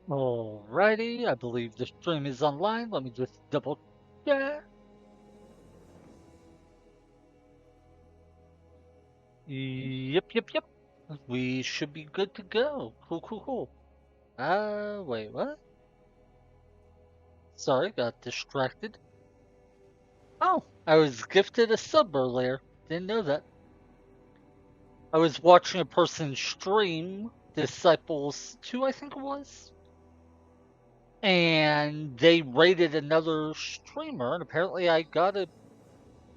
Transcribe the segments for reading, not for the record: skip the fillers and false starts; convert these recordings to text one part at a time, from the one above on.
Alrighty, I believe the stream is online. Let me just double check. Yep. We should be good to go. Cool. Wait, what? Sorry, got distracted. Oh, I was gifted a sub earlier. Didn't know that. I was watching a person stream Disciples 2, I think it was. And they rated another streamer, and apparently I got a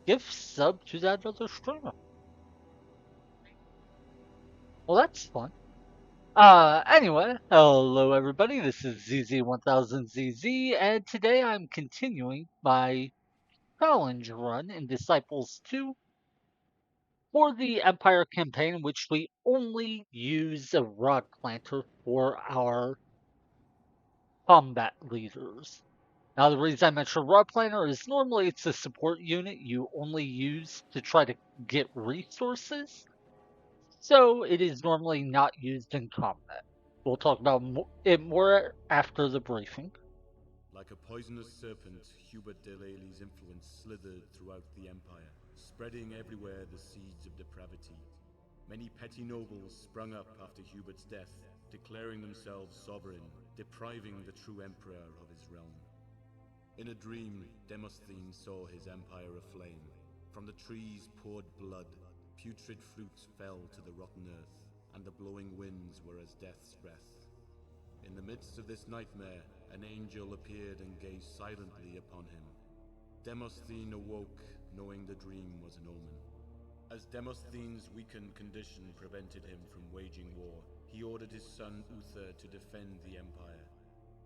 gift sub to that other streamer. Well, that's fun. Anyway, hello everybody, this is ZZ1000ZZ, and today I'm continuing my challenge run in Disciples 2 for the Empire campaign, in which we only use a rod planter for our combat leaders. Now, the reason I mention rod planter is normally it's a support unit you only use to try to get resources, so it is normally not used in combat. We'll talk about it more after the briefing. Like a poisonous serpent, Hubert Delale's influence slithered throughout the Empire, spreading everywhere the seeds of depravity. Many petty nobles sprung up after Hubert's death, declaring themselves sovereign, depriving the true emperor of his realm. In a dream, Demosthene saw his empire aflame. From the trees poured blood, putrid fruits fell to the rotten earth, and the blowing winds were as death's breath. In the midst of this nightmare, an angel appeared and gazed silently upon him. Demosthene awoke, knowing the dream was an omen. As Demosthene's weakened condition prevented him from waging war, he ordered his son Uther to defend the empire.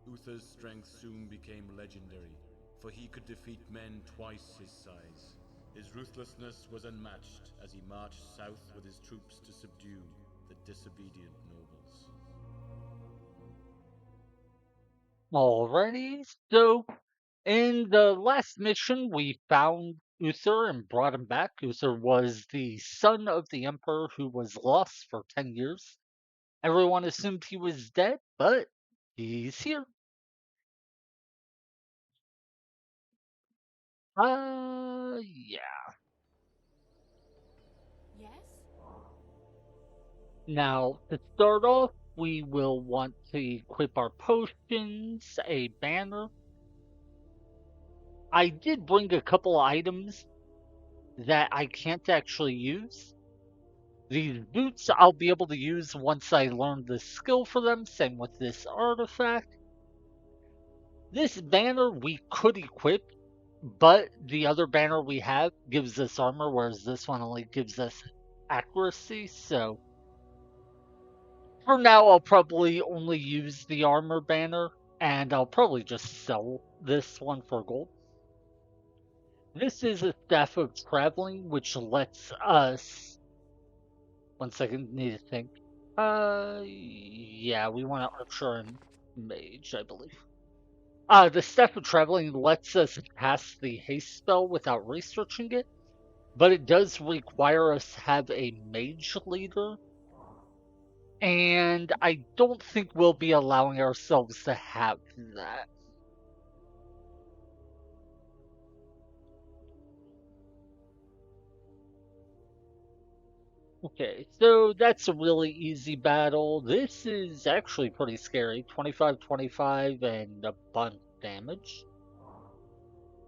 Uther's strength soon became legendary, for he could defeat men twice his size. His ruthlessness was unmatched as he marched south with his troops to subdue the disobedient nobles. Alrighty, so in the last mission, we found Uther and brought him back. Uther was the son of the emperor who was lost for 10 years. Everyone assumed he was dead, but he's here. Yeah. Yes? Now, to start off, we will want to equip our potions, a banner. I did bring a couple items that I can't actually use. These boots I'll be able to use once I learn the skill for them, same with this artifact. This banner we could equip, but the other banner we have gives us armor, whereas this one only gives us accuracy, so for now I'll probably only use the armor banner, and I'll probably just sell this one for gold. This is a staff of traveling, which lets us. One second, need to think. Yeah, we want an archer and mage, I believe. The staff of traveling lets us cast the haste spell without researching it, but it does require us to have a mage leader, and I don't think we'll be allowing ourselves to have that. Okay, so that's a really easy battle. This is actually pretty scary. 25-25 and a bunch of damage.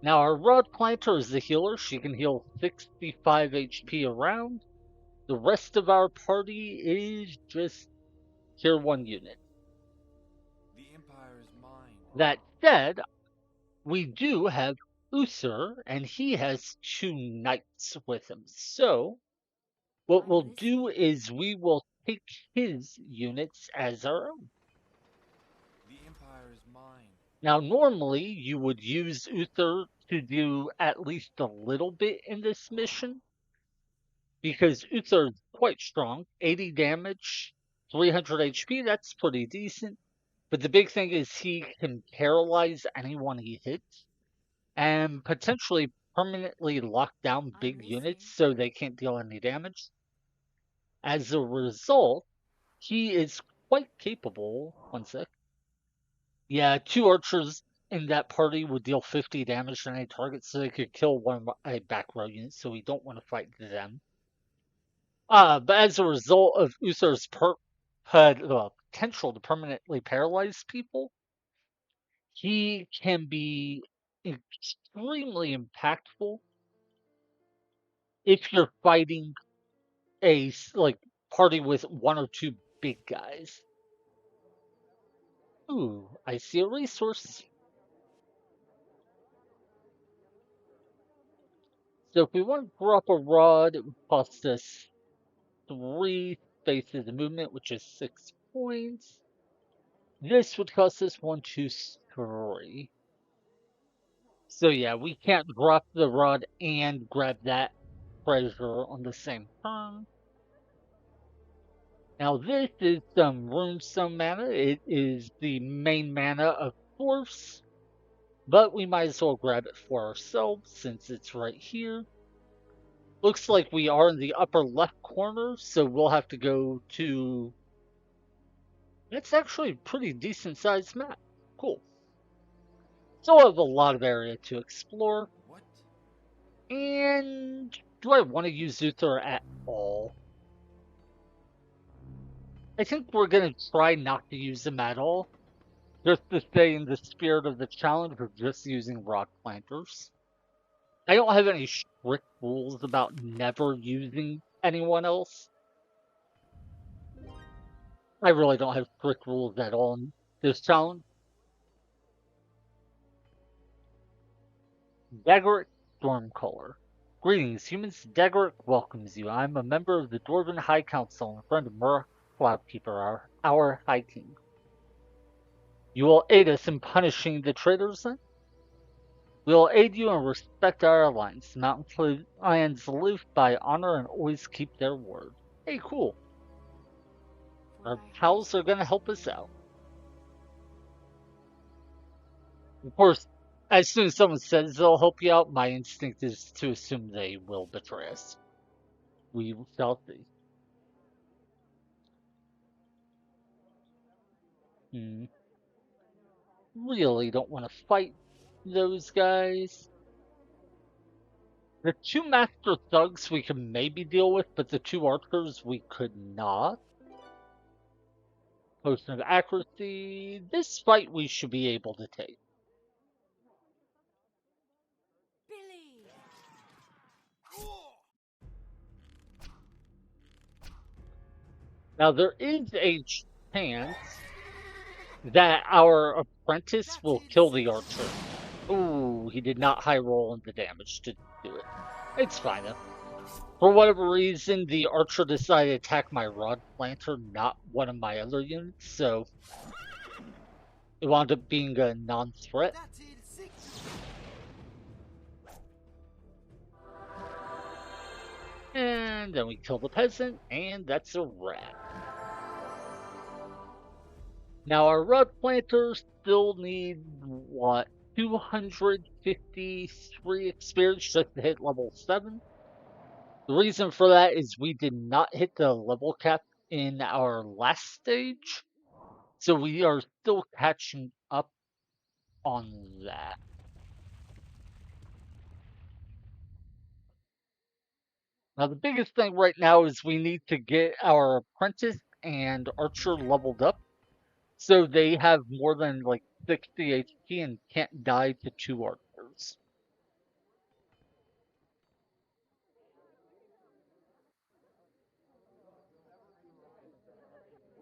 Now our Rod Planter is the healer. She can heal 65 HP around. The rest of our party is just tier 1 unit. The Empire is mine. That said, we do have Uther, and he has 2 knights with him. So, what I'm we'll listening. do is we will take his units as our own. The Empire is mine. Now, normally you would use Uther to do at least a little bit in this mission, because Uther is quite strong. 80 damage, 300 HP, that's pretty decent. But the big thing is he can paralyze anyone he hits and potentially permanently lock down I'm big units listening. so they can't deal any damage. As a result, he is quite capable. One sec. Yeah, two archers in that party would deal 50 damage to any target, so they could kill one a back row unit, so we don't want to fight them. But as a result of Uther's potential to permanently paralyze people, he can be extremely impactful if you're fighting a like party with one or two big guys. Ooh, I see a resource. So if we want to drop a rod, it would cost us three spaces of movement, which is 6 points. This would cost us one, two, three. So yeah, we can't drop the rod and grab that treasure on the same turn. Now this is some runestone mana. It is the main mana of Force, but we might as well grab it for ourselves since it's right here. Looks like we are in the upper left corner, so we'll have to go to... That's actually a pretty decent sized map. Cool. Still have a lot of area to explore. What? And do I want to use Uther at all? I think we're going to try not to use them at all. Just to stay in the spirit of the challenge of just using rock planters. I don't have any strict rules about never using anyone else. I really don't have strict rules at all in this challenge. Daggerick Stormcaller. Greetings, humans. Daggerick welcomes you. I'm a member of the Dwarven High Council and a friend of Mur Cloudkeeper, our High King. You will aid us in punishing the traitors, then? We will aid you and respect our alliance. Mountain Lions live by honor and always keep their word. Hey, cool. Our pals are going to help us out. Of course, as soon as someone says they'll help you out, my instinct is to assume they will betray us. We shall see. Really don't want to fight those guys. The two master thugs we could maybe deal with, but the two archers we could not. Potion of accuracy. This fight we should be able to take. Billy! Now there is a chance that our apprentice will kill the archer. Ooh, he did not high roll in the damage to do it. It's fine though. For whatever reason, the archer decided to attack my rod planter, not one of my other units, so it wound up being a non-threat. And then we kill the peasant, and that's a wrap. Now our rod planters still need, what, 253 experience just to hit level 7? The reason for that is we did not hit the level cap in our last stage, so we are still catching up on that. Now the biggest thing right now is we need to get our apprentice and archer leveled up so they have more than like 60 HP and can't die to two archers.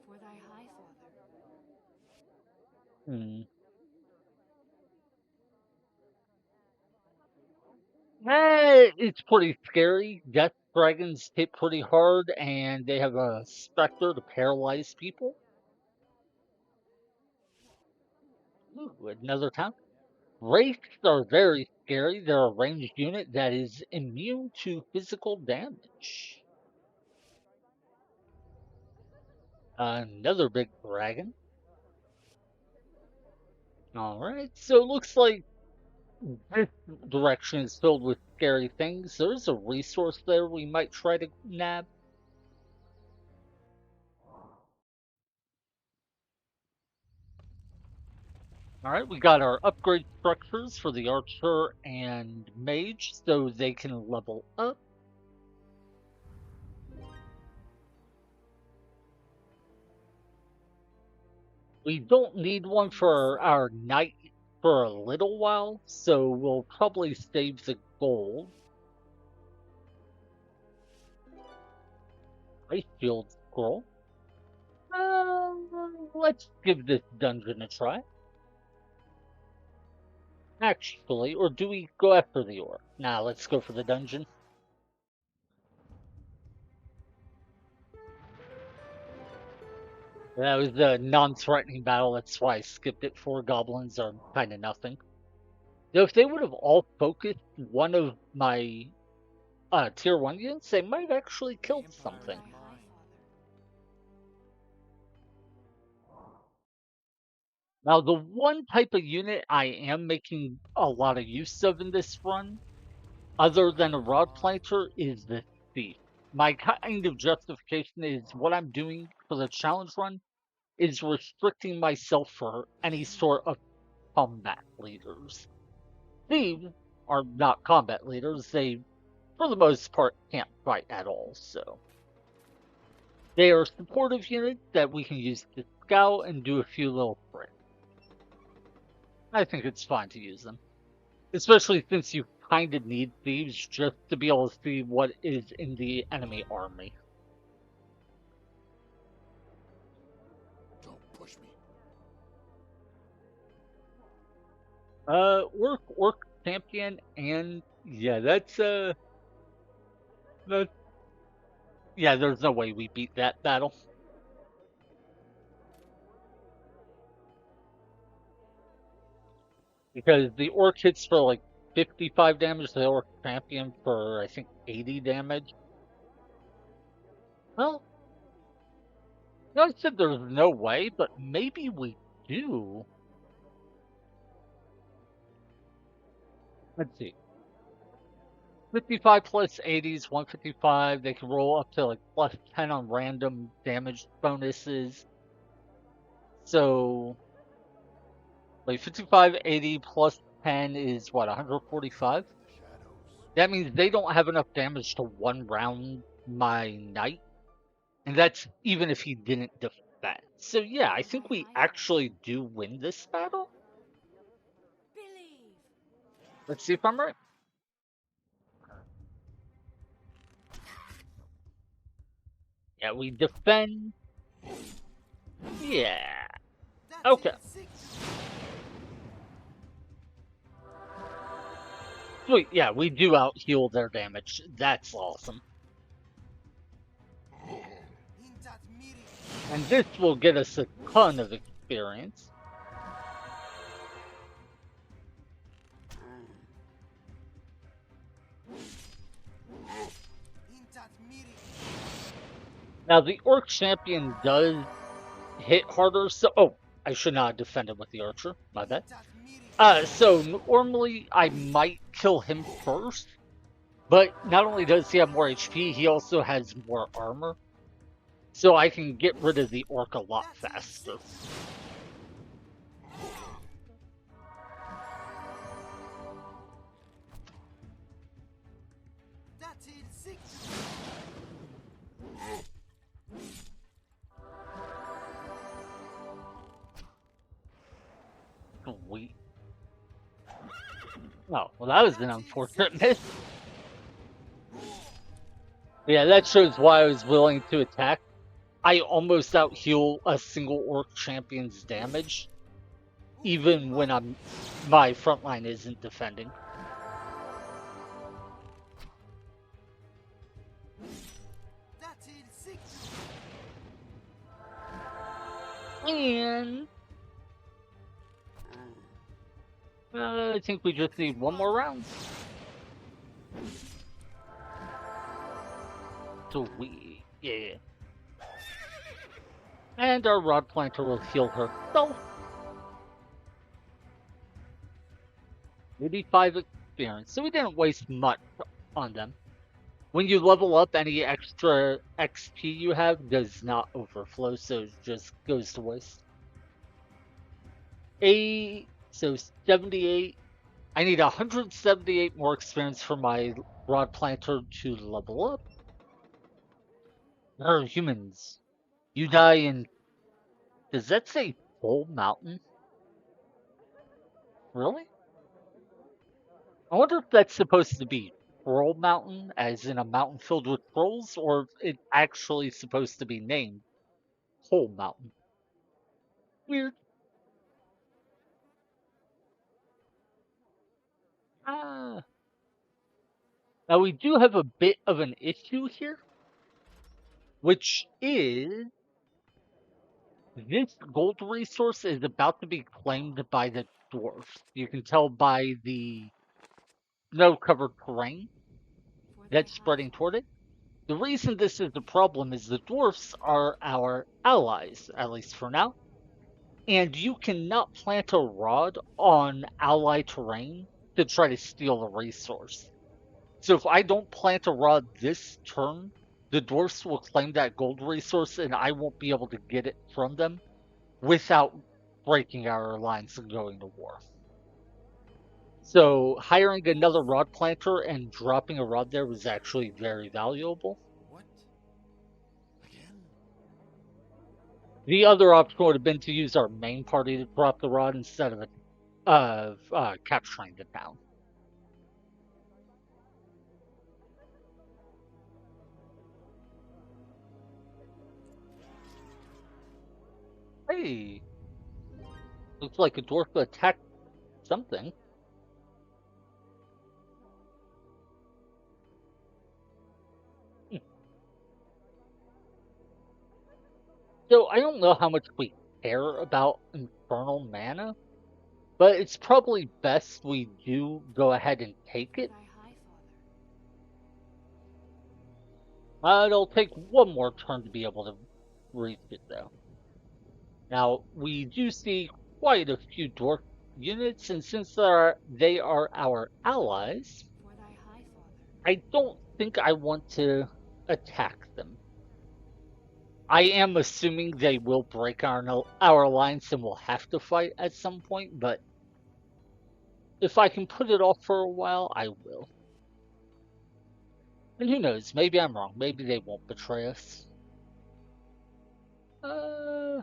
For thy high father. Hmm. It's pretty scary. Death dragons hit pretty hard, and they have a specter to paralyze people. Ooh, another town. Wraiths are very scary. They're a ranged unit that is immune to physical damage. Another big dragon. Alright, so it looks like this direction is filled with scary things. There's a resource there we might try to nab. All right, we got our upgrade structures for the archer and mage so they can level up. We don't need one for our knight for a little while, so we'll probably save the gold. Ice shield scroll. Let's give this dungeon a try. Actually, or do we go after the orc? Nah, let's go for the dungeon. That was a non-threatening battle, that's why I skipped it. 4 goblins are kind of nothing. Though if they would have all focused one of my tier 1 units, they might have actually killed something. Now, the one type of unit I am making a lot of use of in this run, other than a rod planter, is the thief. My kind of justification is what I'm doing for the challenge run is restricting myself for any sort of combat leaders. Thieves are not combat leaders. They, for the most part, can't fight at all, so. They are supportive units that we can use to scout and do a few little tricks. I think it's fine to use them. Especially since you kind of need thieves just to be able to see what is in the enemy army. Don't push me. Orc champion, and yeah, that's yeah, there's no way we beat that battle. Because the orc hits for like 55 damage, the orc champion for I think 80 damage. Well, I said there's no way, but maybe we do. Let's see. 55 plus 80s, 155. They can roll up to like plus 10 on random damage bonuses. So, like 55, 80 plus 10 is what, 145? That means they don't have enough damage to one round my knight. And that's even if he didn't defend. So yeah, I think we actually do win this battle. Believe. Let's see if I'm right. Yeah, we defend. Yeah. Okay. Sweet, yeah, we do out heal their damage. That's awesome. And this will get us a ton of experience. Now the orc champion does hit harder, so I should not have defended with the archer. My bad. So normally I might kill him first, but not only does he have more HP, he also has more armor. So I can get rid of the orc a lot faster. Sweet. Oh, well that was an unfortunate miss. Yeah, that shows why I was willing to attack. I almost out heal a single orc champion's damage, even when my front line isn't defending. And I think we just need one more round. Yeah. And our rod planter will heal herself. 85 experience, so we didn't waste much on them. When you level up, any extra XP you have does not overflow, so it just goes to waste. So 78. I need 178 more experience for my rod planter to level up. Humans. You die in. Does that say full mountain? Really? I wonder if that's supposed to be Troll Mountain, as in a mountain filled with trolls, or if it's actually supposed to be named Hole Mountain. Weird. Ah. Now we do have a bit of an issue here, which is this gold resource is about to be claimed by the dwarfs. You can tell by the snow-covered terrain For thy that's high spreading toward father. it. The reason this is a problem is the dwarfs are our allies, at least for now. And you cannot plant a rod on ally terrain to try to steal the resource. So if I don't plant a rod this turn, the dwarfs will claim that gold resource and I won't be able to get it from them without breaking our alliance and going to war. So hiring another rod planter and dropping a rod there was actually very valuable. What? Again? The other option would have been to use our main party to drop the rod instead of capturing the town. Hey, looks like a dwarf attacked something. Hmm. So I don't know how much we care about infernal mana, but it's probably best we do go ahead and take For it. thy high father. It'll take one more turn to be able to reach it, though. Now, we do see quite a few dwarf units, and since they are our allies, For thy high father. I don't think I want to attack them. I am assuming they will break our alliance and we'll have to fight at some point, but if I can put it off for a while, I will. And who knows, maybe I'm wrong. Maybe they won't betray us. Uh,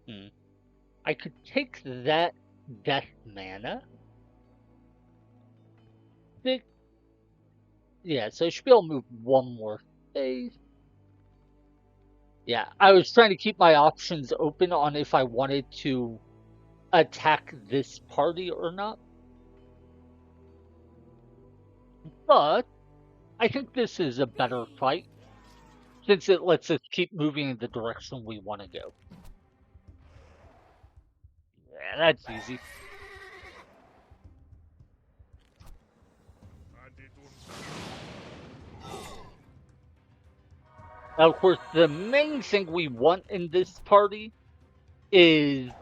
hmm. I could take that death mana. Think, yeah, so I should be able to move one more space. Yeah, I was trying to keep my options open on if I wanted to attack this party or not. But I think this is a better Billy! fight since it lets us keep moving in the direction we want to go. Yeah, that's easy. Now, of course, the main thing we want in this party is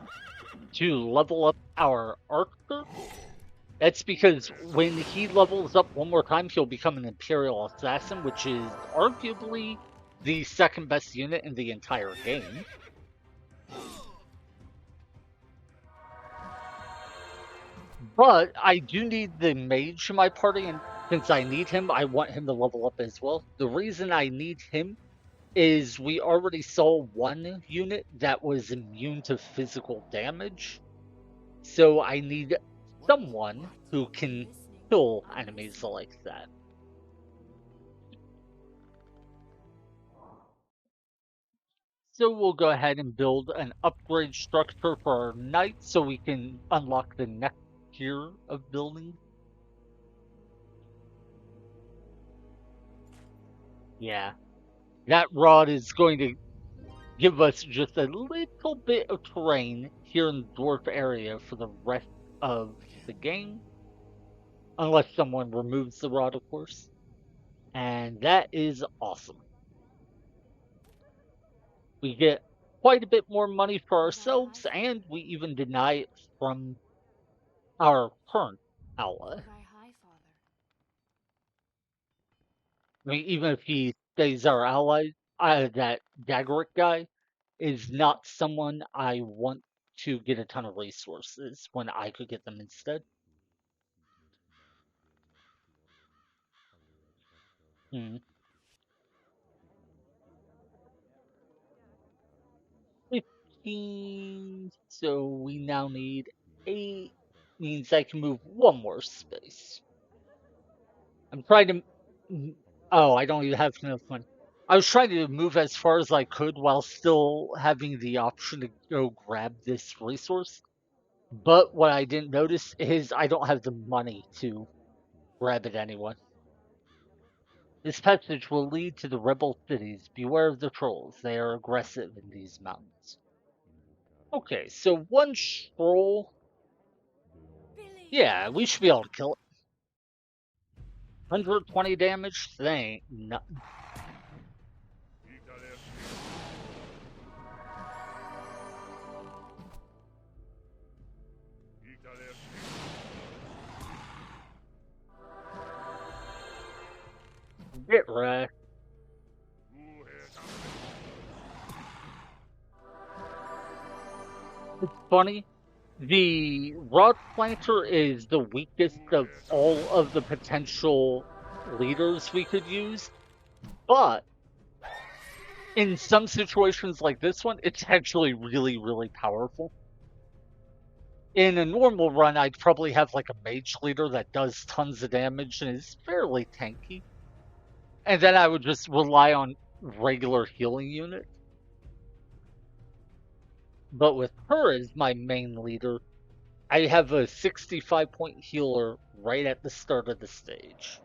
to level up our archer. That's because when he levels up one more time, he'll become an Imperial Assassin, which is arguably the second best unit in the entire game. But I do need the mage in my party, and since I need him, I want him to level up as well. The reason I need him is we already saw one unit that was immune to physical damage. So I need What? someone What? who I'm can listening. kill I'm enemies listening. like that. So we'll go ahead and build an upgrade structure for our knights so we can unlock the next tier of buildings. Yeah, that rod is going to give us just a little bit of terrain here in the dwarf area for the rest of the Again? game, unless someone removes the rod, of course. And that is awesome. We get quite a bit more money for For thy high ourselves, father. and we even deny it from our current ally. For thy high father. I mean, even if he stays our ally, that Dagric guy is not someone I want to get a ton of resources when I could get them instead. Hmm. 15. So we now need 8. Means I can move one more space. I'm trying to. Oh, I don't even have enough money. I was trying to move as far as I could while still having the option to go grab this resource. But what I didn't notice is I don't have the money to grab it anyway. This passage will lead to the rebel cities. Beware of the trolls. They are aggressive in these mountains. Okay, so one troll. Billy! Yeah, we should be able to kill it. 120 damage? That ain't nothing. Get wrecked. It's funny. The rod planter is the weakest of all of the potential leaders we could use, but in some situations like this one, it's actually really, really powerful. In a normal run, I'd probably have like a mage leader that does tons of damage and is fairly tanky. And then I would just rely on regular healing units. But with her as my main leader, I have a 65-point healer right at the start of the stage.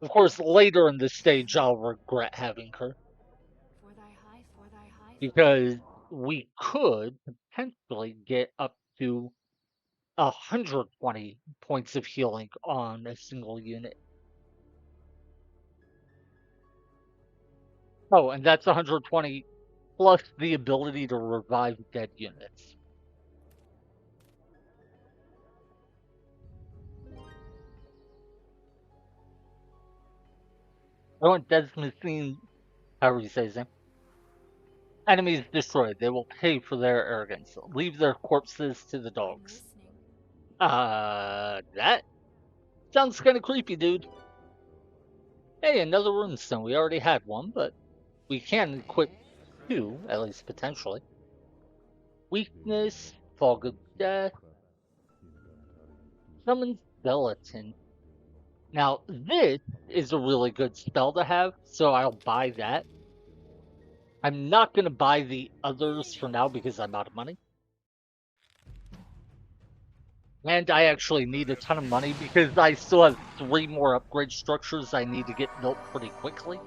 Of course, later in the stage, I'll regret having her For thy high father. because we could potentially get up to 120 points of healing on a single unit. Oh, and that's 120 plus the ability to revive dead units. I want Desmosine, however you say his name. Enemies destroyed. They will pay for their arrogance. Leave their corpses to the I'm dogs. listening. That sounds kind of creepy, dude. Hey, another runestone. We already had one, but we can equip two, at least potentially. Weakness, Fog of Death, Summon Skeleton. Now, this is a really good spell to have, so I'll buy that. I'm not going to buy the others for now because I'm out of money. And I actually need a ton of money because I still have 3 more upgrade structures I need to get built pretty quickly.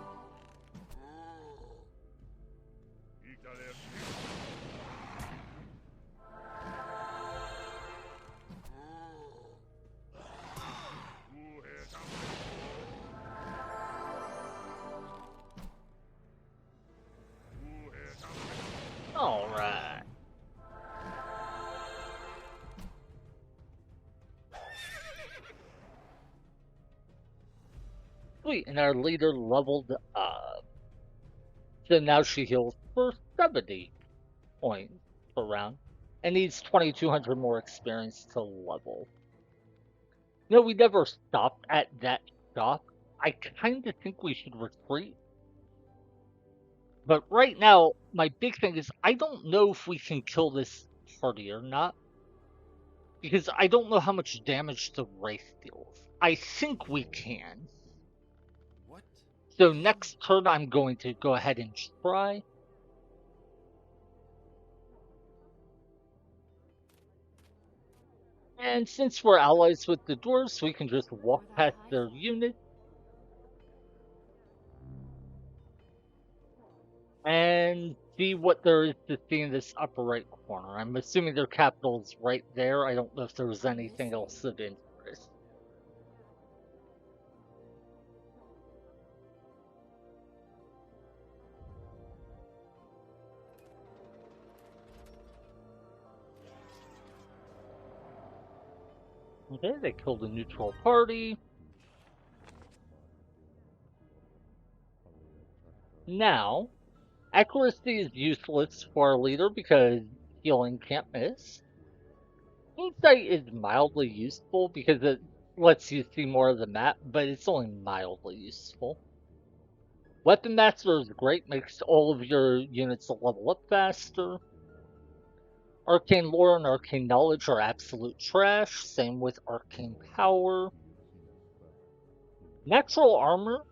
Alright. Sweet, and our leader leveled up. So now she heals for 70 points per round and needs 2,200 more experience to level. No, we never stopped at that shop. I kind of think we should retreat. But right now, my big thing is I don't know if we can kill this party or not. Because I don't know how much damage the Wraith deals. I think we can. What? So next turn, I'm going to go ahead and try. And since we're allies with the dwarves, we can just walk For thy past high their father. unit and see what there is to see in this upper right corner. I'm assuming their capital is right there. I don't know if there's I'm anything listening. else of interest. Okay, they killed a neutral party. Now, accuracy is useless for our leader because Healing can't miss. Insight is mildly useful because it lets you see more of the map, but it's only mildly useful. Weapon Master is great, makes all of your units level up faster. Arcane Lore and Arcane Knowledge are absolute trash, same with Arcane Power. Natural Armor.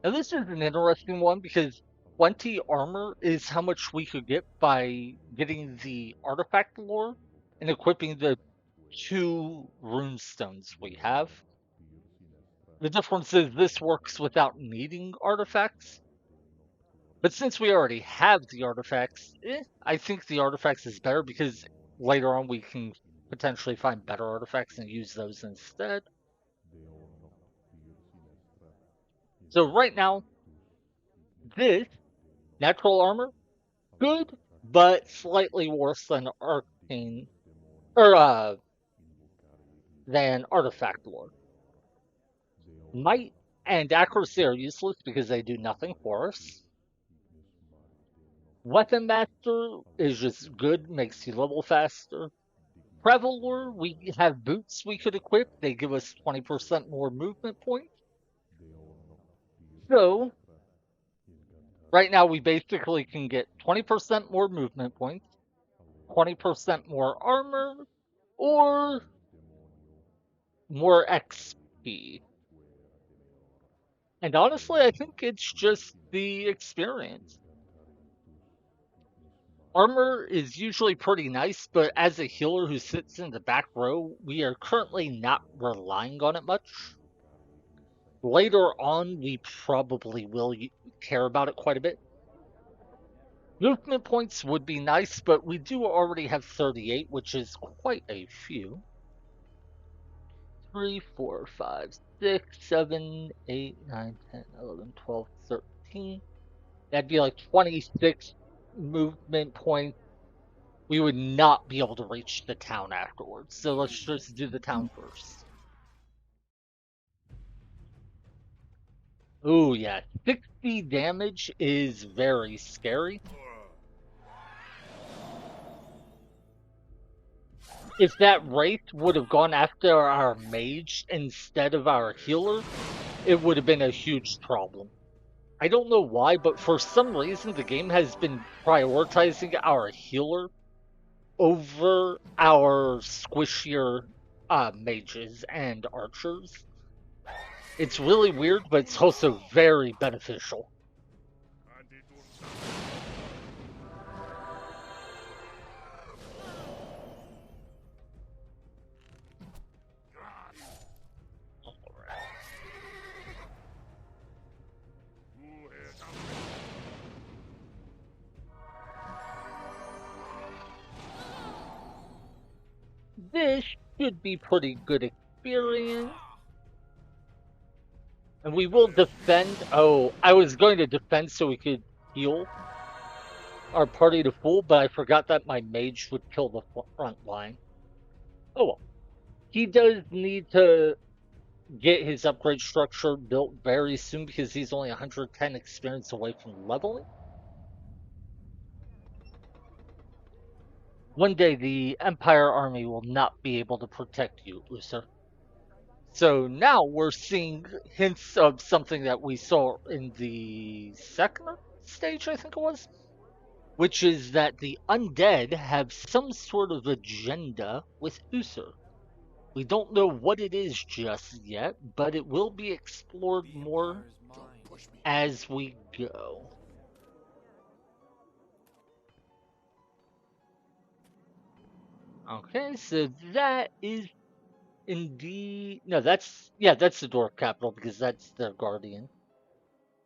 Now this is an interesting one because 20 armor is how much we could get by getting the artifact lore and equipping the 2 rune stones we have. The difference is this works without needing artifacts. But since we already have the artifacts, I think the artifacts is better because later on we can potentially find better artifacts and use those instead. So right now, this natural armor, good, but slightly worse than arcane or than artifact lore. Might and accuracy are useless because they do nothing for us. Weapon Master is just good, makes you level faster. Traveler, we have boots we could equip. They give us 20% more movement points. So, right now we basically can get 20% more movement points, 20% more armor, or more XP. And honestly, I think it's just the experience. Armor is usually pretty nice, but as a healer who sits in the back row, we are currently not relying on it much. Later on, we probably will care about it quite a bit. Movement points would be nice, but we do already have 38, which is quite a few. 3, 4, 5, 6, 7, 8, 9, 10, 11, 12, 13. That'd be like 26 movement points. We would not be able to reach the town afterwards. So let's just do the town first. Ooh, yeah. 60 damage is very scary. If that wraith would have gone after our mage instead of our healer, it would have been a huge problem. I don't know why, but for some reason the game has been prioritizing our healer over our squishier mages and archers. It's really weird, but it's also very beneficial. This should be pretty good experience. And we will defend. Oh, I was going to defend so we could heal our party to full, but I forgot that my mage would kill the front line. Oh well. He does need to get his upgrade structure built very soon because he's only 110 experience away from leveling. One day the Empire army will not be able to protect you, Uther. So now we're seeing hints of something that we saw in the second stage, I think it was, which is that the undead have some sort of agenda with Uther. We don't know what it is just yet, but it will be explored more as we go. Okay, so that is indeed no, that's the dwarf capital because that's their guardian.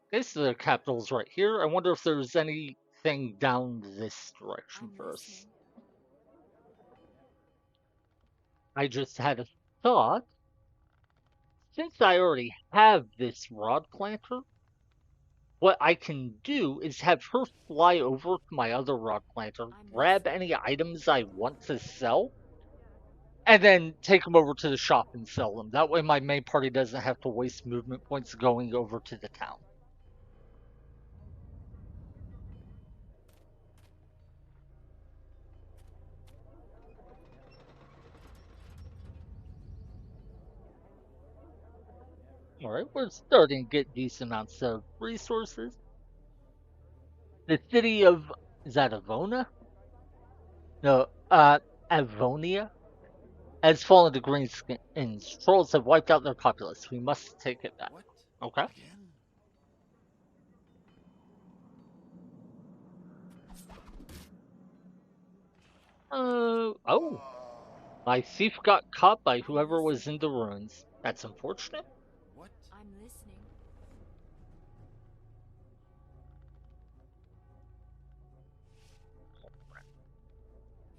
Okay, so their capital's right here. I wonder if there's anything down this direction for us. I just had a thought. Since I already have this rod planter, what I can do is have her fly over to my other rod planter, grab any items I want to sell, and then take them over to the shop and sell them. That way my main party doesn't have to waste movement points going over to the town. Alright, we're starting to get decent amounts of resources. The city of, is that Avona? No, Avonia has fallen to greenskins. Trolls have wiped out their populace. We must take it back. What? Okay. Again? Oh. My thief got caught by I'm whoever was listening. in the ruins. That's unfortunate. What? I'm listening.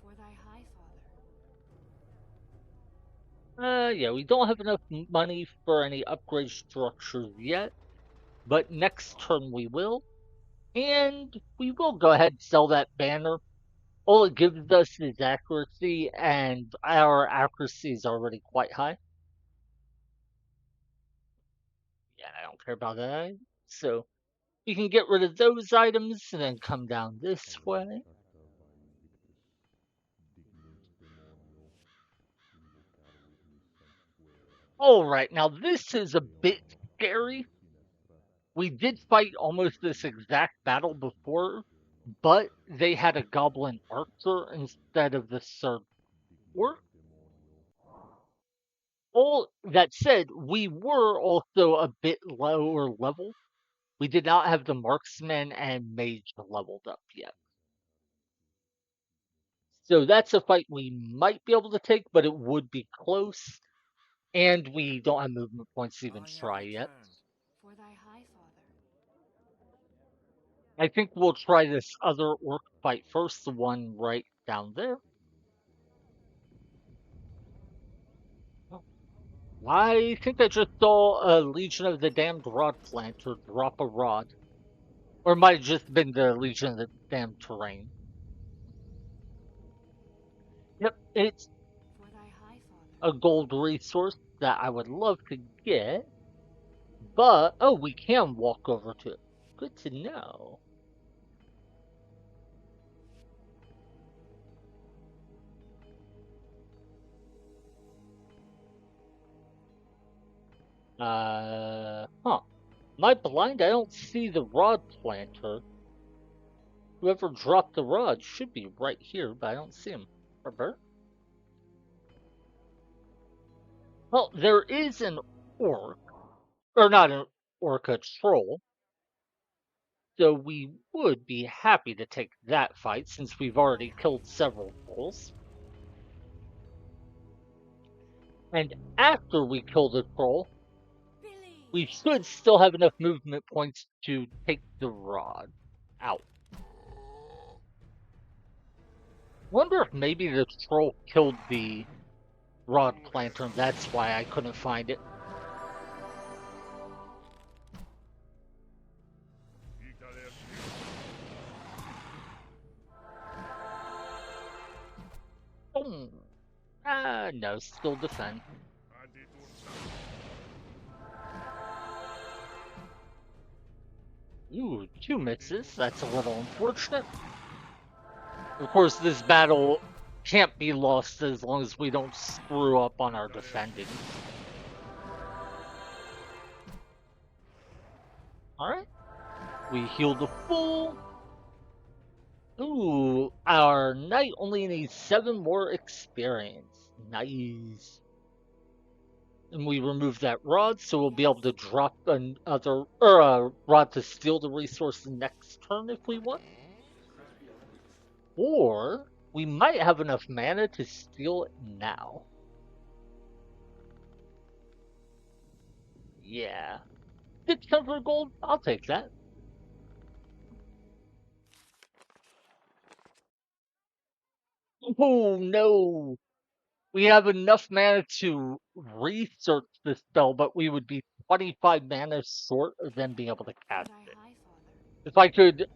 For thy high father. Yeah, we don't have enough money for any upgrade structures yet, but next turn we will. And we will go ahead and sell that banner. All it gives us is accuracy, and our accuracy is already quite high. Yeah, I don't care about that. So we can get rid of those items and then come down this way. Alright, now this is a bit scary. We did fight almost this exact battle before, but they had a goblin archer instead of the third orc. All that said, we were also a bit lower level. We did not have the marksman and mage leveled up yet. So that's a fight we might be able to take, but it would be close. And we don't have movement points to even I have try yet. returned. For thy high father. I think we'll try this other orc fight first, the one right down there. Oh, I think I just saw a Legion of the Damned Rod Planter drop a rod. Or it might have just been the Legion of the Damned Terrain. Yep, it's For thy high a father. gold resource that I would love to get. But, oh, we can walk over to it. Good to know. Huh. My blind, I don't see the rod planter. Whoever dropped the rod should be right here, but I don't see him. Herbert? Well, there is an orc, or not an orc, a troll. So we would be happy to take that fight since we've For thy already high killed father. several trolls. And after we kill the troll, Billy. we should still have enough movement points to take the rod out. Wonder if maybe the troll killed the rod planter and that's why I couldn't find it. Boom. Ah, no, still defend. Ooh, two misses. That's a little unfortunate. Of course, this battle can't be lost as long as we don't screw up on our defending. Alright. We healed a full. Ooh, our knight only needs 7 more experience. Nice. And we remove that rod, so we'll be able to drop another, or a rod to steal the resource next turn if we want. Or we might have enough mana to steal it now. Yeah. 600 gold? I'll take that. Oh no! We have enough mana to research the spell, but we would be 25 mana short of then being able to For cast thy it. high father. If I could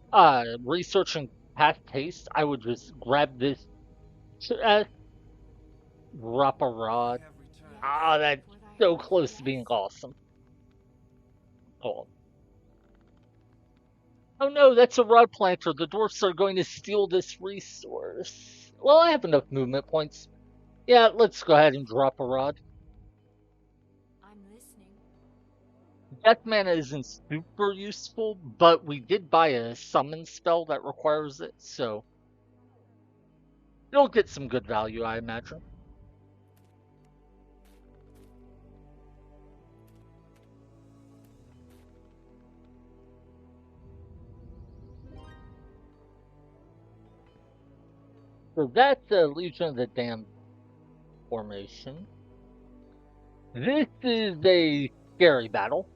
research and cast haste, I would just grab this drop a I rod. have returned. Yes. Ah, that's For thy so high close to yes. being awesome. Oh. Oh no, that's a rod planter. The dwarfs are going to steal this resource. Well, I have enough movement points. Yeah, let's go ahead and drop a rod. I'm listening. Death Mana isn't super useful, but we did buy a summon spell that requires it, so it'll get some good value, I imagine. So that's a Legion of the Damned formation. This is a scary battle.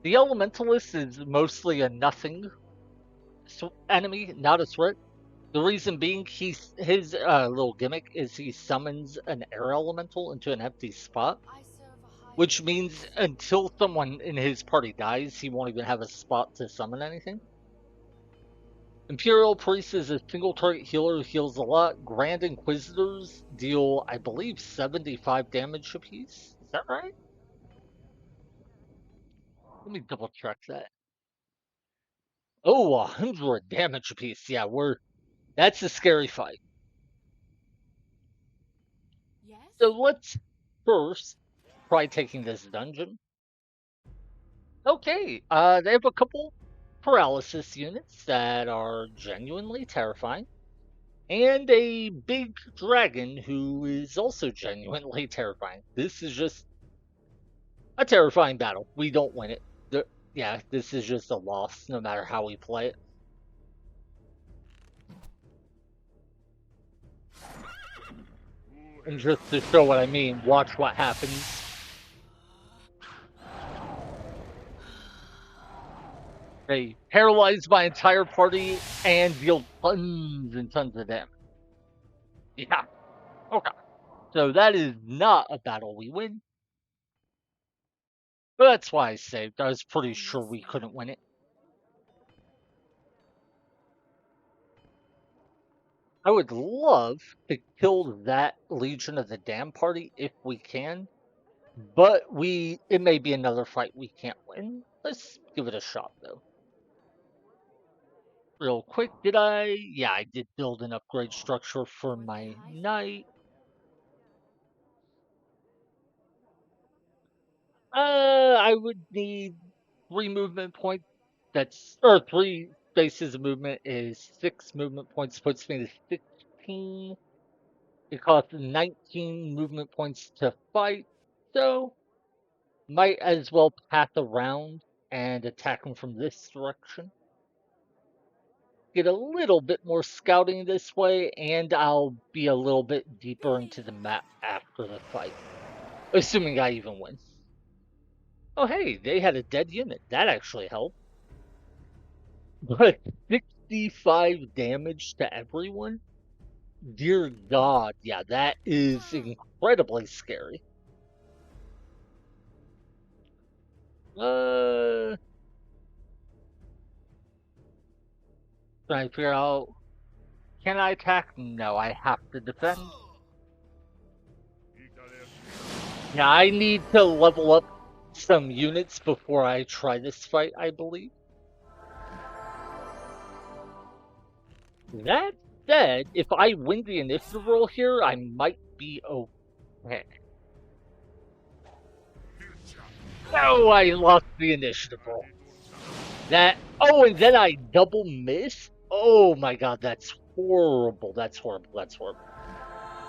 The Elementalist is mostly a nothing enemy, not a threat. The reason being, his little gimmick is he summons an air elemental into an empty spot, I serve a high which means until someone in his party dies, he won't even have a spot to summon anything. Imperial Priest is a single target healer who heals a lot. Grand Inquisitors deal, I believe, 75 damage apiece. Is that right? Let me double check that. Oh, 100 damage apiece. Yeah, that's a scary fight. Yes? So let's first try taking this dungeon. Okay, they have a couple paralysis units that are genuinely terrifying, and a big dragon who is also genuinely terrifying. This is just a terrifying battle. We don't win it. Yeah, this is just a loss no matter how we play it. And just to show what I mean, watch what happens. They paralyze my entire party and deal tons and tons of damage. Yeah, okay. So that is not a battle we win. But that's why I saved. I was pretty sure we couldn't win it. I would love to kill that Legion of the Damned party if we can, but it may be another fight we can't win. Let's give it a shot though. Real quick, did I? Yeah, I did build an upgrade structure for my knight. I would need 3 movement points. Or 3 spaces of movement is 6 movement points, puts me to 16. It costs 19 movement points to fight, so might as well path around and attack them from this direction. Get a little bit more scouting this way, and I'll be a little bit deeper into the map after the fight. Assuming I even win. Oh hey, they had a dead unit. That actually helped. But 65 damage to everyone? Dear God, yeah, that is incredibly scary. Trying to figure out, can I attack? No, I have to defend. Yeah, I need to level up some units before I try this fight, I believe. That said, if I win the initiative roll here, I might be okay. No, I lost the initiative roll. And then I double miss? Oh my god, that's horrible. That's horrible. That's horrible.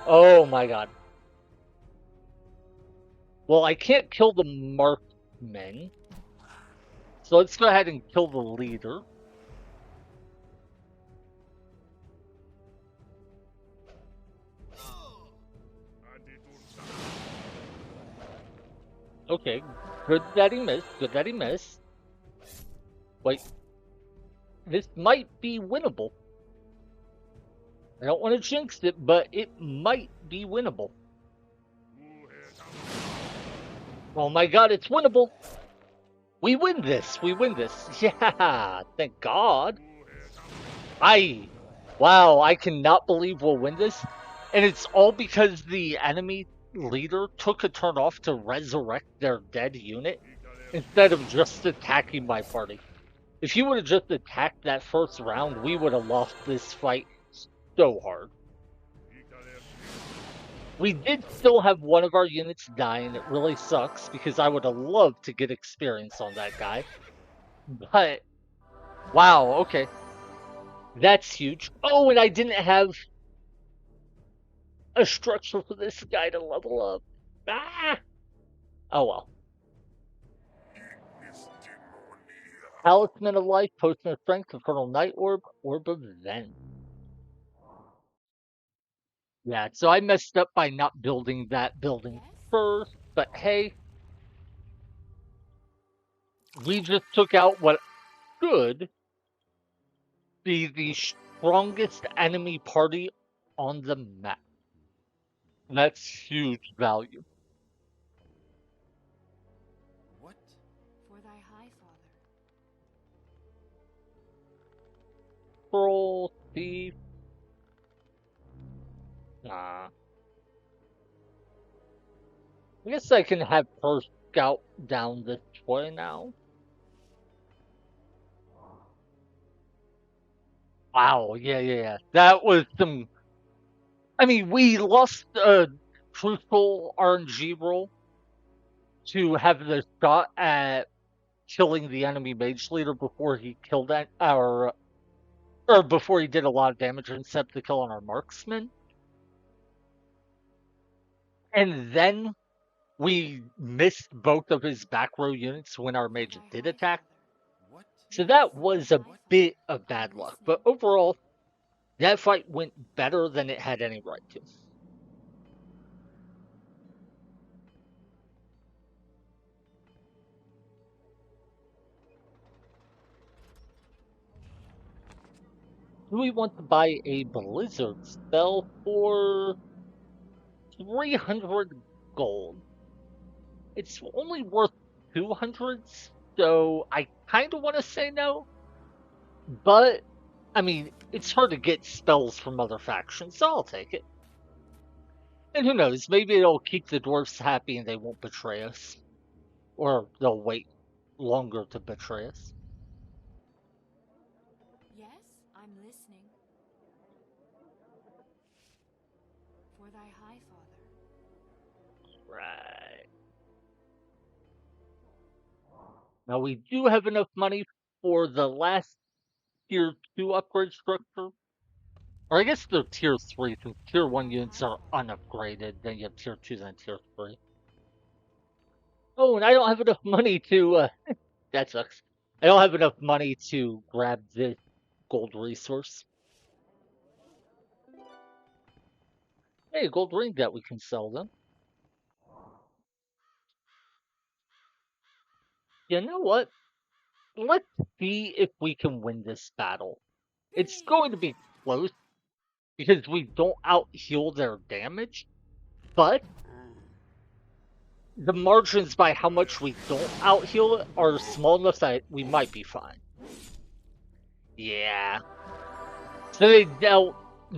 Oh my god. Well, I can't kill the marksmen. So let's go ahead and kill the leader. Okay, good that he missed. Good that he missed. Wait. This might be winnable. I don't want to jinx it, but it might be winnable. Oh my god, it's winnable! We win this! We win this! Yeah! Thank God! Wow, I cannot believe we'll win this. And it's all because the enemy leader took a turn off to resurrect their dead unit instead of just attacking my party. If he would have just attacked that first round, we would have lost this fight so hard. We did still have one of our units die, and it really sucks because I would have loved to get experience on that guy. But wow, okay. That's huge. Oh, and I didn't have a structure for this guy to level up. Ah! Oh well. Talisman of Life, Potion of Strength, Infernal Night Orb, Orb of Zen. Yeah, so I messed up by not building that building Yes? first, but hey, we just took out what should be the strongest enemy party on the map. That's huge value. What? For thy high father. Troll, thief, nah. I guess I can have her scout down this way now. Wow, yeah. That was some. I mean, we lost a crucial RNG roll to have the shot at killing the enemy mage leader before he killed our, or before he did a lot of damage and set the kill on our marksman. And then we missed both of his back row units when our For mage thy did high attack. father. What? So Yes, that for thy was a high bit father. of I'm bad luck. But listening. overall, that fight went better than it had any right to. Do we want to buy a blizzard spell for 300 gold? It's only worth 200, so I kind of want to say no. But, I mean, it's hard to get spells from other factions, so I'll take it. And who knows, maybe it'll keep the dwarfs happy and they won't betray us. Or they'll wait longer to betray us. Yes, I'm listening. For thy high father. Right. Now we do have enough money for the last tier 2 upgrade structure. Or I guess they're tier 3, since tier For 1 thy units high are father. unupgraded. Then you have tier 2, then tier 3. Oh, and I don't have enough money to, that sucks. I don't have enough money to grab this gold resource. Hey, a gold ring that we can sell them. You know what? Let's see if we can win this battle. It's going to be close because we don't out heal their damage, but the margins by how much we don't out heal it are small enough that we might be fine. Yeah. So they dealt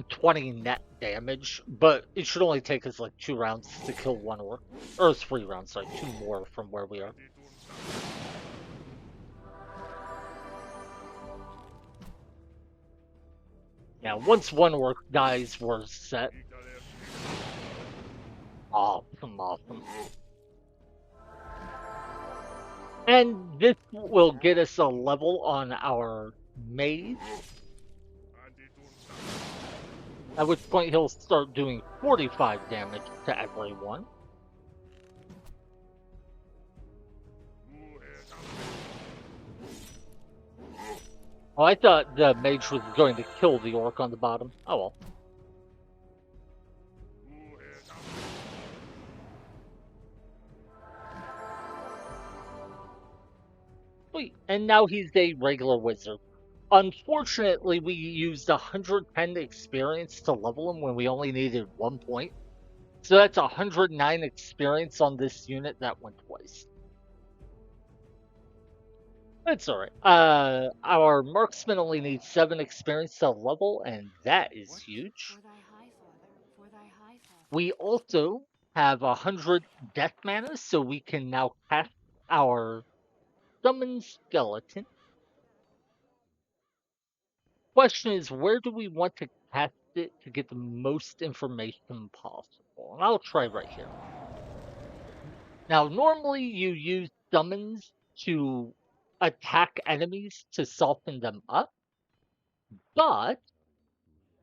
20 net damage, but it should only take us like 2 rounds to kill one orc. Or 3 rounds, sorry, 2 more from where we are. Now, once one orc dies, we're set. Awesome. And this will get us a level on our mage, at which point he'll start doing 45 damage to everyone. Oh, I thought the mage was going to kill the orc on the bottom. Oh well. Wait, and now he's a regular wizard. Unfortunately, we used 110 experience to level him when we only needed 1 point. So that's 109 experience on this unit that went twice. That's alright. Our marksman only needs 7 experience to level, and that is What? huge. For thy high father. For thy high father. We also have 100 death mana, so we can now cast our summon skeleton. Question is, where do we want to cast it to get the most information possible? And I'll try right here. Now, normally you use summons to attack enemies to soften them up, but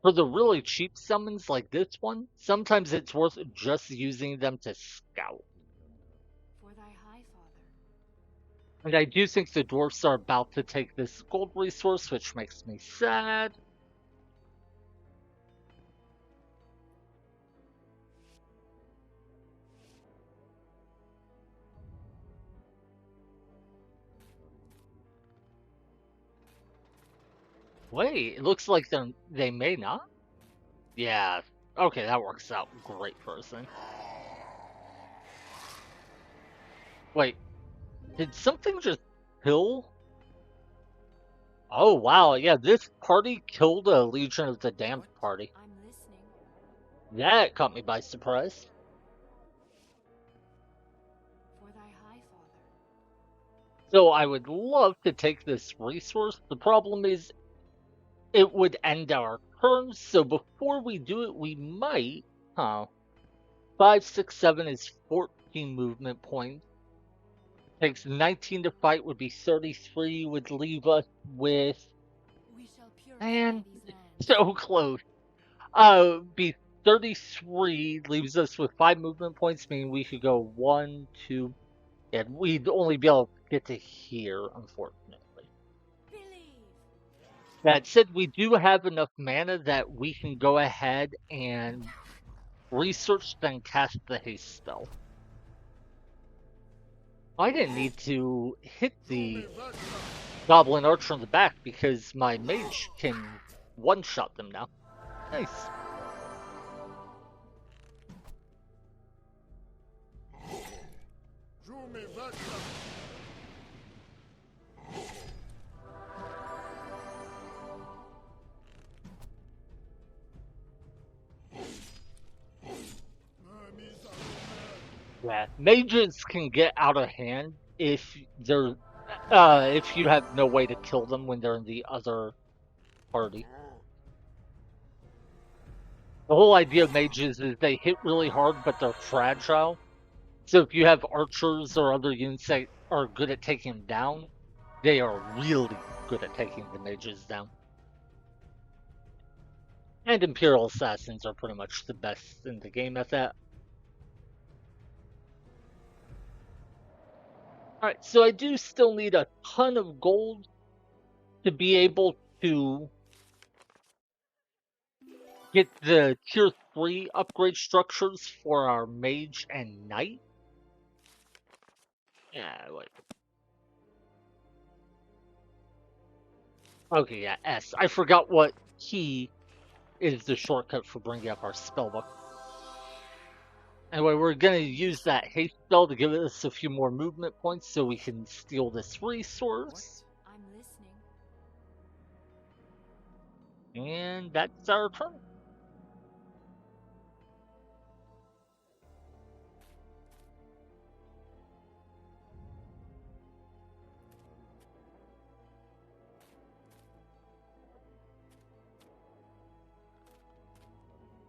for the really cheap summons like this one, sometimes it's worth just using them to scout. For thy high father. And I do think the dwarfs are about to take this gold resource, which makes me sad. Wait, it looks like they may not? Yeah, okay, that works out great for us then. Wait, did something just kill? Oh wow, yeah, this party killed a Legion of the Damned What? party. I'm listening. That caught me by surprise. For thy high father. So I would love to take this resource. The problem is it would end our turn, so before we do it, we might, huh? 5, 6, 7 is 14 movement points. Takes 19 to fight, would be 33, would leave us with, We shall purify man, these lands. so close. Be 33, leaves us with 5 movement points, meaning we could go 1, 2, and we'd only be able to get to here, unfortunately. Believe. That said, we do have enough mana that we can go ahead and research, then cast the haste spell. I didn't need to hit the Goblin Archer in the back because my mage can one-shot them now. Nice. Yeah, mages can get out of hand if if you have no way to kill them when they're in the other party. The whole idea of mages is they hit really hard, but they're fragile. So if you have archers or other units that are good at taking them down, they are really good at taking the mages down. And Imperial Assassins are pretty much the best in the game at that. Alright, so I do still need a ton of gold to be able to get the tier 3 upgrade structures for our mage and knight. Yeah, wait. Okay, yeah, S. I forgot what key is the shortcut for bringing up our spellbook. Anyway, we're gonna use that haste spell to give us a few more movement points so we can steal this resource. What? I'm listening. And that's our turn.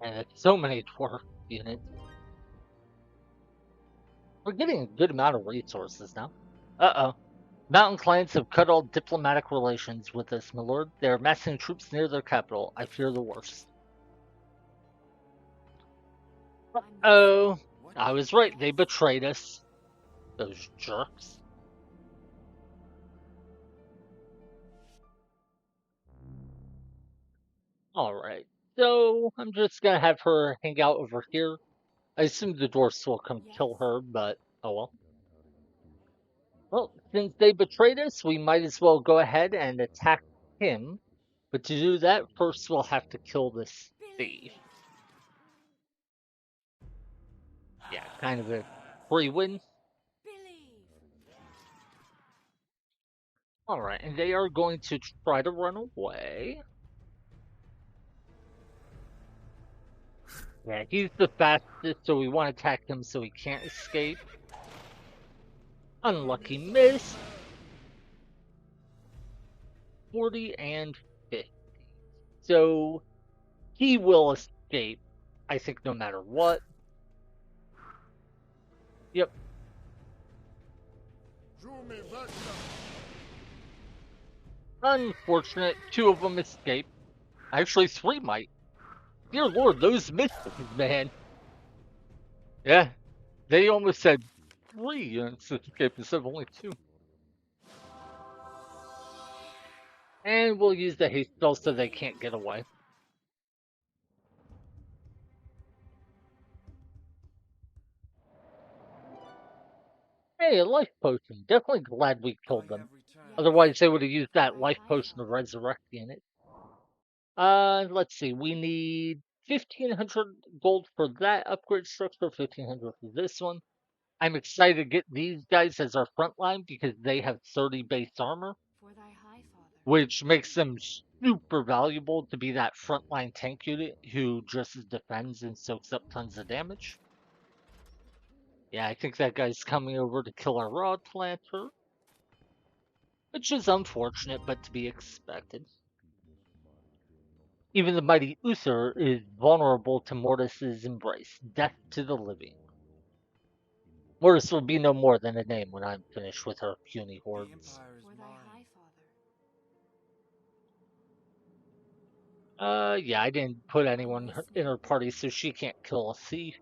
And it's so many dwarf units. We're getting a good amount of resources now. Uh-oh. Mountain clans have cut all diplomatic relations with us, my lord. They are massing troops near their capital. I fear the worst. I'm Oh, I was right. They betrayed us. Those jerks. Alright. So, I'm just gonna have her hang out over here. I assume the dwarfs will come Yes. kill her, but oh well. Well, since they betrayed us, we might as well go ahead and attack him. But to do that, first we'll have to kill this thief. Believe. Yeah, kind of a free win. Believe. Alright, and they are going to try to run away. Yeah, he's the fastest, so we want to attack him so he can't escape. Unlucky miss. 40 and 50. So he will escape, I think, no matter what. Yep. Unfortunate, two of them escaped. Actually, three might. Dear Lord, those mystics, man. Yeah, they almost had three units escape instead of only two. And we'll use the haste spell so they can't get away. Hey, a life potion. Definitely glad we killed them. Otherwise, they would have used that life potion to resurrect the unit. Let's see. We need 1,500 gold for that upgrade structure, 1,500 for this one. I'm excited to get these guys as our front line because they have 30 base armor, For thy high father. which makes them super valuable to be that frontline tank unit who just defends and soaks up tons of damage. Yeah, I think that guy's coming over to kill our rod planter, which is unfortunate, but to be expected. Even the mighty Uther is vulnerable to Mortis's embrace, death to the living. Mortis will be no more than a name when I'm finished with her puny hordes. For thy high father. Yeah, I didn't put anyone in her party, so she can't kill a thief.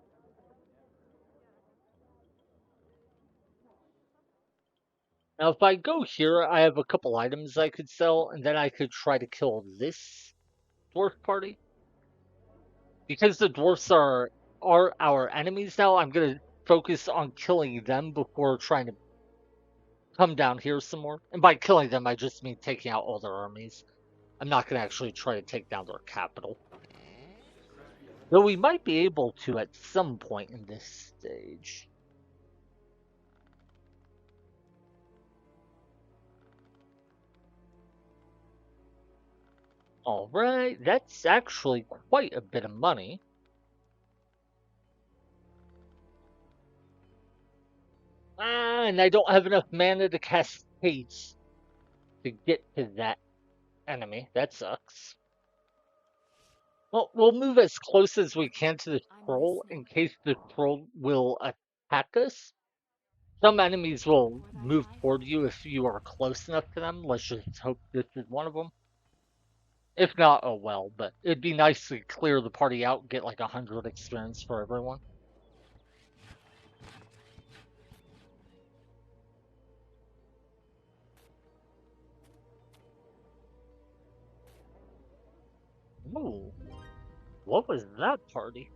Now, if I go here, I have a couple items I could sell, and then I could try to kill this dwarf party. Because the dwarfs are our enemies now, I'm gonna focus on killing them before trying to come down here some more. And by killing them, I just mean taking out all their armies. I'm not gonna actually try to take down their capital. Though we might be able to at some point in this stage. Alright, that's actually quite a bit of money. And I don't have enough mana to cast haste to get to that enemy. That sucks. Well, we'll move as close as we can to the I'm troll in listening. case the troll will attack us. Some enemies will For thy move high toward father. you if you are close enough to them. Let's just hope this is one of them. If not, oh well, but it'd be nice to clear the party out and get like 100 experience for everyone. Ooh, what was that party?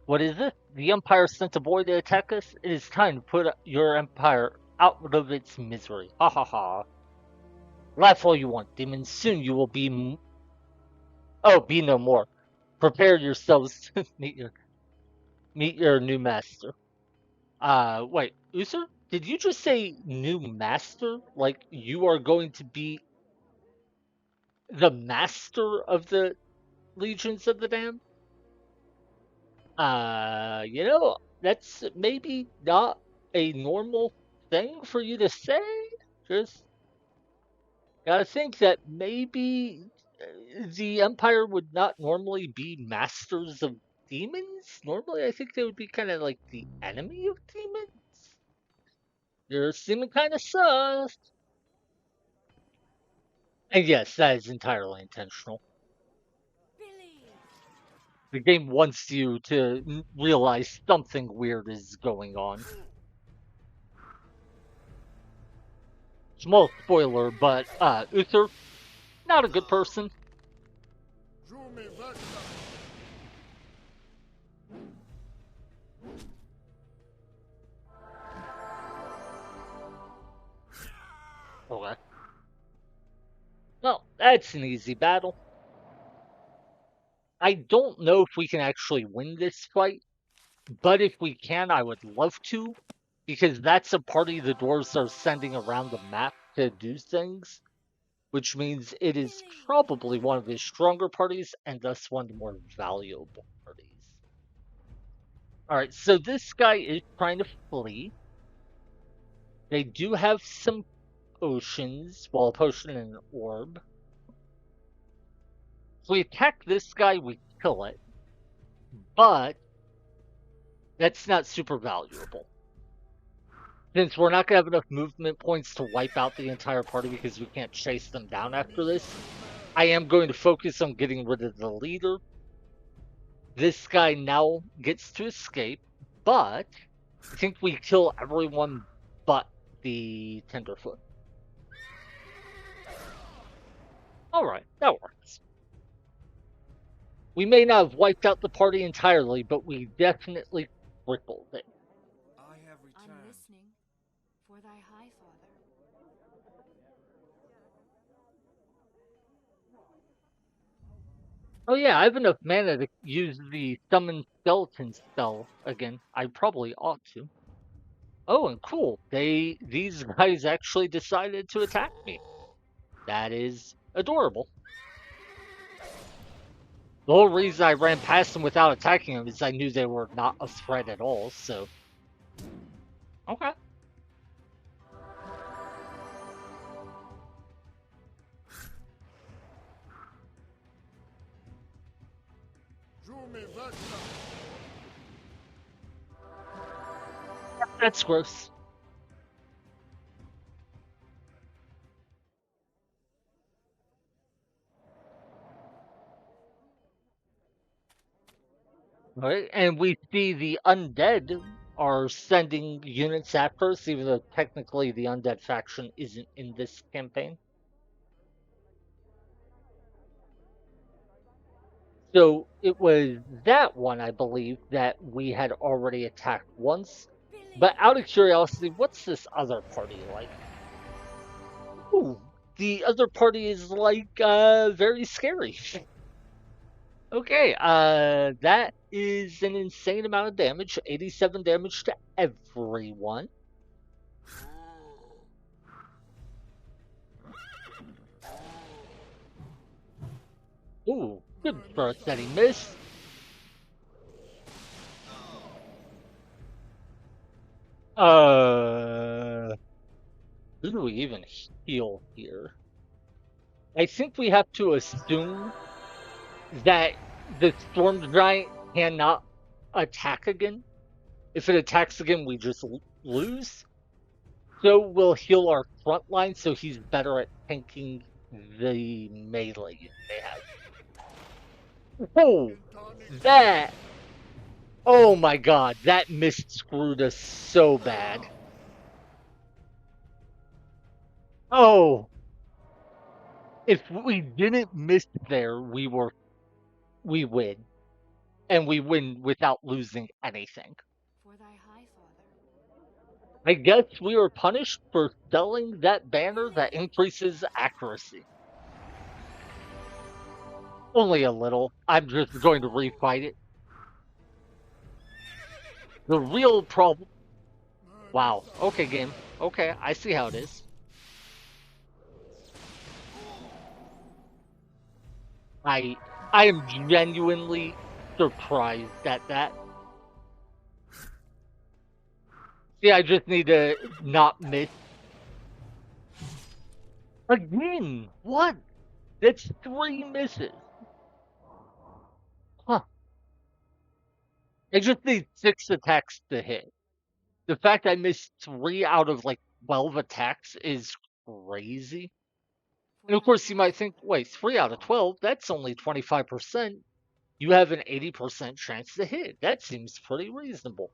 What is it? The Empire sent a boy to attack us? It is time to put your Empire out of its misery. Ha ha ha. Laugh all you want, demons. Soon you will be. Oh, be no more. Prepare yourselves to meet your new master. Wait, Usur? Did you just say new master? Like you are going to be the master of the Legions of the Damned? That's maybe not a normal thing for you to say. Just gotta think that maybe the Empire would not normally be masters of demons. Normally, I think they would be kind of like the enemy of demons. You're seeming kind of sus. And yes, that is entirely intentional. Believe. The game wants you to realize something weird is going on. Small spoiler, but Uther, not a good person. Okay. Well, that's an easy battle. I don't know if we can actually win this fight, but if we can, I would love to, because that's a party the dwarves are sending around the map to do things, which means it is Believe. probably one of his stronger parties and thus one of the more valuable parties. Alright, so this guy is trying to flee. They do have some potions, well, a potion and an orb. If we attack this guy, we kill it. But That's not super valuable. Since we're not going to have enough movement points to wipe out the entire party because we can't chase them down after this, I am going to focus on getting rid of the leader. This guy now gets to escape, but I think we kill everyone but the Tenderfoot. Alright, that works. We may not have wiped out the party entirely, but we definitely crippled it. I have I'm returned. listening for thy high father. Oh yeah, I have enough mana to use the summon skeleton spell again. I probably ought to. Oh, and cool. These guys actually decided to attack me. That is adorable. The whole reason I ran past them without attacking them is I knew they were not a threat at all, so. Okay. That's gross. Right, and we see the undead are sending units after us, even though technically the undead faction isn't in this campaign. So it was that one, I believe, that we had already attacked once. But Billy! out of curiosity, what's this other party like? Ooh, the other party is like very scary. Okay, that is an insane amount of damage, 87 damage to everyone. Ooh, good for a steady miss. Who do we even heal here? I think we have to assume that the Storm Giant cannot attack again. If it attacks again, we just lose. So we'll heal our front line so he's better at tanking the melee they have. Oh, that. Oh my god, that miss screwed us so bad. Oh, if we didn't miss there, we win. And we win without losing anything. For thy high father. I guess we were punished for selling that banner that Billy! increases accuracy. Only a little. I'm just going to refight it. The real problem. Wow. Okay, game. Okay, I see how it is. I I am genuinely surprised at that. See, I just need to not miss again. What? That's 3 misses. Huh. I just need 6 attacks to hit. The fact I missed 3 out of like 12 attacks is crazy. For And of thy course, you high might think, wait, 3 out of 12, that's only 25%. You have an 80% chance to hit. That seems pretty reasonable.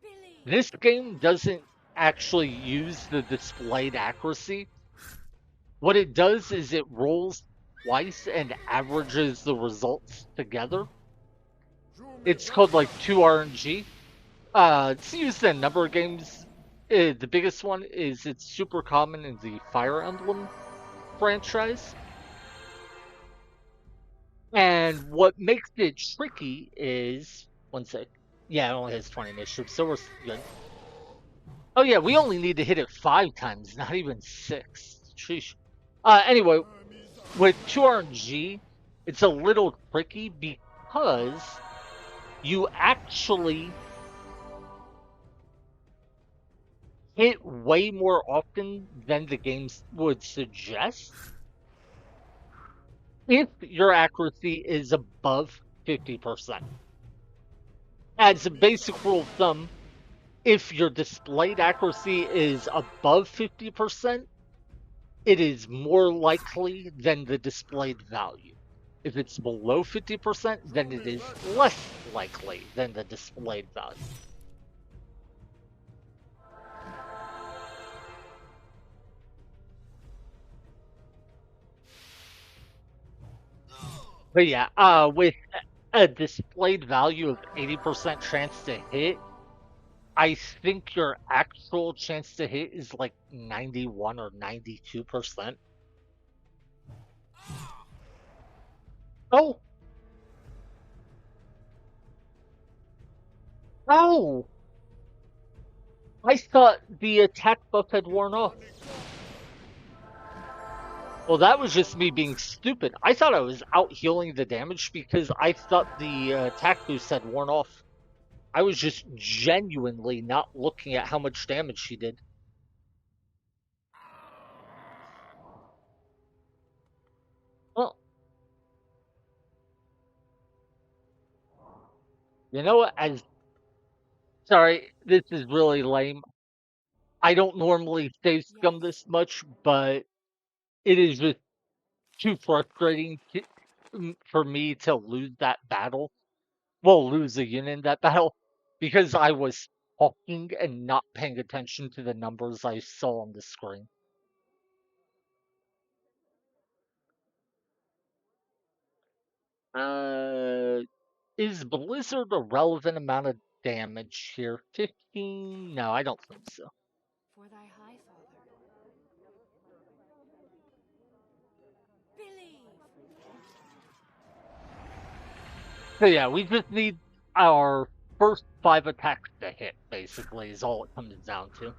Billy! This game doesn't actually use the displayed accuracy. What it does is it rolls twice and averages the results together. It's called like 2 RNG. It's used in a number of games. The biggest one is it's super common in the Fire Emblem franchise. And what makes it tricky is one sec. Yeah, it only has 20 initiative, so we're good. Oh yeah, we only need to hit it 5 times, not even 6. Sheesh. Anyway, with 2 RNG, it's a little tricky because you actually hit way more often than the games would suggest if your accuracy is above 50%. as a basic rule of thumb, if your displayed accuracy is above 50%, it is more likely than the displayed value. If it's below 50%, then it is less likely than the displayed value. But yeah, with a displayed value of 80% chance to hit, I think your actual chance to hit is like 91 or 92%. Oh, oh! I thought the attack buff had worn off. Well, that was just me being stupid. I thought I was out healing the damage because I thought the attack boost had worn off. I was just genuinely not looking at how much damage she did. Well, you know what? As sorry, this is really lame. I don't normally save Yes. scum this much, but it is just too frustrating for me to lose that battle. Well, lose a unit in that battle because I was talking and not paying attention to the numbers I saw on the screen. Uh, is Blizzard a relevant amount of damage here? 15? No, I don't think so. For thy high father. Believe. So yeah, we just need our first 5 attacks to hit, basically, is all it comes down to.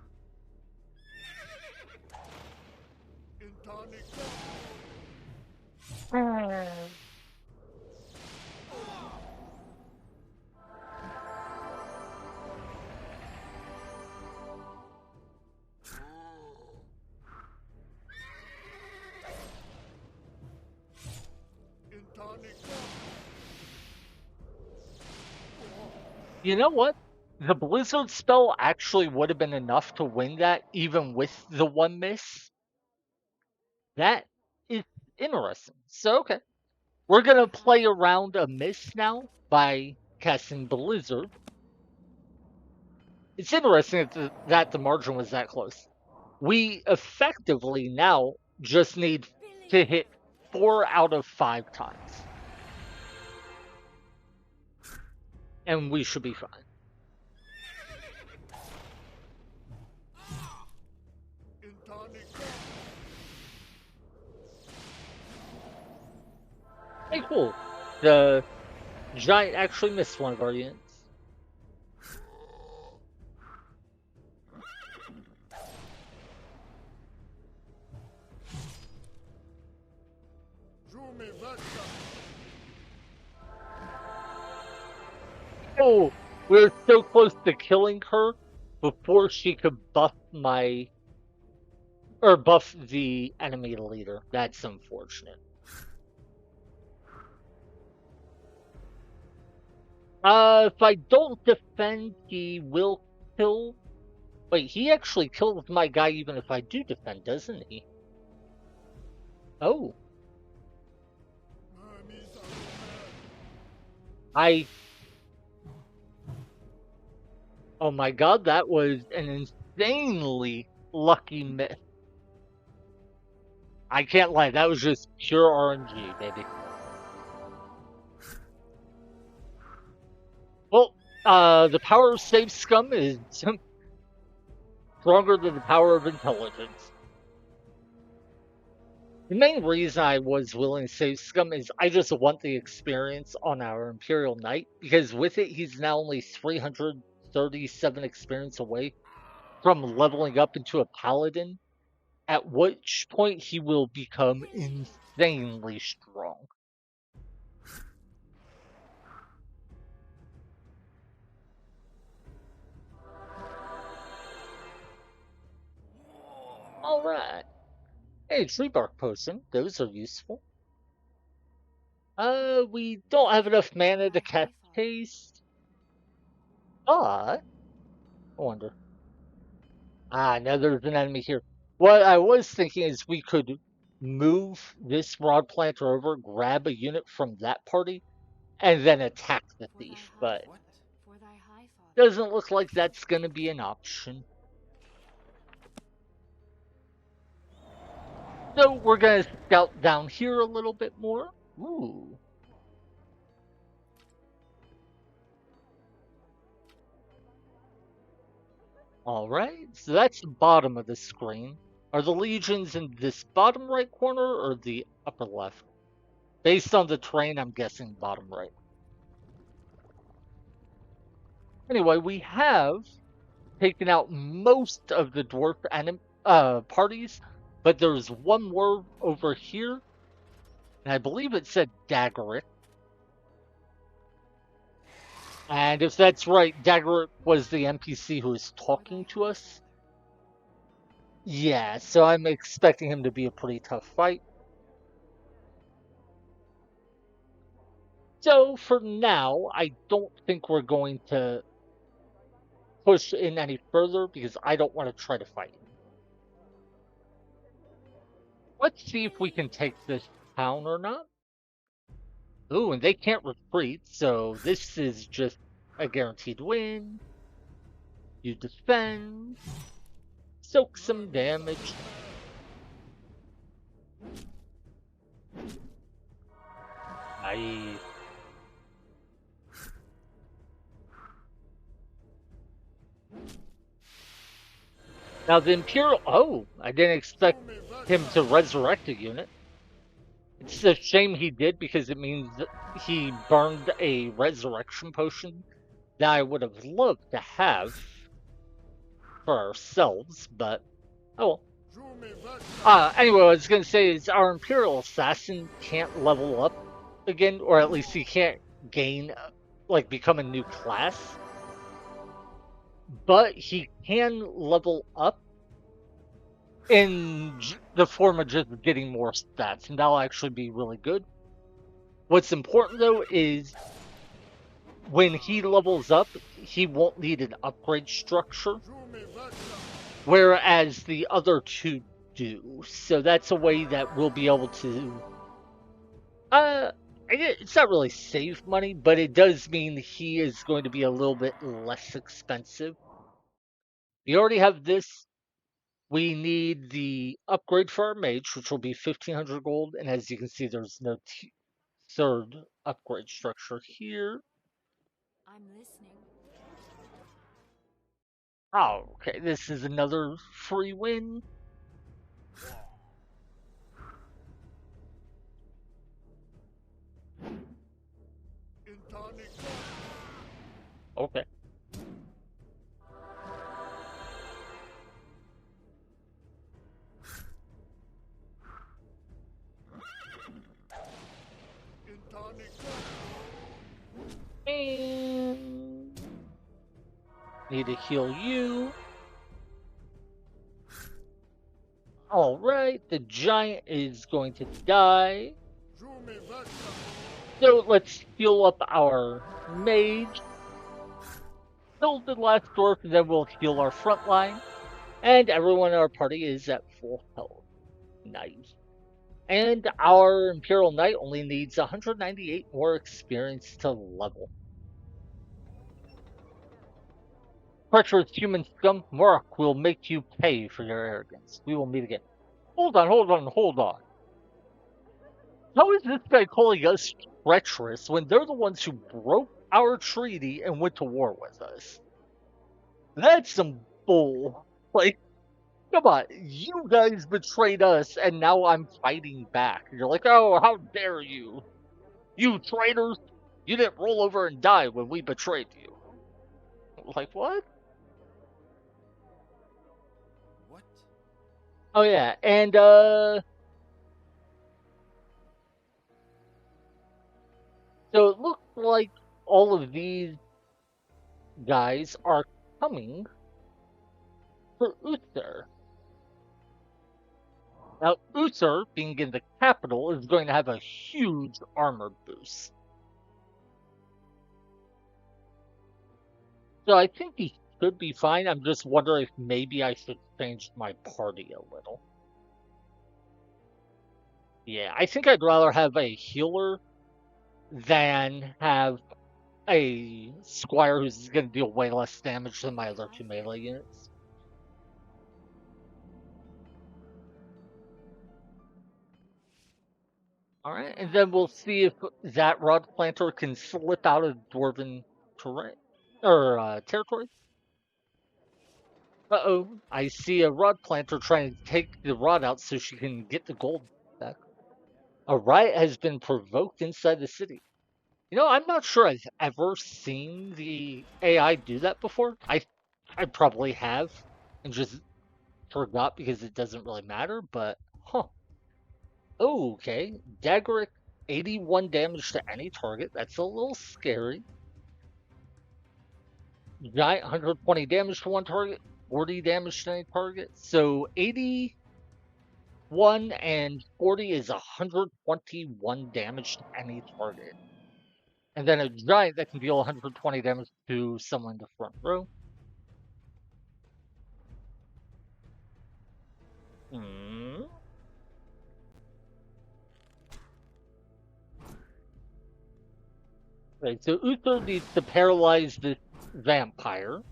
You know what? The Blizzard spell actually would have been enough to win that, even with the one miss. That is interesting. So, okay. We're For going to thy high play around a miss now by casting Blizzard. It's interesting that the margin was that close. We effectively now just need to believe. hit 4 out of 5 times, and we should be fine. Hey, cool. The giant actually missed one of our units. Oh, we were so close to killing her before she could buff buff the enemy leader. That's unfortunate. If I don't defend, he will kill. Wait, he actually kills my guy even if I do defend, doesn't he? Oh, I. Oh my god, that was an insanely lucky miss. I can't lie, that was just pure RNG, baby. Well, the power of save scum is stronger than the power of intelligence. The main reason I was willing to save scum is I just want the experience on our Imperial Knight, because with it, he's now only 337 experience away from leveling up into a paladin, at which point he will become Believe. insanely strong. Alright. Hey, tree bark potion. Those are useful. We don't have enough For mana to thy cast high father. haste. But, I wonder. Ah, now there's an enemy here. What I was thinking is we could move this rod planter over, grab a unit from that party, and then attack the For thy thief. high But What? for thy high father. doesn't look like that's going to be an option. So we're going to scout down here a little bit more. Ooh. All right, so that's the bottom of the screen. Are the legions in this bottom right corner or the upper left? Based on the terrain, I'm guessing bottom right. Anyway, we have taken out most of the dwarf parties, but there's one more over here, and I believe it said Daggerick. And if that's right, Daggerick was the NPC who was For thy talking to high us. father. Yeah, so I'm expecting him to be a pretty tough fight. So for now, I don't think we're going to push in any further because I don't want to try to fight him. Let's see if we can take this town or not. Ooh, and they can't retreat, so this is just a guaranteed win. You defend, soak some damage. Nice. Now the Imperial. Oh, I didn't expect him to resurrect a unit. It's a shame he did because it means that he burned a resurrection potion that I would have loved to have for ourselves, but oh well. Anyway, what I was gonna say is our Imperial Assassin can't level up again, or at least he can't gain, like, become a new class, but he can level up in the form of just getting more stats, and that'll actually be really good. What's important though is when he levels up, he won't need an upgrade structure, whereas the other two do. So that's a way that we'll be able to uh it's not really save money, but it does mean he is going to be a little bit less expensive. We already have this. We need the upgrade for our mage, which will be 1,500 gold, and as you can see, there's no third upgrade structure here. I'm listening. Oh, okay, this is another free win. Okay. And need to heal you. All right, the giant is going to die. So let's heal up our mage. Kill the last dwarf, and then we'll heal our front line. And everyone in our party is at full health. Nice. And our Imperial Knight only needs 198 more experience to level. Treacherous human scum, Morak will make you pay for your arrogance. We will meet again. Hold on, hold on, hold on. How is this guy calling us treacherous when they're the ones who broke our treaty and went to war with us? That's some bull. Like, come on, you guys betrayed us and now I'm fighting back. You're like, oh, how dare you? You traitors! You didn't roll over and die when we betrayed you. Like, what? What? Oh, yeah, and, so it looks like all of these guys are coming for Uther. Now, Uther, being in the capital, is going to have a huge armor boost. So I think he should be fine. I'm just wondering if maybe I should change my party a little. Yeah, I think I'd rather have a healer than have a squire who's going to deal way less damage than my My other high two father. melee units. All right, For and our then we'll high see if that rod planter can slip out of dwarven terrain or territory. Uh-oh, I see a rod planter trying to take the rod out so she can get the gold back. A riot has been provoked inside the city. I'm not sure I've ever seen the AI do that before. I probably have and just forgot because it doesn't really matter, but huh. Oh, okay. Daggerick 81 damage to any target. That's a little scary. Giant 120 damage to one target, 40 damage to any target. So 81 and 40 is 121 damage to any target. And then a giant that can deal 120 damage to someone in the front row. Hmm. Right, so Uther needs to paralyze this vampire.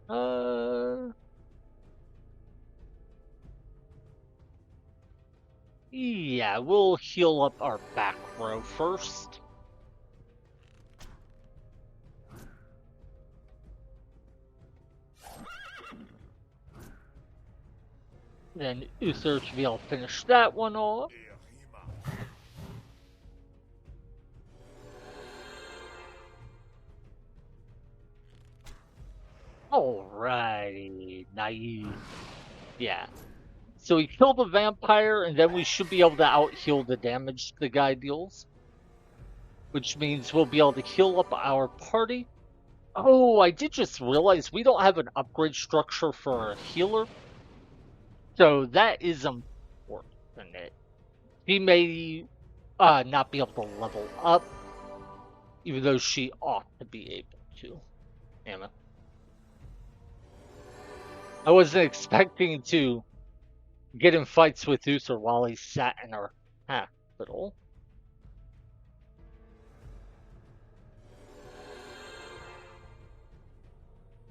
Uh, yeah, we'll heal up our back row first. Then Uther should be able to finish that one off. Alrighty, nice. Yeah. So we kill the vampire, and then we should be able to out-heal the damage the guy deals. Which means we'll be able to heal up our party. Oh, I did just realize we don't have an upgrade structure for a healer. So that is unfortunate. She may not be able to level up, even though she ought to be able to. Damn it. I wasn't expecting to get in fights with Uther while he sat in our hospital.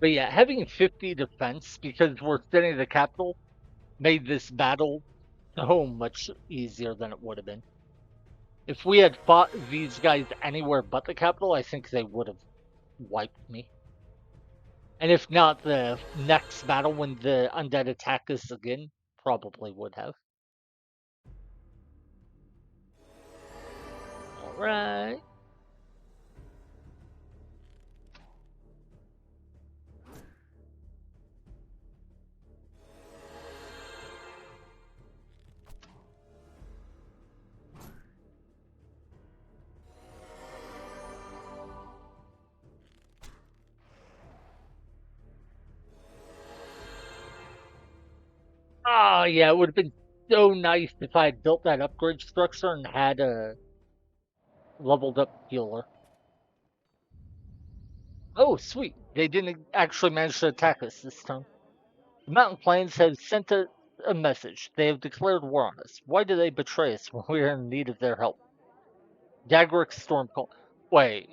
But yeah, having 50 defense because we're sitting in the capital made this battle so much easier than it would have been. If we had fought these guys anywhere but the capital, I think they would have wiped me. And if not, the next battle when the undead attack us again, probably would have. Alright. Ah, yeah, it would have been so nice if I had built that upgrade structure and had a leveled up healer. Oh, sweet. They didn't actually manage to attack us this time. The Mountain Plains have sent a message. They have declared war on us. Why do they betray us when we are in need of their help? Daggerick Stormcall. Wait,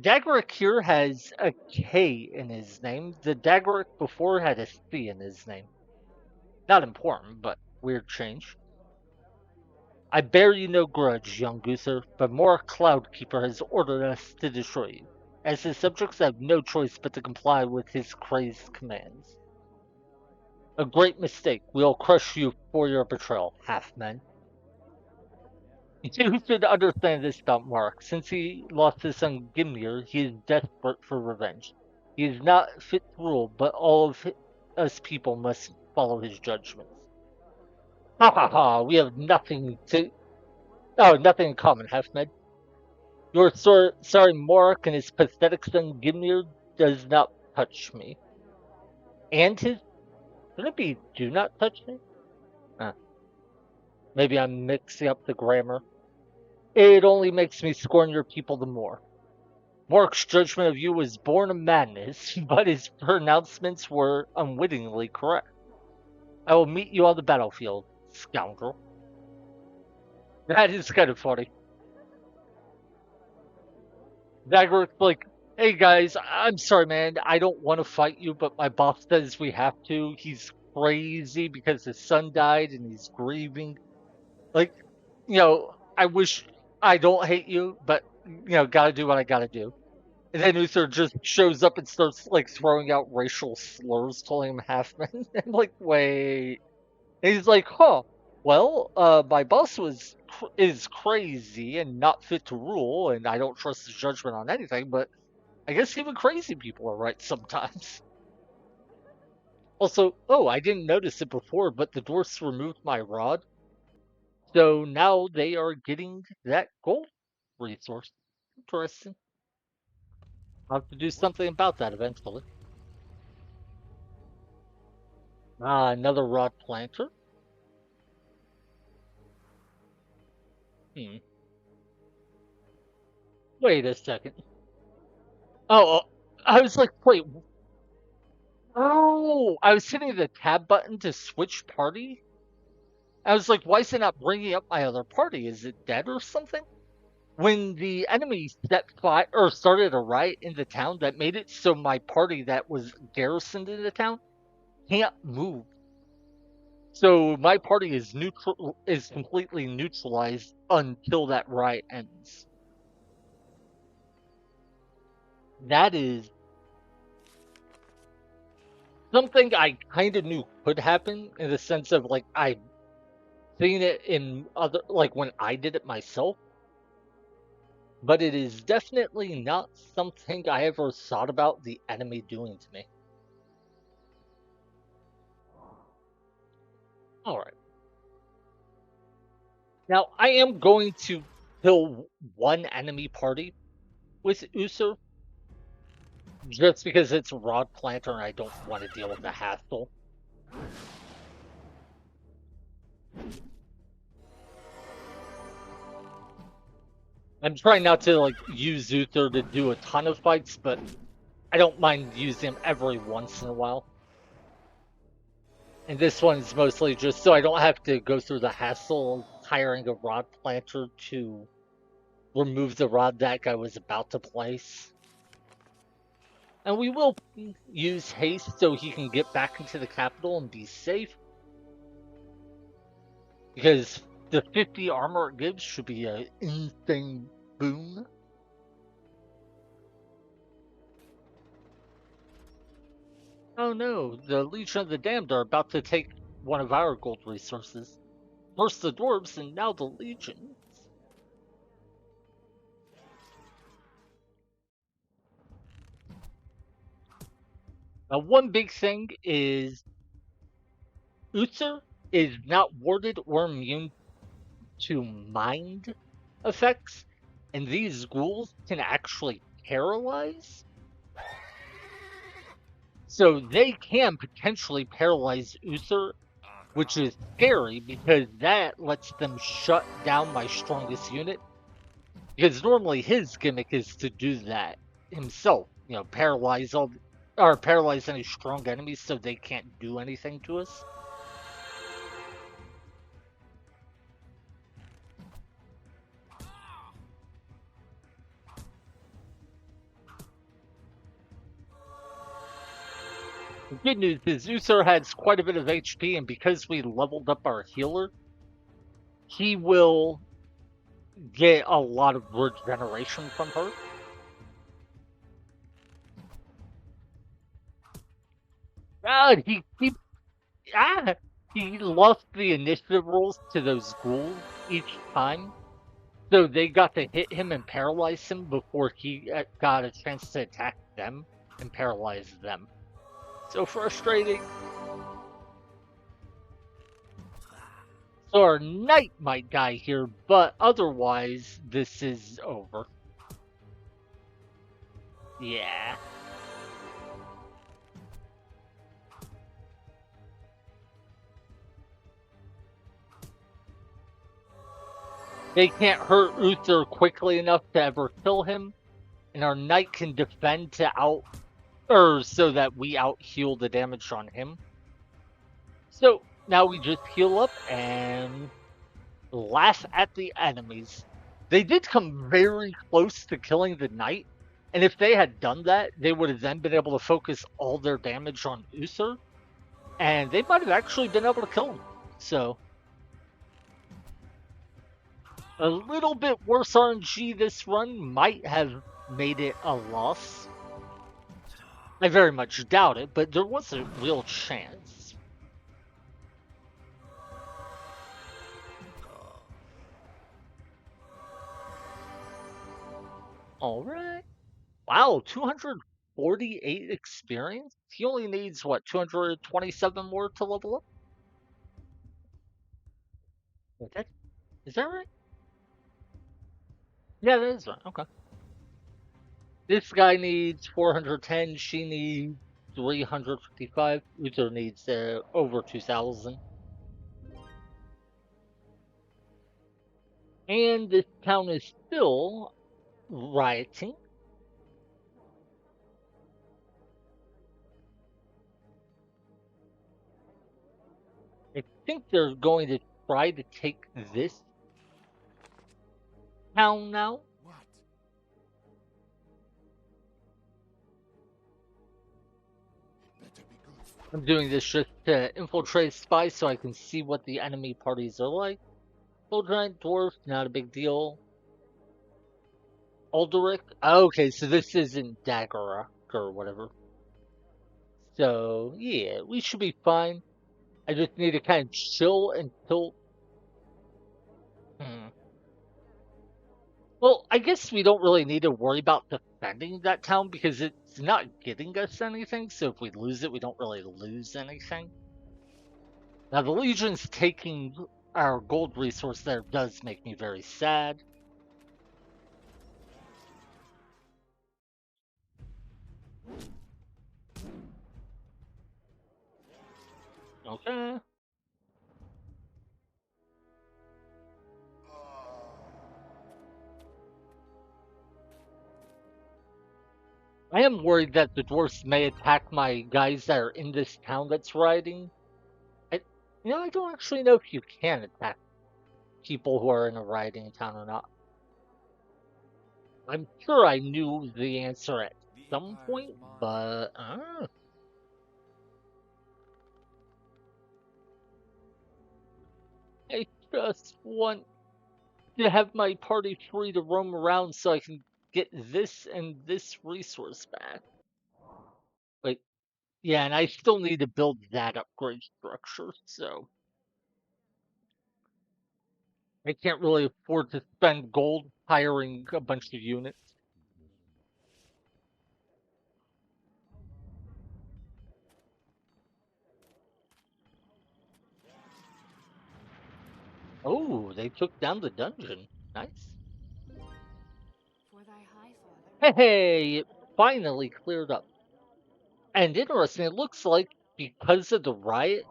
Daggerick here has a K in his name. The Daggerick before had a C in his name. Not important, but weird change. I bear you no grudge, young Goose, but Mora Cloudkeeper has ordered us to destroy you. As his subjects have no choice but to comply with his crazed commands. A great mistake. We'll crush you for your betrayal, half-men. You should understand this about Mark. Since he lost his son Gimnir, he is desperate for revenge. He is not fit to rule, but all of us people must follow his judgments. Ha ha ha! We have nothing in common, half-men. Your sorry Morak and his pathetic son Gimnir does not touch me. And his Should it be do not touch me? Uh, Maybe I'm mixing up the grammar. It only makes me scorn your people the more. Mark's judgment of you was born of madness, but his pronouncements were unwittingly correct. I will meet you on the battlefield, scoundrel. That is kind of funny. Dagger's like, hey guys, I'm sorry, man. I don't want to fight you, but my boss says we have to. He's crazy because his son died and he's grieving. Like, I wish I don't hate you, but, gotta do what I gotta do. And then Uther just shows up and starts, like, throwing out racial slurs, calling him half-man. I'm like, wait. And he's like, huh. Well, my boss is crazy and not fit to rule, and I don't trust his judgment on anything, but I guess even crazy people are right sometimes. Also, oh, I didn't notice it before, but the dwarfs removed my rod, so now they are getting that gold resource. Interesting. I'll have to do something about that eventually. Another rod planter. Hmm. Wait a second. Oh, I was like, wait. Oh, I was hitting the tab button to switch party. I was like, why is it not bringing up my other party? Is it dead or something? When the enemy set fire or started a riot in the town, that made it so my party that was garrisoned in the town can't move. So my party is completely neutralized until that riot ends. That is something I kind of knew could happen in the sense of like I've seen it in other like when I did it myself, but it is definitely not something I ever thought about the enemy doing to me. All right. Now I am going to kill one enemy party with User just because it's Rod Planter and I don't want to deal with the hassle. I'm trying not to like use Uther to do a ton of fights, but I don't mind using him every once in a while. And this one's mostly just so I don't have to go through the hassle of hiring a rod planter to remove the rod that guy was about to place. And we will use haste so he can get back into the capital and be safe. Because the 50 armor it gives should be an insane boom. Oh no, the Legion of the Damned are about to take one of our gold resources. First the dwarves and now the Legion. Now one big thing is Uther is not warded or immune to mind effects, and these ghouls can actually paralyze. So they can potentially paralyze Uther, which is scary because that lets them shut down my strongest unit. Because normally his gimmick is to do that himself, paralyze paralyze any strong enemies so they can't do anything to us. The good news is Uther has quite a bit of HP, and because we leveled up our healer, he will get a lot of regeneration from her. He lost the initiative rolls to those ghouls each time, so they got to hit him and paralyze him before he got a chance to attack them and paralyze them. So frustrating. So our knight might die here, but otherwise, this is over. Yeah. They can't hurt Uther quickly enough to ever kill him, and our knight can defend to out or so that we out heal the damage on him. So now we just heal up and laugh at the enemies. They did come very close to killing the knight, and if they had done that, they would have then been able to focus all their damage on Uther, and they might have actually been able to kill him. So a little bit worse RNG this run might have made it a loss. I very much doubt it, but there was a real chance. Alright. Wow, 248 experience? He only needs, what, 227 more to level up? Is that right? Yeah, that is right. Okay. This guy needs 410, she needs 355. Uther needs over 2,000. And this town is still rioting. I think they're going to try to take this town now. What? Better be good. I'm doing this just to infiltrate spies so I can see what the enemy parties are like. Full giant dwarf, not a big deal. Alderic? Okay, so this isn't Daggerak or whatever. So, yeah, we should be fine. I just need to kind of chill until... Well, I guess we don't really need to worry about defending that town because it's not getting us anything, so if we lose it, we don't really lose anything. Now, the Legion's taking our gold resource there does make me very sad. Okay. I am worried that the dwarfs may attack my guys that are in this town that's rioting. I don't actually know if you can attack people who are in a rioting town or not. I'm sure I knew the answer at some point, but I just want to have my party free to roam around so I can get this and this resource back. Wait, yeah, and I still need to build that upgrade structure, so I can't really afford to spend gold hiring a bunch of units. Oh, they took down the dungeon. Nice. For thy high father. Hey, it finally cleared up. And interesting, it looks like because of the riot,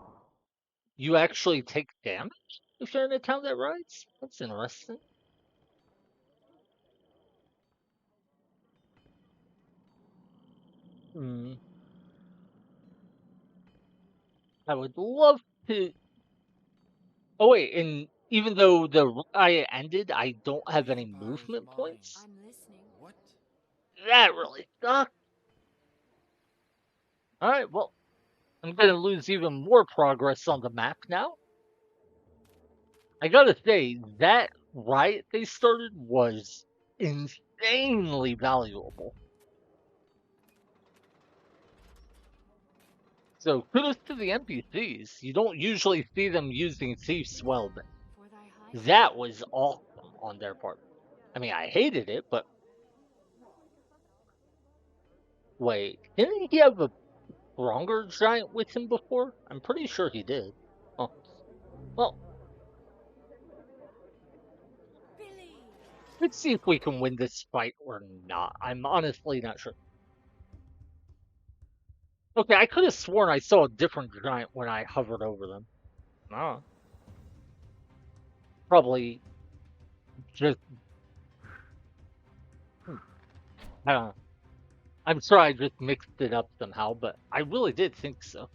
you actually take damage if you're in a town that riots. That's interesting. Hmm. I would love to. Oh wait, and even though the riot ended, I don't have any movement points. I'm listening. What? That really sucks. All right, well, I'm gonna lose even more progress on the map now. I gotta say, that riot they started was insanely valuable. So kudos to the NPCs. You don't usually see them using Thief's Well, but For thy high that was awesome on their part. I mean, I hated it, but wait, didn't he have a stronger giant with him before? I'm pretty sure he did. Oh, well, Billy. let's see if we can win this fight or not. I'm honestly not sure. Okay, I could have sworn I saw a different giant when I hovered over them. Oh. Probably just, I don't know. I'm sure I just mixed it up somehow, but I really did think so.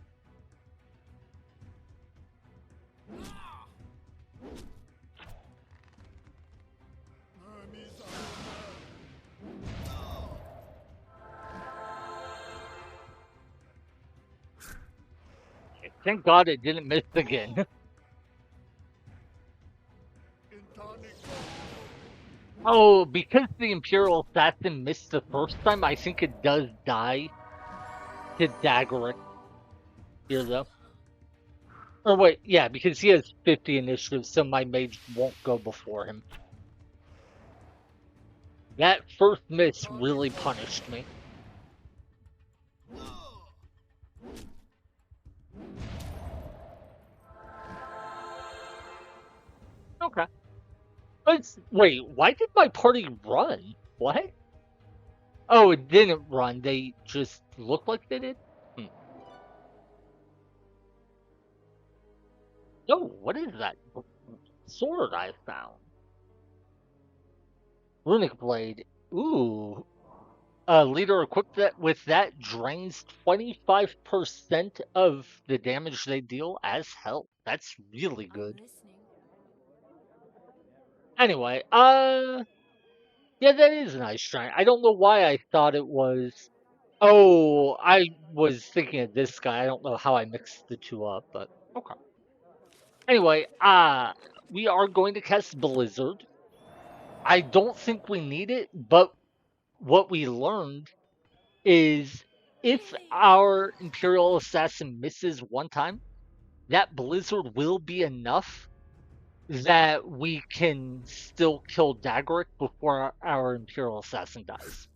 Thank God it didn't miss again. Oh, because the Imperial Assassin missed the first time, I think it does die to Daggerick here, though. Or wait, yeah, because he has 50 initiative, so my mage won't go before him. That first miss really punished me. Okay. Wait, why did my party run? What? Oh, it didn't run. They just looked like they did? Hmm. Oh, what is that sword I found? Runic blade. Ooh. A leader equipped that with that drains 25% of the damage they deal as health. That's really I'm good. listening. Anyway, yeah, that is a nice shrine. I don't know why I thought it was. Oh, I was thinking of this guy. I don't know how I mixed the two up, but okay. Anyway, we are going to cast Blizzard. I don't think we need it, but what we learned is if Billy! our Imperial Assassin misses one time, that Blizzard will be enough that we can still kill Daggerick before our Imperial Assassin dies.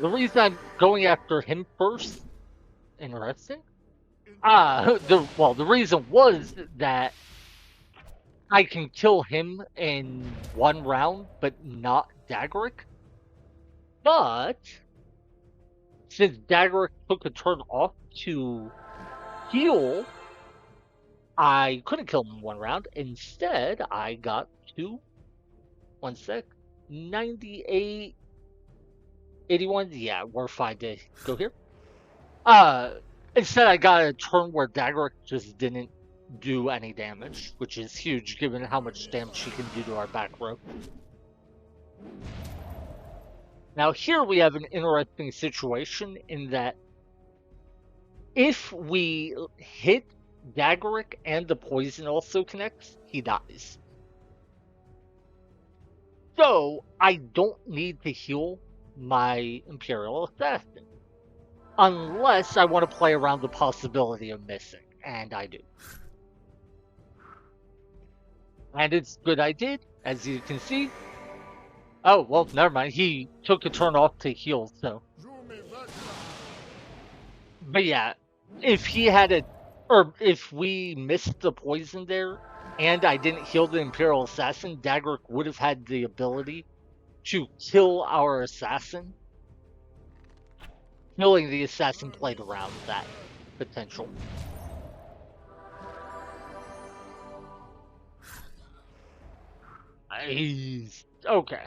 The reason I'm going after him first, interesting. The reason was that I can kill him in one round, but not Daggerick. But since Daggerick took a turn off to heal, I couldn't kill him in one round. Instead, I got to, one sec, 98, 81. Yeah, we're fine to go here. Uh, Instead, I got a turn where Daggerick just didn't do any damage, which is huge given how much damage she can do to our back row. Now, here we have an interesting situation in that if we hit Daggerick and the poison also connects, he dies. So I don't need to heal my Imperial Assassin unless I want to play around the possibility of missing, and I do. And it's good I did, as you can see. Oh, well, never mind. He took a turn off to heal, so. But yeah, if he had a, or if we missed the poison there, and I didn't heal the Imperial Assassin, Daggerick would have had the ability to kill our assassin. Killing the assassin played around that potential. He's okay.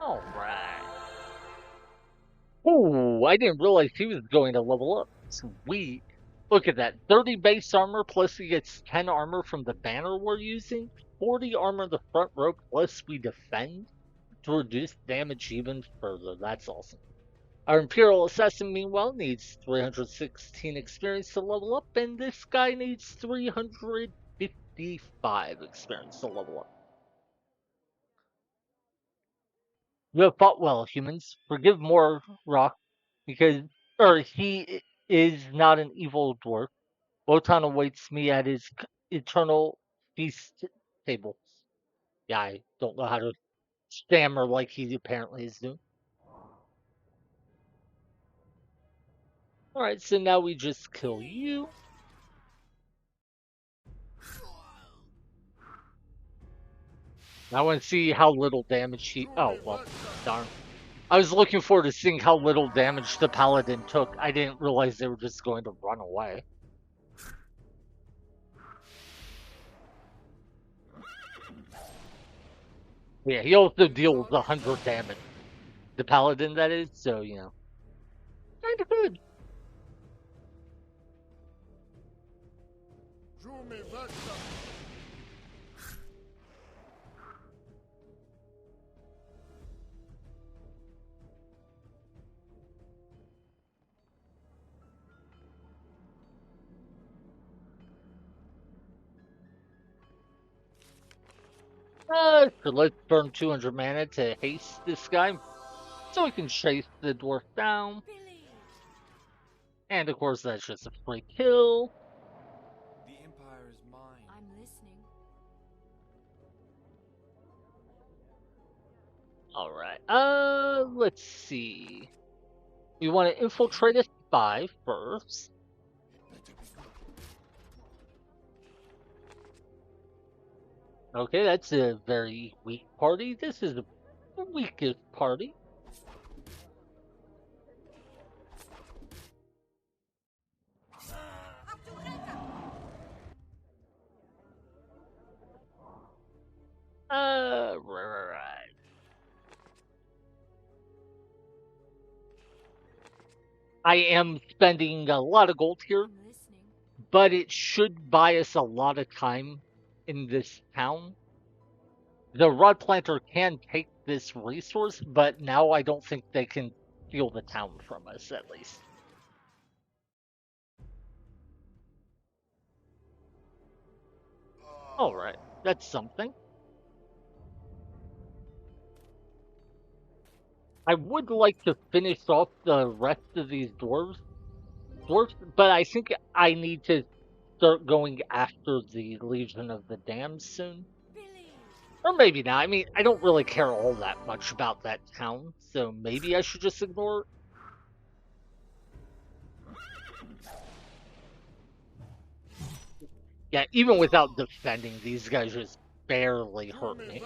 All right. Ooh, I didn't realize he was going to level up. Sweet. Look at that. 30 base armor plus he gets 10 armor from the banner we're using. 40 armor in the front row plus we defend to reduce damage even further. That's awesome. Our Imperial Assassin, meanwhile, needs 316 experience to level up, and this guy needs 355 experience to level up. You have fought well, humans. Forgive Rock, because, he is not an evil dwarf. Wotan awaits me at his eternal feast table. Yeah, I don't know how to stammer like he apparently is doing. Alright, so now we just kill you. I want to see how little damage he. Oh, well, darn. I was looking forward to seeing how little damage the paladin took. I didn't realize they were just going to run away. Yeah, he also deals 100 damage. The paladin, that is, so, kind of good. So let's burn 200 mana to haste this guy, so we can chase the dwarf down. Billy! And of course, that's just a free kill. The Empire is mine. I'm listening. Alright, let's see. We want to infiltrate a spy first. Okay, that's a very weak party. This is the weakest party. Right. I am spending a lot of gold here, I'm listening. but it should buy us a lot of time in this town. The rod planter can take this resource, but now I don't think they can steal the town from us, at least. Alright, that's something. I would like to finish off the rest of these dwarves, but I think I need to start going after the Legion of the Damned soon. Billy! Or maybe not. I mean, I don't really care all that much about that town, so maybe I should just ignore it. Yeah, even without defending, these guys just barely hurt me.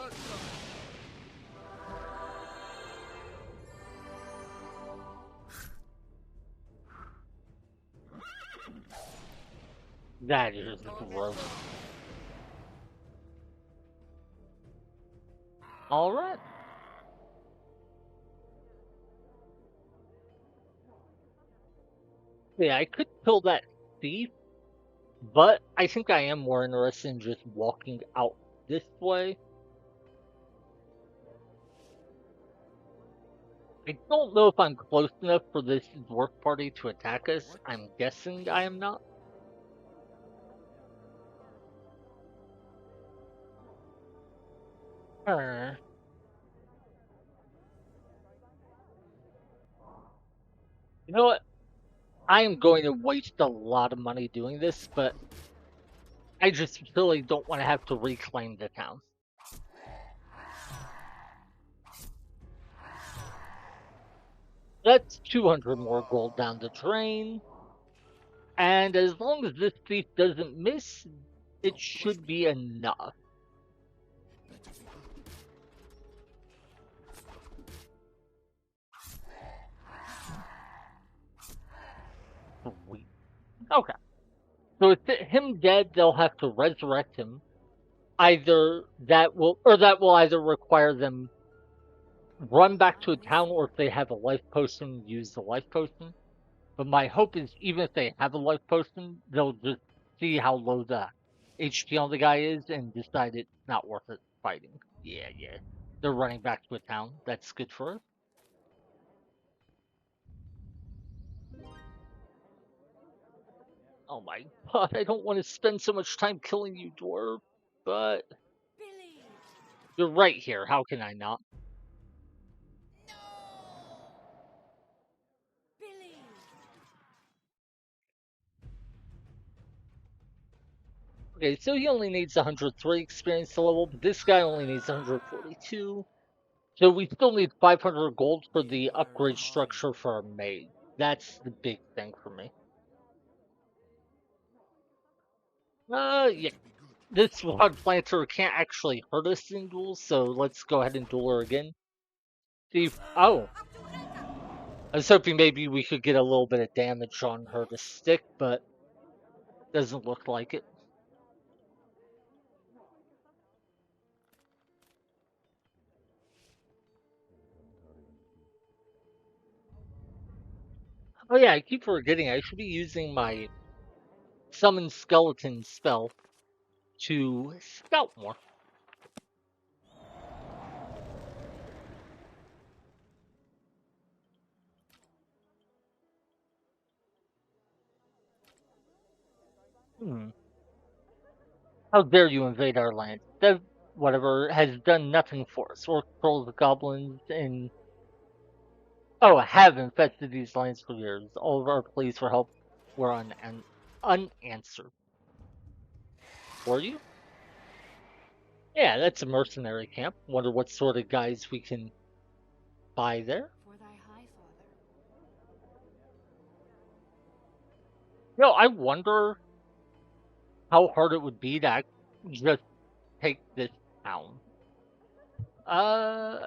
That is gross. Alright. Yeah, I could kill that thief, but I think I am more interested in just walking out this way. I don't know if I'm close enough for this dwarf party to attack us. I'm guessing I am not. Uh, you know what? I am going to waste a lot of money doing this, but I just really don't want to have to reclaim the town. That's 200 more gold down the drain. And as long as this thief doesn't miss, it should be enough. Sweet. Okay. So with him dead, they'll have to resurrect him. That will either require them run back to a town, or if they have a life potion, use the life potion. But my hope is, even if they have a life potion, they'll just see how low the HP on the guy is and decide it's not worth it fighting. Yeah. They're running back to a town. That's good for us. Oh my god, I don't want to spend so much time killing you, dwarf. But Billy! you're right here. How can I not? Billy! Okay, so he only needs 103 experience level, but this guy only needs 142. So we still need 500 gold for The the Empire is upgrade mine. structure for our maid. That's the big thing for me. Yeah. This rod planter can't actually hurt us in duels, so let's go ahead and duel her again. See, oh, I was hoping maybe we could get a little bit of damage on her to Yes? stick, but doesn't look like it. Oh yeah, I keep forgetting I should be using my summon skeleton spell to scout more. Hmm. How dare you invade our land? That whatever has done nothing for us. Orc trolls, goblins, and have infested these lands for years. All of our pleas for help were unanswered. Were you? Yeah, that's a mercenary camp. Wonder what sort of guys we can buy there. For thy high father. No, I wonder how hard it would be to just take this town. Uh,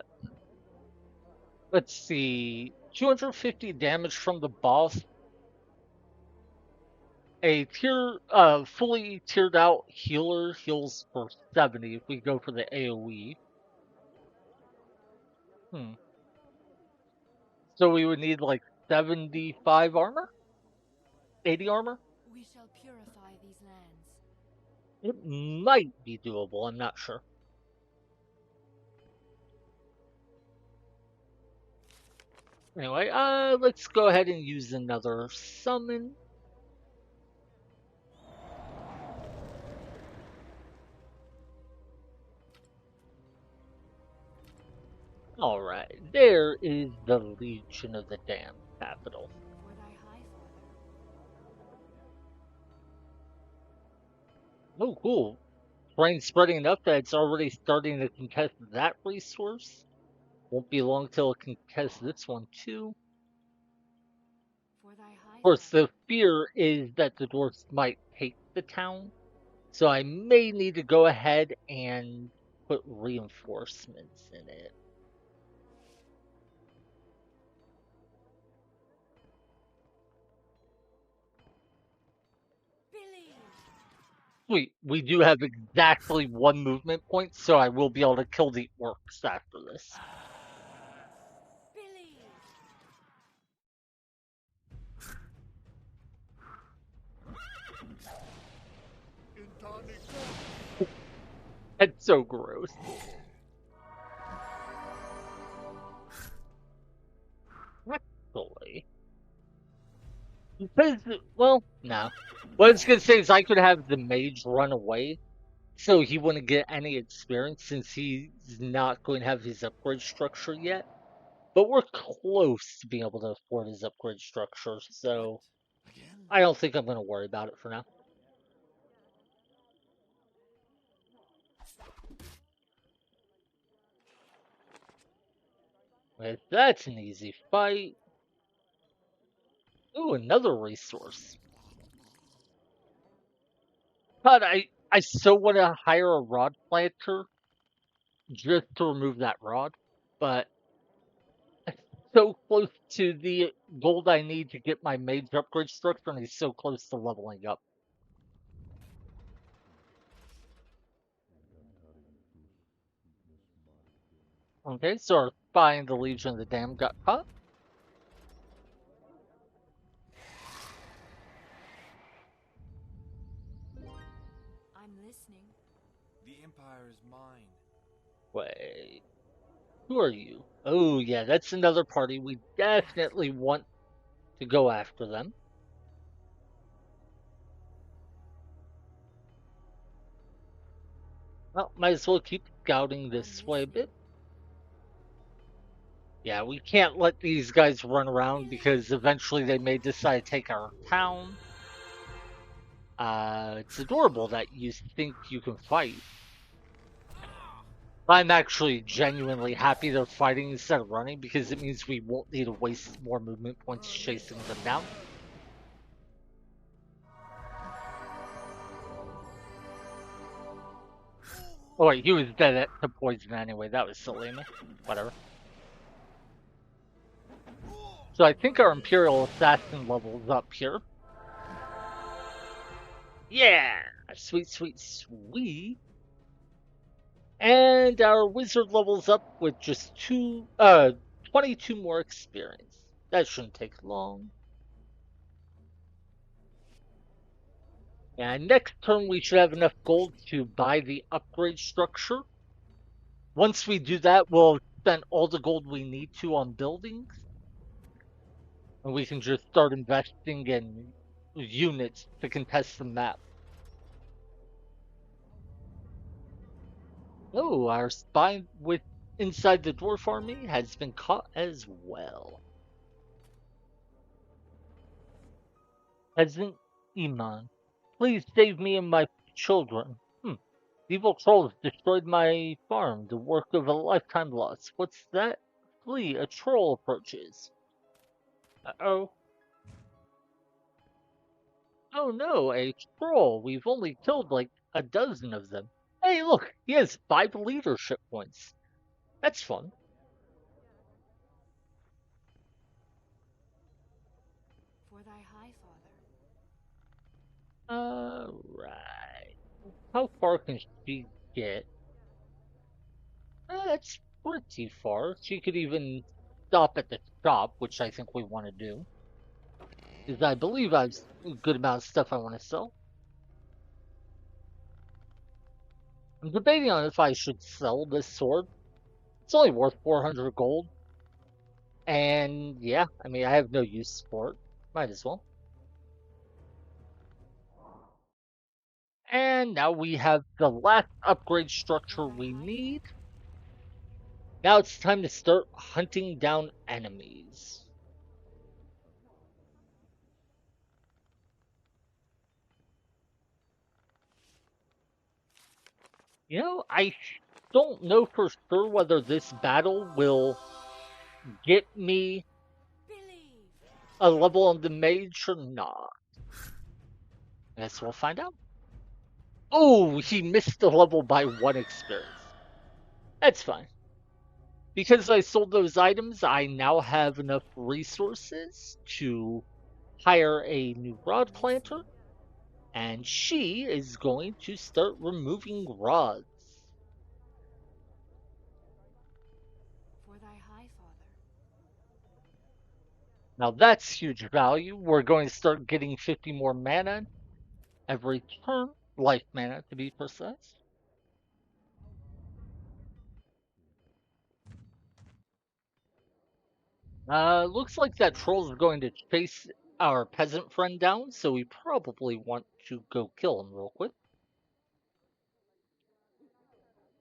let's see. 250 damage from the boss. Fully tiered out healer heals for 70 if we go for the AoE. Hmm. So we would need like 75 armor? 80 armor? We shall purify these lands. It might be doable, I'm not sure. Anyway, let's go ahead and use another summon. Alright, there is the Legion of the Damned capital. For thy high father. Oh, cool. Terrain spreading enough that it's already starting to contest that resource. Won't be long till it contests this one too. For thy high Of course, father. the fear is that the dwarfs might take the town, so I may need to go ahead and put reinforcements in it. Billy! We do have exactly one movement point, so I will be able to kill the orcs after this. Billy! That's so gross. Actually, because, well, no. What I was gonna say is I could have the mage run away, so he wouldn't get any experience since he's not going to have his upgrade structure yet. But we're close to being able to afford his upgrade structure, What? so Again? I don't think I'm going to worry about it for now. Okay, that's an easy fight. Ooh, another resource. God, I so want to hire a rod planter just to remove that rod, but so close to the gold I need to get my mage upgrade structure, and he's so close to leveling up. Okay, so our spy in the Legion of the Damned got caught. I'm listening. The Empire is mine. Wait, who are you? Oh, yeah, that's another party. We definitely want to go after them. Well, might as well keep scouting I'm this way a listening. bit. Yeah, we can't let these guys run around Billy! because eventually they may decide to take our town. It's adorable that you think you can fight. I'm actually genuinely happy they're fighting instead of running because it means we won't need to waste more movement points chasing them down. Oh wait, he was dead to poison anyway. That was silly of me. Whatever. So I think our Imperial Assassin level's up here. Yeah! Sweet, sweet, sweet. And our Wizard levels up with just 22 more experience. That shouldn't take long. And next turn we should have enough gold to buy the upgrade structure. Once we do that, we'll spend all the gold we need to on buildings. And we can just start investing in units to contest the map. Oh, our spy with inside the dwarf army has been caught as well. Peasant Iman, please save me and my children. Evil trolls destroyed my farm, the work of a lifetime loss. What's that? Flee, a troll approaches. Uh-oh. Oh no, a troll. We've only killed like a dozen of them. Hey, look, he has 5 leadership points. That's fun. For thy high father. Alright. How far can she get? That's pretty far. She could even stop at the shop, which I think we want to do. Because I believe I have a good amount of stuff I want to sell. I'm debating on if I should sell this sword. It's only worth 400 gold. And yeah, I mean, I have no use for it. Might as well. And now we have the last upgrade For structure thy we high need. father. Now it's time to start hunting down enemies. You know, I don't know for sure whether this battle will get me Believe. a level on the mage or not. I guess we'll find out. Oh, he missed the level by 1 experience. That's fine. Because I sold those items, I now have enough resources to hire a new rod planter, and she is going to start removing rods. For thy high father. Now that's huge value. We're going to start getting 50 more mana every turn, life mana to be precise. Looks like that troll is going to chase our peasant friend down, so we probably want to go kill him real quick.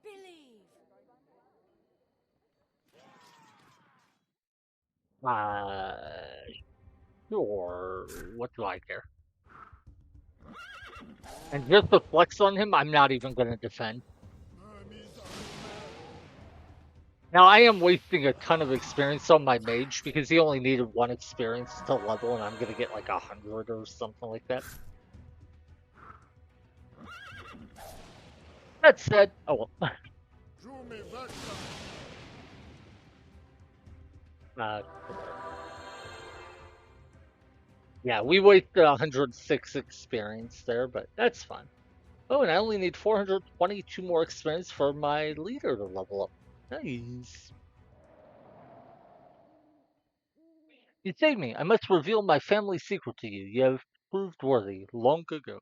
Believe. Uh, sure. What do I care? And just to flex on him, I'm not even going to defend. Now, I am wasting a ton of experience on my mage because he only needed 1 experience to level, and I'm going to get like 100 or something like that. That said, oh well. uh, yeah, we wasted 106 experience there, but that's fine. Oh, and I only need 422 more experience for my leader to level up. Nice. You saved me. I must reveal my family secret to you. You have proved worthy long ago.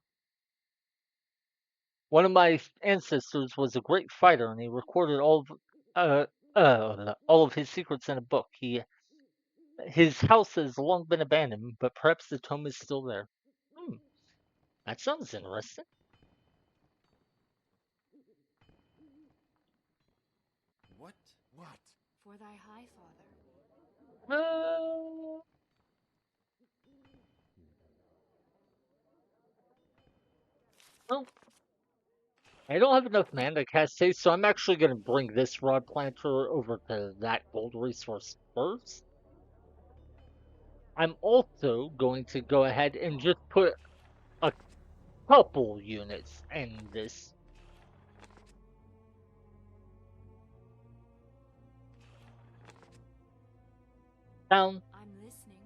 One of my ancestors was a great fighter, and he recorded all of his secrets in a book. His house has long been abandoned, but perhaps the tome is still there. Hmm, that sounds interesting. What? What? For thy high father. Uh, Well, I don't have enough mana to cast haste, so I'm actually going to bring this rod planter over to that gold resource first. I'm also going to go ahead and just put a couple units in this town. I'm listening.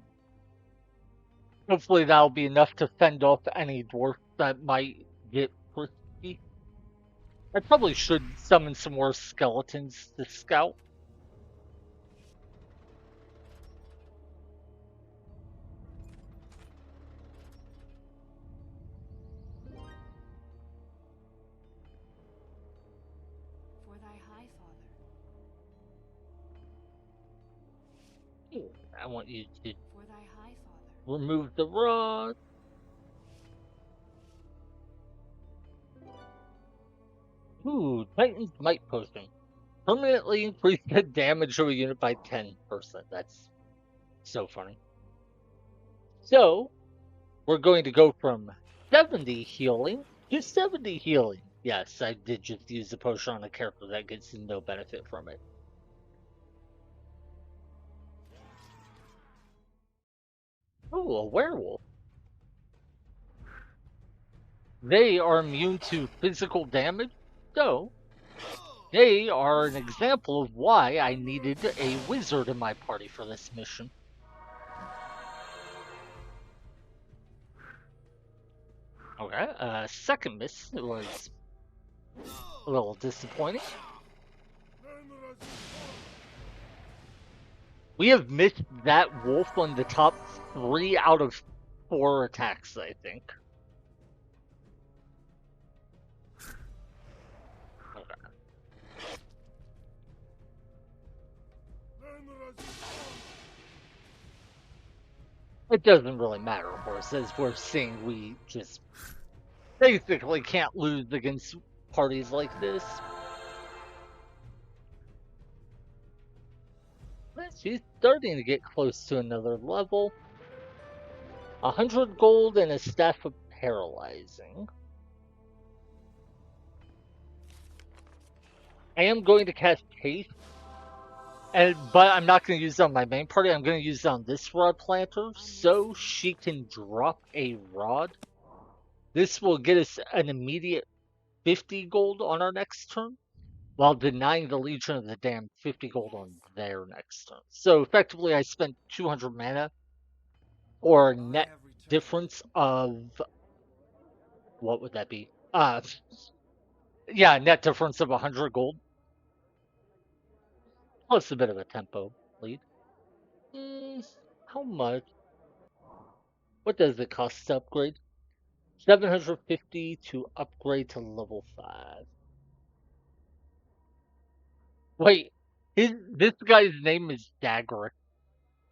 Hopefully that'll be enough to fend off any dwarf that might get frisky. I probably should summon some more skeletons to scout. For thy high father. I want you to For thy high father. remove the rod. Ooh, Titan's Might Potion. Permanently increase the damage of a unit by 10%. That's so funny. So, we're going to go from 70 healing to 70 healing. Yes, I did just use the potion on a character that gets no benefit from it. Ooh, a werewolf. They are immune to physical damage, so they are an example of why I needed a wizard in my party for this mission. Okay, second miss was a little disappointing. We have missed that wolf on the top 3 out of 4 attacks, I think. Okay. It doesn't really matter, of course, as we're seeing we just basically can't lose against parties like this. She's starting to get close to another level. 100 gold and a staff of paralyzing. I am going to cast haste, but I'm not going to use it on my main party. I'm going to use it on this rod planter so she can drop a rod. This will get us an immediate 50 gold on our next turn, while denying the Legion of the Damned 50 gold on their next turn. So effectively, I spent 200 mana, or a net difference of, what would that be? Yeah, net difference of 100 gold, plus a bit of a tempo lead. How much? What does it cost to upgrade? 750 to upgrade to level 5. Wait, this guy's name is Dagger.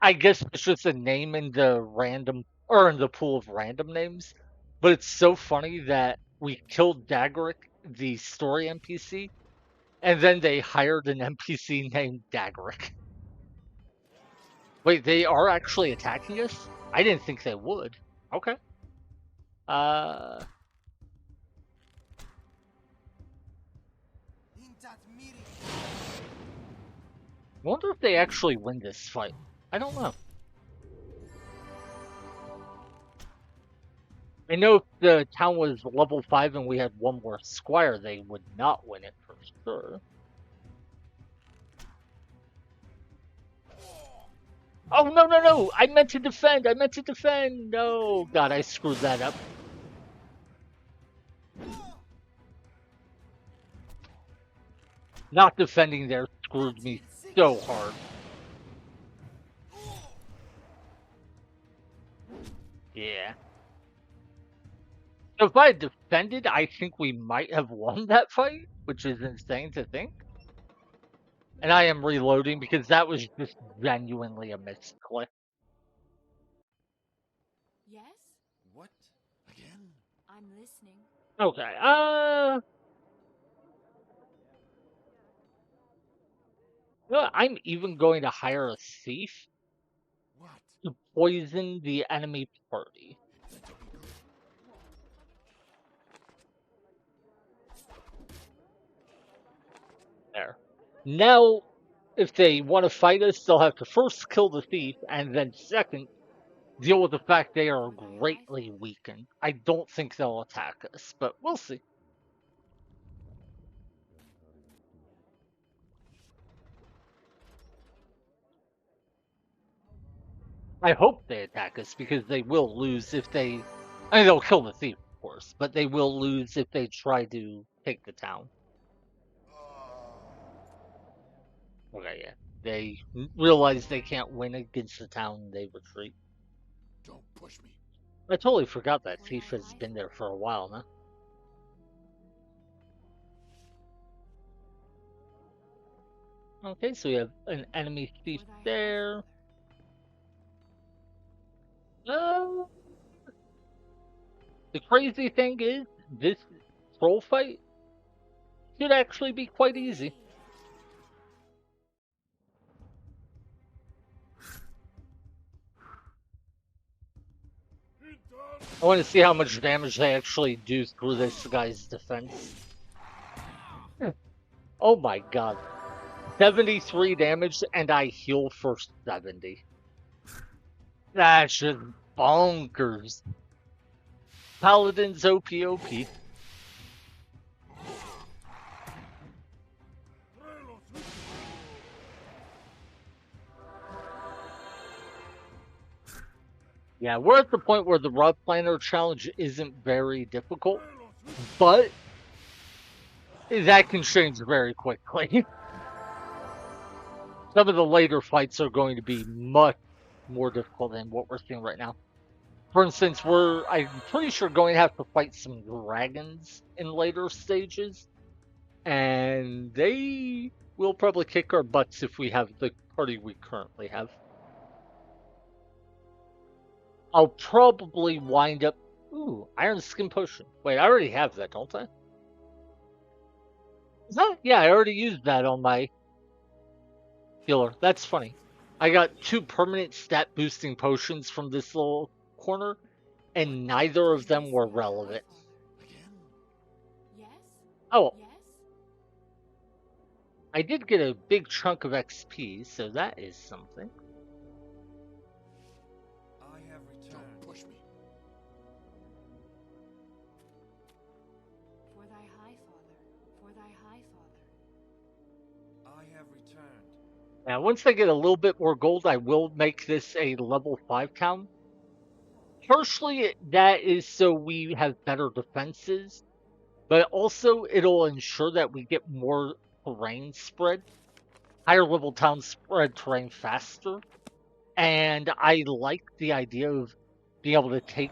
I guess it's just a name in the random or in the pool of random names. But it's so funny that we killed Daggerick, the story NPC, and then they hired an NPC named Daggerick. Wait, they are actually attacking us? I didn't think they would. Okay. Uh wonder if they actually win this fight. I don't know. I know if the town was level 5 and we had one more squire, they would not win it for sure. Oh, no, no, no! I meant to defend! I meant to defend! No! God, I screwed that up. Not defending there screwed me so hard. Yeah. So if I had defended, I think we might have won that fight, which is insane to think. And I am reloading because that was just genuinely a misclick. Yes? What? Again? I'm listening. Okay, you know what? I'm even going to hire a thief What? to poison the enemy party. There. Now, if they want to fight us, they'll have to first kill the thief, and then second, deal with the fact they are greatly weakened. I don't think they'll attack us, but we'll see. I hope they attack us because they will lose if they. I mean, they'll kill the thief, of course, but they will lose if they try to take the town. Okay, yeah. They realize they can't win against the town and they retreat. Don't push me. I totally forgot that For thief thy has high been there for a while now. Okay, so we have an enemy thief For thy high there. father. Uh, the crazy thing is, this troll fight should actually be quite easy. I want to see how much damage they actually do through this guy's defense. Oh my god. 73 damage and I heal for 70. That's just bonkers. Paladin's OP. Yeah, we're at the point where the Rod Planner challenge isn't very difficult, but that can change very quickly. Some of the later fights are going to be much more difficult than what we're seeing right now. For instance, I'm pretty sure going to have to fight some dragons in later stages, and they will probably kick our butts if we have the party we currently have. I'll probably wind up. Ooh, Iron Skin Potion. Wait, I already have that, don't I? Huh? Yeah, I already used that on my healer. That's funny. I got 2 permanent stat boosting potions from this little corner, and neither of them were relevant. Again? Yes? Oh, Yes? I did get a big chunk of XP, so that is something. I have returned. Don't push me. For thy high father. For thy high father. I have returned. Now, once I get a little bit more gold, I will make this a level 5 town. Partially, that is so we have better defenses, but also it'll ensure that we get more terrain spread. Higher level towns spread terrain faster, and I like the idea of being able to take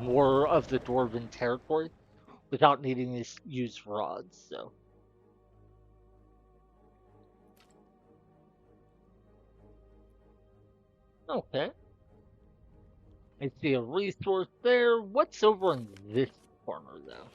more of the Dwarven territory without needing to use rods, so. Okay. I see a resource there. What's over in this corner, though?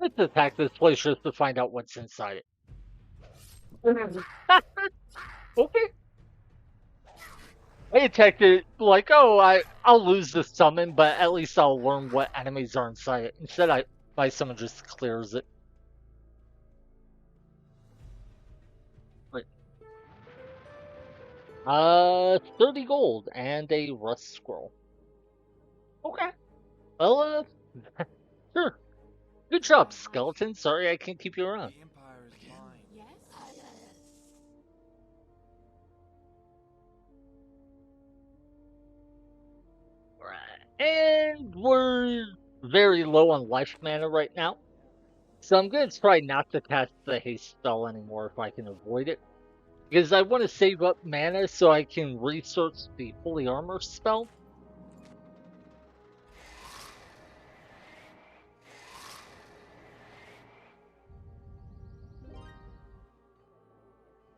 Let's attack this place just to find out what's inside it. Okay. I attacked it like, oh, I'll lose the summon, but at least I'll learn what enemies are inside it. Instead, my summon just clears it. Wait. 30 gold and a rust scroll. Okay. Well, sure. Good job, skeleton. Sorry I can't keep you around. The Empire is mine. Yes? Right. And we're very low on life mana right now. So I'm going to try not to cast the haste spell anymore if I can avoid it. Because I want to save up mana so I can research the Holy Armor spell.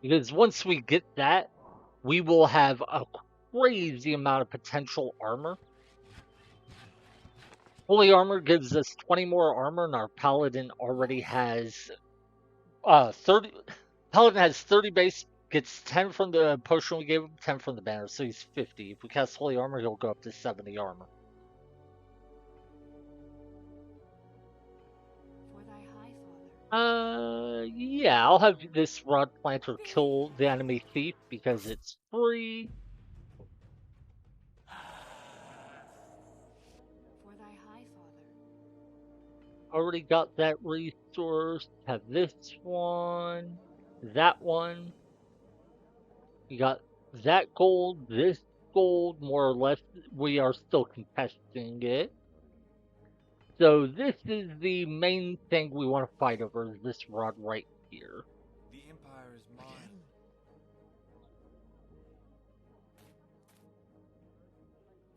Because once we get that, we will have a crazy amount of potential armor. Holy Armor gives us 20 more armor, and our Paladin already has 30. Paladin has 30 base gets 10 from the potion we gave him, 10 from the banner, so he's 50. If we cast Holy Armor, he'll go up to 70 armor. For thy high father. Yeah, I'll have this Rod Planter kill the enemy thief because it's free. For thy high father. Already got that resource. Have this one, that one. We got that gold, this gold, more or less. We are still contesting it. So this is the main thing we want to fight over, is this rod right here. The Empire is mine.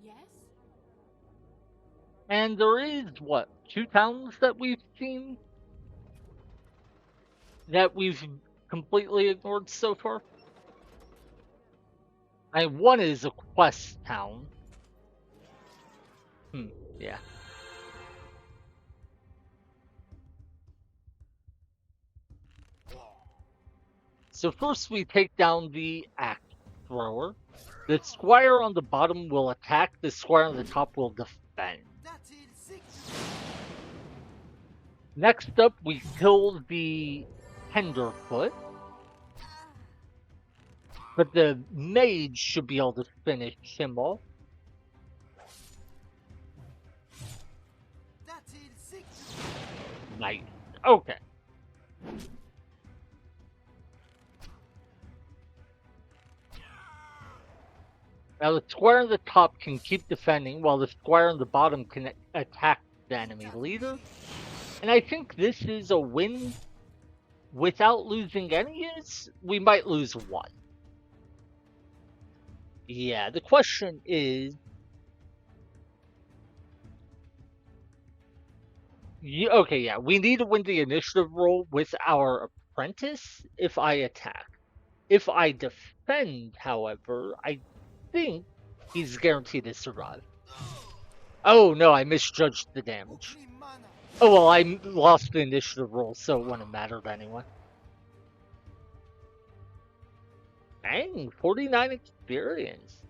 Yes? And there is, what, 2 towns that we've seen? That we've completely ignored so far? And one is a quest town. Yeah. So first we take down the axe thrower. The squire on the bottom will attack, the squire on the top will defend. Next up, we kill the tenderfoot. But the mage should be able to finish him off. Nice. Okay. Now the square on the top can keep defending, while the square on the bottom can attack the enemy leader. And I think this is a win without losing any units. We might lose one. Yeah, the question is... okay, yeah, we need to win the initiative roll with our apprentice if I attack. If I defend, however, I think he's guaranteed to survive. Oh no, I misjudged the damage. Oh well, I lost the initiative roll, so it wouldn't have mattered anyway. Dang, 49 experience.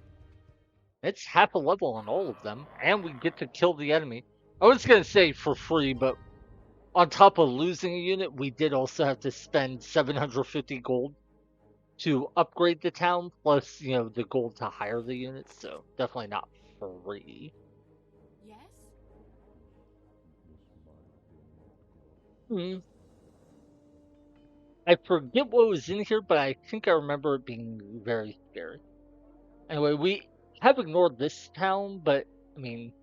It's half a level on all of them, and we get to kill the enemy. I was gonna say for free, but on top of losing a unit, we did also have to spend 750 gold to upgrade the town, plus, you know, the gold to hire the units, so definitely not free. Yes? I forget what was in here, but I think I remember it being very scary. Anyway, we have ignored this town, but, I mean,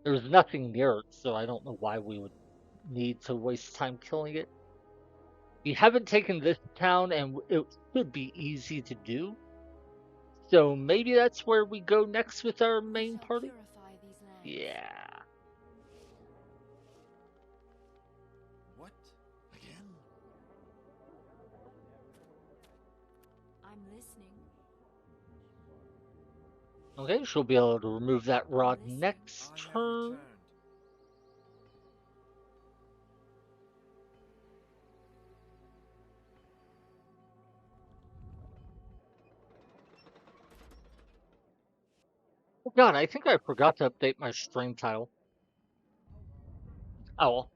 there's nothing near it, so I don't know why we would need to waste time killing it. We haven't taken this town, and it should be easy to do. So maybe that's where we go next with our main party? Purify these lands. Yeah. What? Again? I'm listening. Okay, she'll be able to remove that rod next I have turn. returned. Oh god, I think I forgot to update my stream title. Oh well.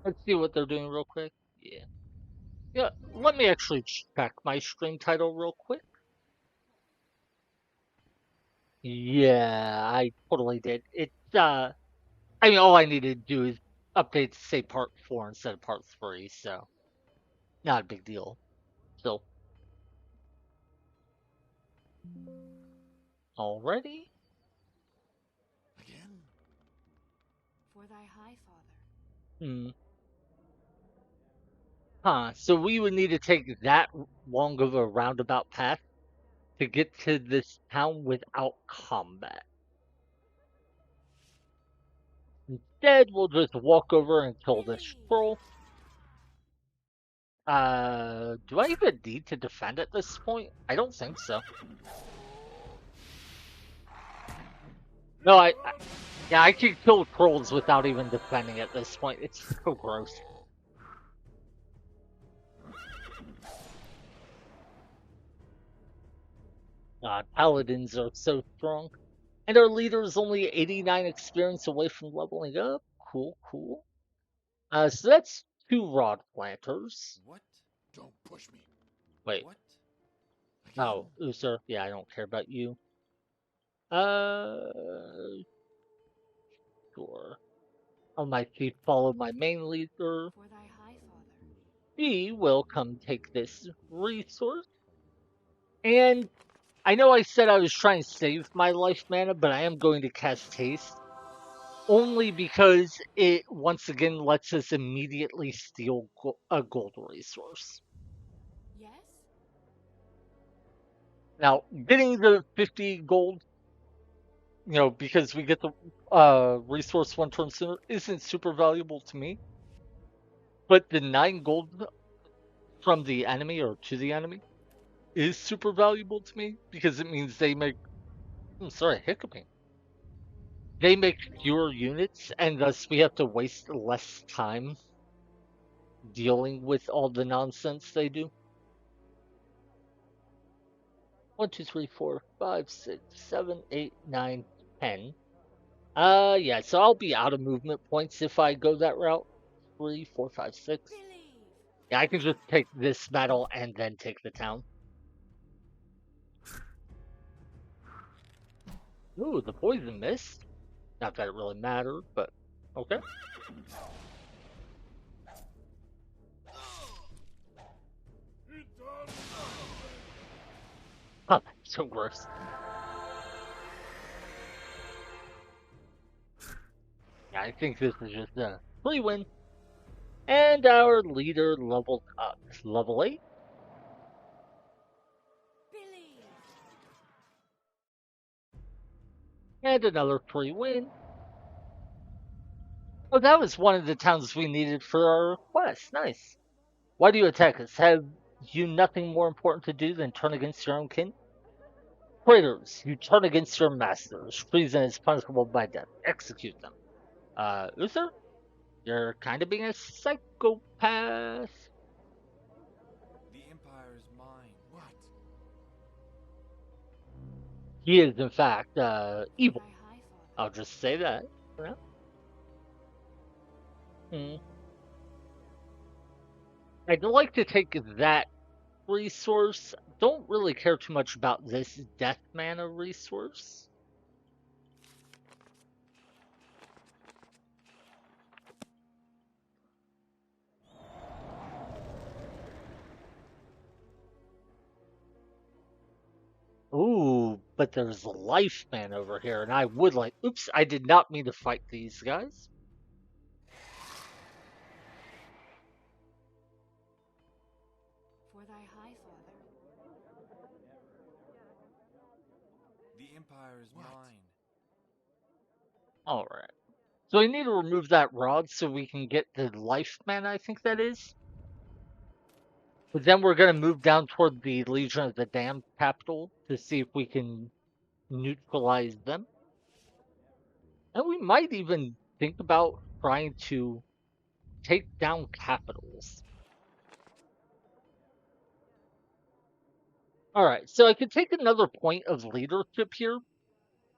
Let's see what they're doing real quick. Yeah. Yeah, let me actually check my stream title real quick. Yeah, I totally did. It's, I mean, all I need to do is update to say part 4 instead of part 3, so not a big deal. So, already? Again? For thy high father. Huh, so we would need to take that long of a roundabout path to get to this town without combat. Instead, we'll just walk over and kill this scroll. Do I even need to defend at this point? I don't think so. No, yeah, I can kill trolls without even defending at this point. It's so gross. Paladins are so strong. And our leader is only 89 experience away from leveling up. Cool, cool. So that's 2 rod planters. What? Don't push me. Wait. What? Again? Oh, Uther. Yeah, I don't care about you. Uh, sure. I might see follow my main leader. For thy high father. He will come take this resource. And I know I said I was trying to save my life mana, but I am going to cast haste. Only because it once again lets us immediately steal a gold resource. Yes? Now, getting the 50 gold, because we get the resource 1 turn sooner, isn't super valuable to me. But the 9 gold from the enemy or to the enemy is super valuable to me because it means they make. I'm sorry, hiccuping. They make fewer units, and thus we have to waste less time dealing with all the nonsense they do. 1, 2, 3, 4, 5, 6, 7, 8, 9, 10. Yeah, so I'll be out of movement points if I go that route. 3, 4, 5, 6. Believe. Yeah, I can just take this battle and then take the town. Ooh, the poison missed. Not that it really mattered, but okay. Huh, so gross. Yeah, I think this is just a free win. And our leader leveled up. Level 8. Believe. And another free win. Oh, that was one of the towns we needed for our quest. Nice. Why do you attack us? Have you nothing more important to do than turn against your own kin? Traitors, you turn against your masters. Treason is punishable by death. Execute them. Uther? You're kind of being a psychopath. The Empire is mine. What? He is, in fact, For evil. thy high father. I'll just say that. For now. I'd like to take that resource. Don't really care too much about this death mana resource. Ooh, but there's a life man over here, and I would like. Oops, I did not mean to fight these guys. For thy high father. The Empire is What? mine. Alright. So we need to remove that rod so we can get the life man, I think that is. But then we're going to move down toward the Legion of the Damned capital to see if we can neutralize them. And we might even think about trying to take down capitals. Alright, so I could take another point of leadership here.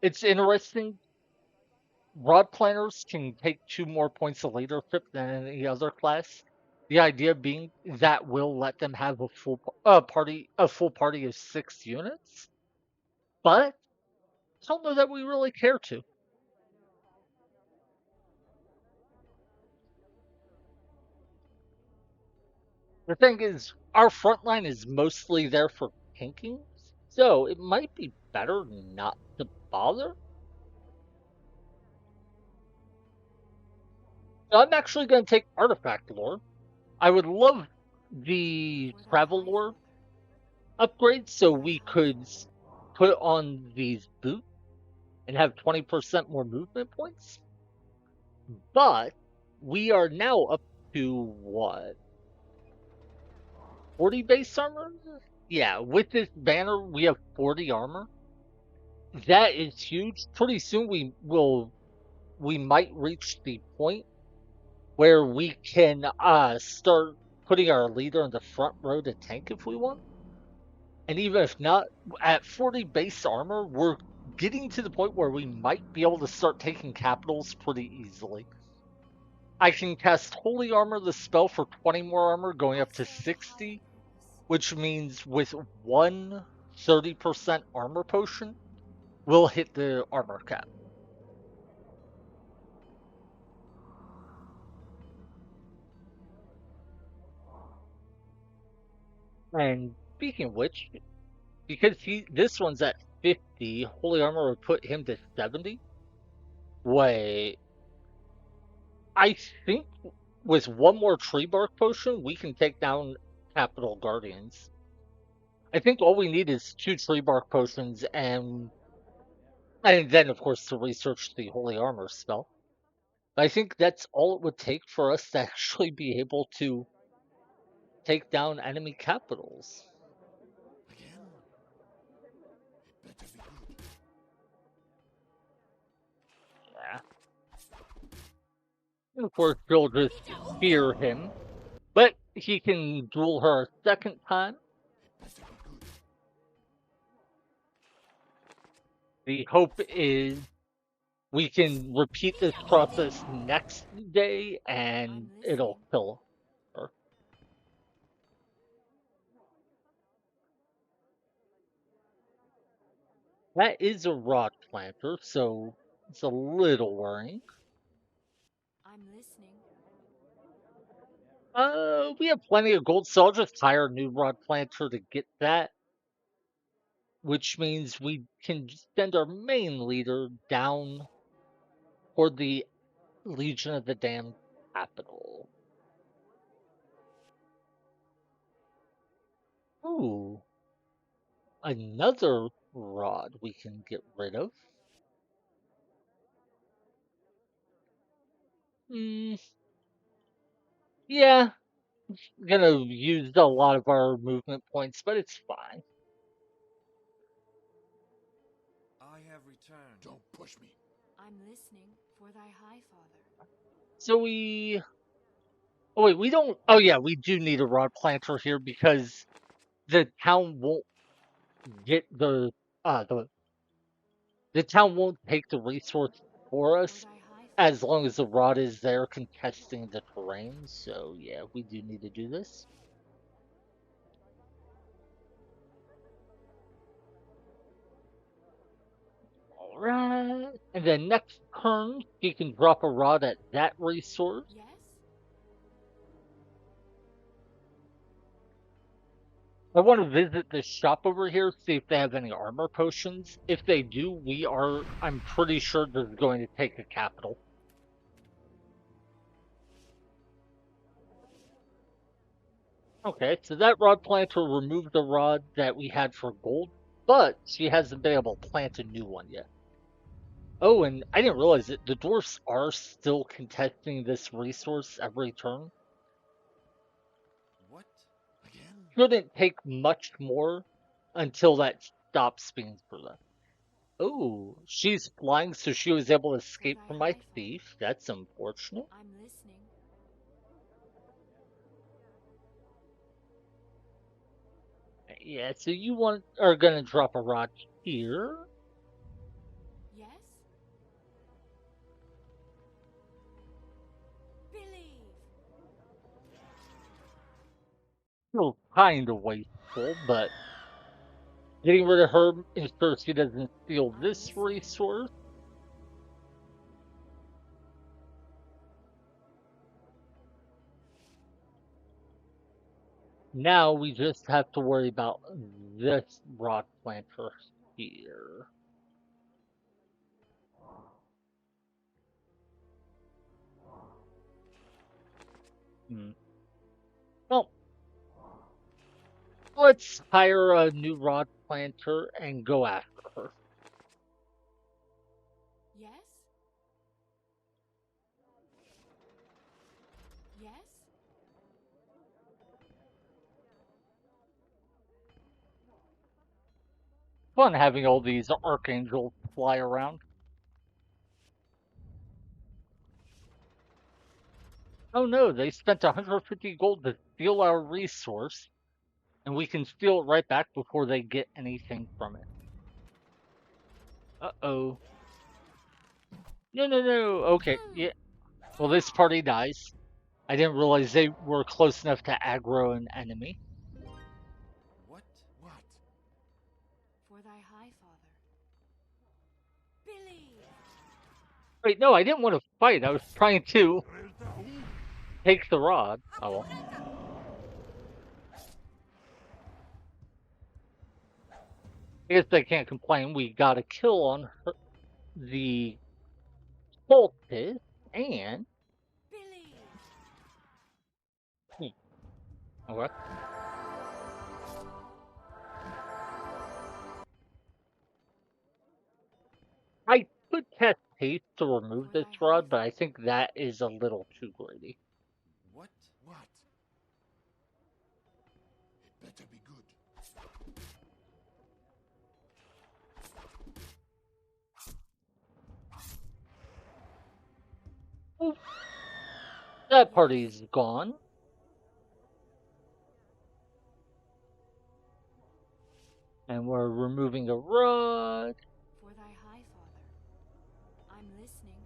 It's interesting. Rod planners can take 2 more points of leadership than any other class. The idea being that will let them have a full party of 6 units. But I don't know that we really care to. The thing is, our front line is mostly there for tanking, so it might be better not to bother. So I'm actually going to take artifact lore. I would love the For thy travel high lore father. upgrade so we could put on these boots and have 20% more movement points. But we are now up to what? 40 base armor? Yeah, with this banner, we have 40 armor. That is huge. Pretty soon we might reach the point where we can start putting our leader in the front row to tank if we want. And even if not, at 40 base armor, we're getting to the point where we might be able to start taking capitals pretty easily. I can cast Holy Armor, the spell, for 20 more armor, going up to 60, which means with one 30% armor potion, we'll hit the armor cap. And speaking of which, because this one's at 50, Holy Armor would put him to 70. Wait, I think with one more tree bark potion, we can take down Capital Guardians. I think all we need is two tree bark potions and then of course to research the Holy Armor spell. I think that's all it would take for us to actually be able to take down enemy capitals. Again? It better be good. Yeah. And of course she'll just fear him. But he can duel her a second time. It better be good. The hope is we can repeat this process next day and I'm it'll listening. kill her. That is a rod planter, so it's a little worrying. I'm listening. We have plenty of gold, so I'll just hire a new rod planter to get that, which means we can send our main leader down toward the Legion of the Damned capital. Ooh, another rod we can get rid of. Hmm, yeah, gonna use a lot of our movement points, but it's fine. I have returned. Don't push me. I'm listening for thy high father. So oh wait, we don't, oh yeah, we do need a rod planter here because the town won't get uh, the, the town won't take the resource for For us thy high as father. long as the rod is there contesting the terrain. So yeah, we do need to do this. Alright. And then next turn, she can drop a rod at that resource. Yes? I want to visit this shop over here, see if they have any armor potions. If they do, I'm pretty sure this is going to take a capital. Okay, so that rod planter removed the rod that we had for gold, but she hasn't been able to plant a new one yet. Oh, and I didn't realize it. The dwarfs are still contesting this resource every turn. What? Again? Shouldn't take much more until that stops being for them. Oh, she's flying, so she was able to For escape thy from my high father. thief. That's unfortunate. I'm listening. Yeah, so are gonna drop a rod here. Yes? Believe. Still kind of wasteful, but getting rid of her ensures she doesn't steal I'm this listening. resource. Now we just have to worry about this rod planter here. Hmm. Well, let's hire a new rod planter and go after her. Yes? Yes? Fun having all these archangels fly around. Oh no, they spent 150 gold to steal our resource. And we can steal it right back before they get anything from it. Uh-oh. No, no, no. Okay, yeah. Well, this party dies. I didn't realize they were close enough to aggro an enemy. What? What? For thy high father. Believe. Wait, no, I didn't want to fight. I was trying to take the rod. Oh well. I guess they can't complain. We got a kill on the cultist and. Believe. Okay. I could test haste to remove For this thy high rod, but I father. think that is a little too greedy. What? What? It better be good. Oof, that Yes. party's gone. And we're removing a rod. For thy high father. I'm listening.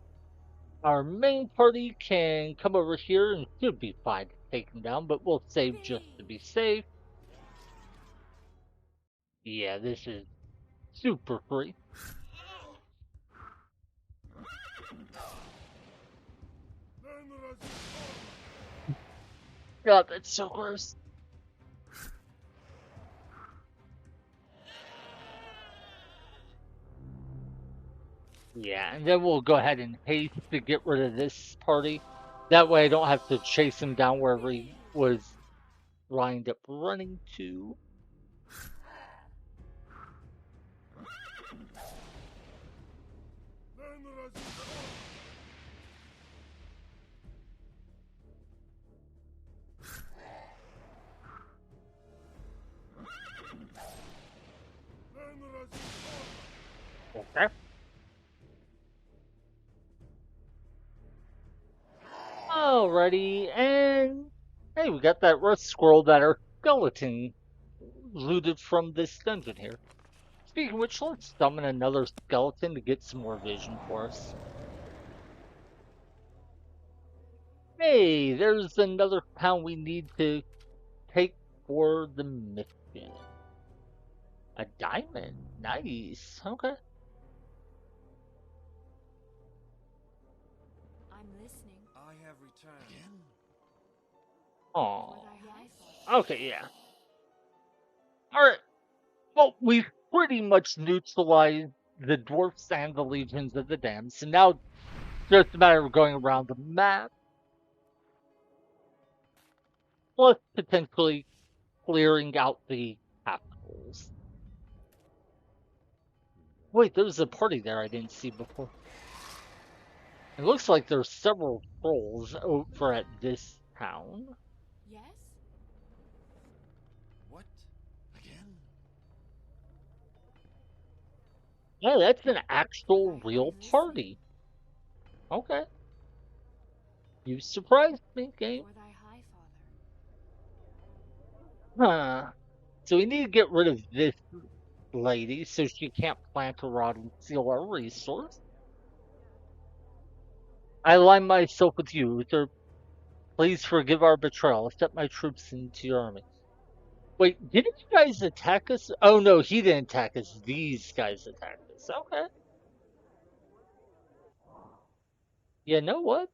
Our main party can come over here and should be fine to take him down, but we'll save just to Believe. be safe. Yeah, this is super free. God, that's so gross. Yeah, and then we'll go ahead and haste to get rid of this party. That way I don't have to chase him down wherever he was lined up running to. Okay. Alrighty, and hey, we got that rust scroll that our skeleton looted from this dungeon here. Speaking of which, let's summon another skeleton to get some more vision for us. Hey, there's another pound we need to take for the mission. A diamond. Nice. Okay. I'm listening. I have returned. Again? For Oh. thy high father. Okay, yeah. Alright. Well, we've pretty much neutralized the dwarfs and the legions of the damned, so now it's just a matter of going around the map, plus potentially clearing out the capitals. Wait, there's a party there I didn't see before. It looks like there's several trolls over at this town. Yes? What? Again? Yeah, that's an actual I'm real listening. party. Okay. You surprised me, game. For thy high father. Huh. So we need to get rid of this lady so she can't plant a rod and steal our resource. I align myself with you, Uther. Please forgive our betrayal. Accept my troops into your army. Wait, didn't you guys attack us? Oh no, he didn't attack us. These guys attacked us. Okay. You know what?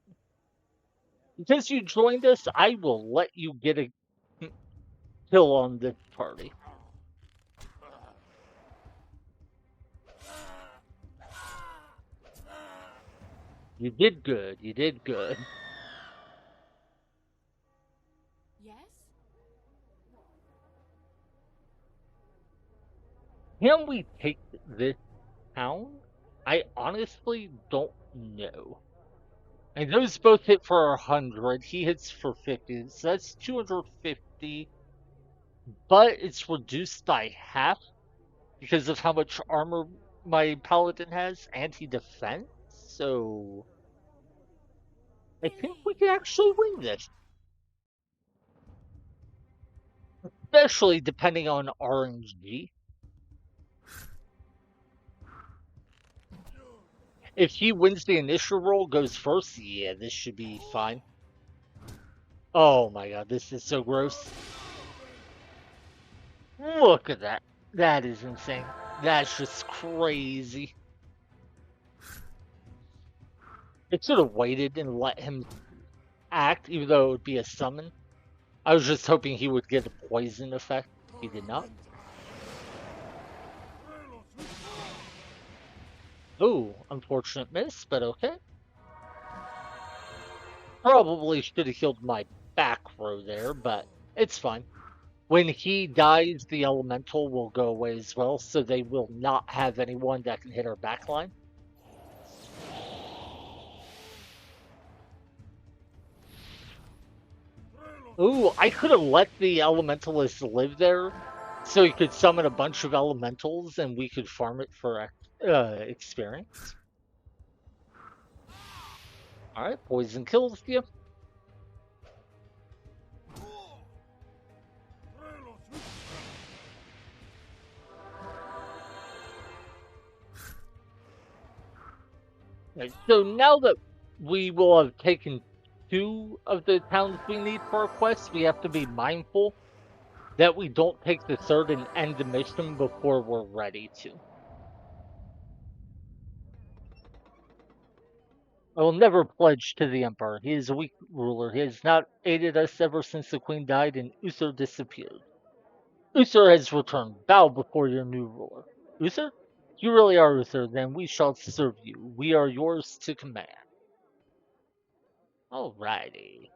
Because you joined us, I will let you get a kill on this party. You did good. You did good. Yes? Can we take this town? I honestly don't know. And those both hit for 100. He hits for 50. So that's 250. But it's reduced by half because of how much armor my paladin has, anti-defense. So I think we Believe. can actually win this. especially depending on RNG. If he wins the initial roll, goes first, yeah, this should be fine. Oh my god, this is so gross. Look at that. That is insane. That's just crazy. It should have waited and let him act, even though it would be a summon. I was just hoping he would get a poison effect. He did not. Oh, unfortunate miss, but okay. Probably should have healed my back row there, but it's fine. When he dies, the elemental will go away as well, so they will not have anyone that can hit our back line. Ooh, I could have let the elementalist live there, so he could summon a bunch of elementals and we could farm it for experience. Alright, poison kills you. Right, so now that we will have taken 2 of the towns we need for our quest, we have to be mindful that we don't take the 3rd and end the mission before we're ready to. I will never pledge to the Emperor. He is a weak ruler. He has not aided us ever since the Queen died and Uther disappeared. Uther has returned. Bow before your new ruler. Uther? If you really are Uther, then we shall serve you. We are yours to command. Alrighty.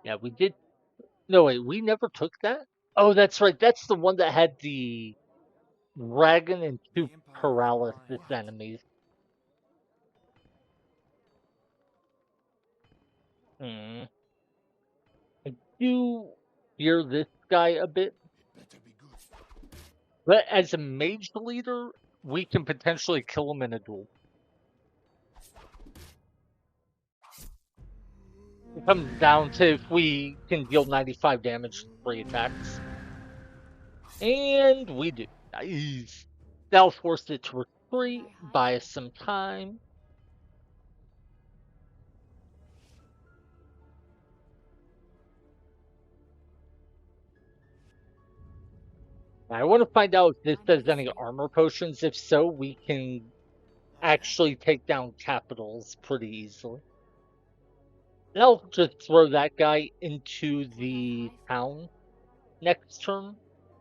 Yeah, we did. No, wait, we never took that? Oh, that's right. That's the one that had the dragon and The 2 Empire is paralysis blind. enemies. Hmm. I do fear this guy a bit. It better be good. But as a mage leader, we can potentially kill him in a duel. It comes down to if we can deal 95 damage to 3 attacks. And we do. Nice. That'll force it to For retreat, thy high buy us father. some time. I want to find out if this I'm does any listening. armor potions. If so, we can actually take down capitals pretty easily. And I'll just throw that guy into For thy the high father. town next turn.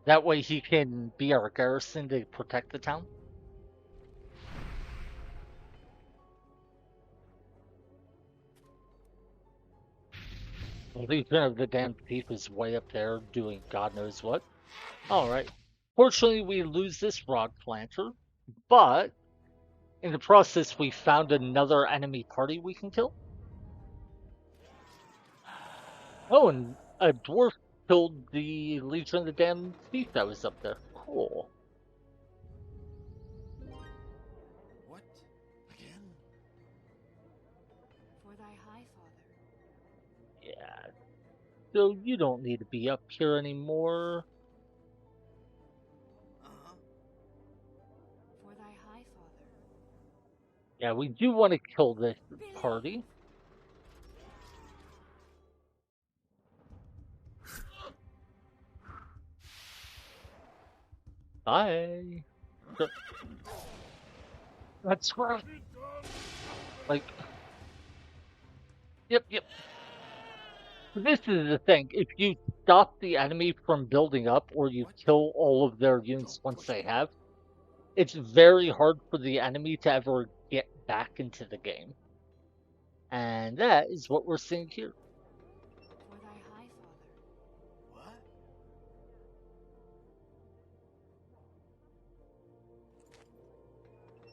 That way he can be our garrison to protect the town. Legion of the Damned Thief is way up there doing God knows what. Alright. Fortunately, we lose this rock planter, but in the process, we found another enemy party we can kill. Oh, and a dwarf killed the Legion of the Damned Thief that was up there. Cool. What? Again? For thy high father. Yeah. So you don't need to be up here anymore. Uh-huh. For thy high father. Yeah, we do want to kill this party. Bye. That's right. Like, yep. This is the thing. If you stop the enemy from building up or you What? kill all of their units Don't once push they me. have, it's very hard for the enemy to ever get back into the game. And that is what we're seeing here. For thy high father. What?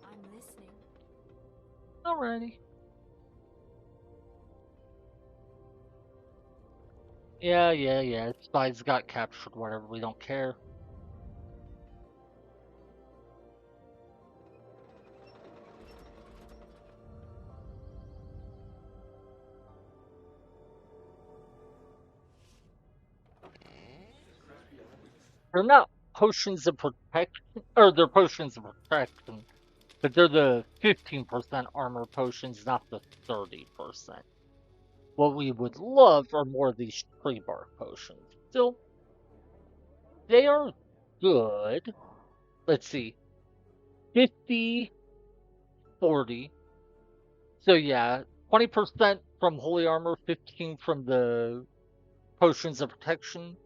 I'm listening. Alrighty. Yeah. Spies got captured, whatever. We don't care. They're not potions of protection, or they're potions of protection, but they're the 15% armor potions, not the 30%. What we would love are more of these tree bark potions. Still, they are good. Let's see. 50, 40. So yeah, 20% from holy armor, 15 from the potions of protection.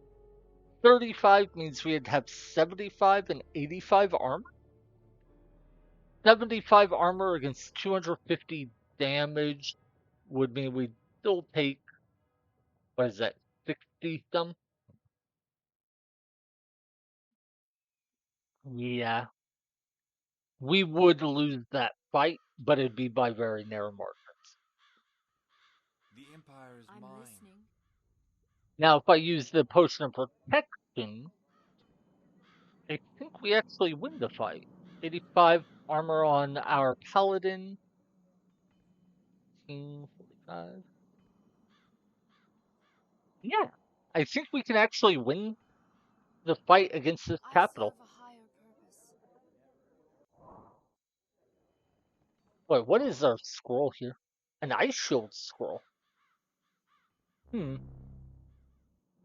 35 means we'd have 75 and 85 armor. 75 armor against 250 damage would mean we'd still take, what is that, 60 some? Yeah. We would lose that fight, but it'd be by very narrow margins. The Empire is I'm mine. listening. Now, if I use the potion of protection, I think we actually win the fight. 85 armor on our paladin. 45. Yeah, I think we can actually win the fight against this I capital. serve a higher purpose. Wait, what is our scroll here? An ice shield scroll.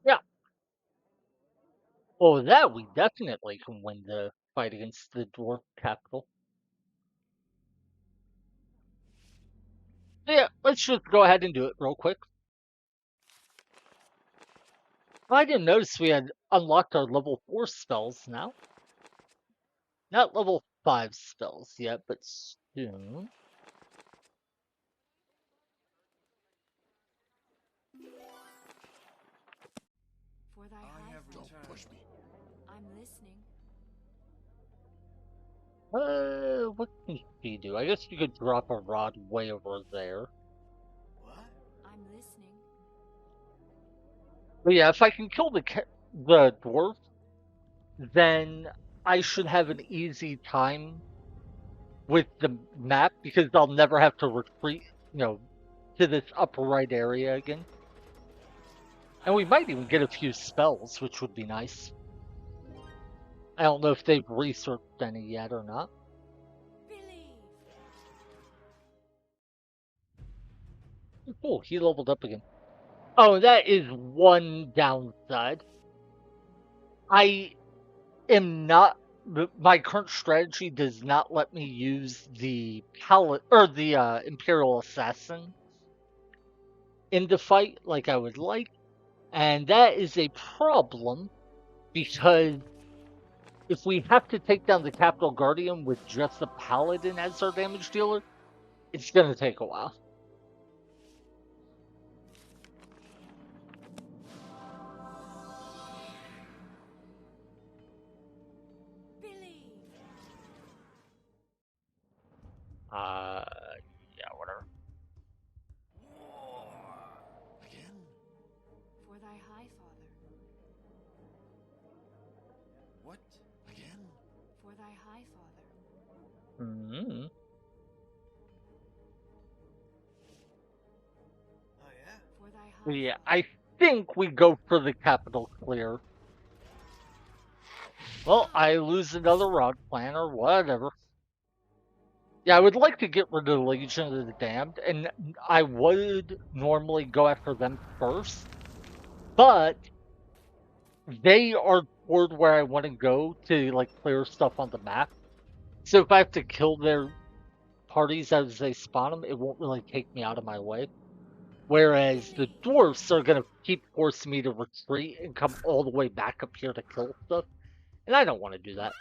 Yeah. Well, that we definitely can win the fight against the dwarf capital. So yeah, let's just go ahead and do it real quick. I didn't notice we had unlocked our level 4 spells now. Not level 5 spells yet, but soon. For thy I high have father. Don't push me. I'm listening. What can she do? I guess you could drop a rod way over there. What? I'm listening. But yeah, if I can kill the dwarf, then I should have an easy time with the map because I'll never have to retreat, to this upper right area again. And we might even get a few spells, which would be nice. I don't know if they've researched any yet or not. Believe. Oh, he leveled up again. Oh, that is one downside. I am not. My current strategy does not let me use the Imperial Assassin in the fight like I would like, and that is a problem because if we have to take down the Capital Guardian with just the Paladin as our damage dealer, it's gonna take a while. Believe. Uh, yeah, whatever. Again? For thy high father. What? Again? For thy high father. Hmm. Oh, yeah? For thy high Yeah, father. I think we go for the Capital Clear. Well, I lose another rod plan or whatever. Yeah, I would like to get rid of the Legion of the Damned, and I would normally go after them first, but they are toward where I want to go to like clear stuff on the map. So if I have to kill their parties as they spawn them, it won't really take me out of my way. Whereas the dwarfs are gonna keep forcing me to retreat and come all the way back up here to kill stuff, and I don't want to do that.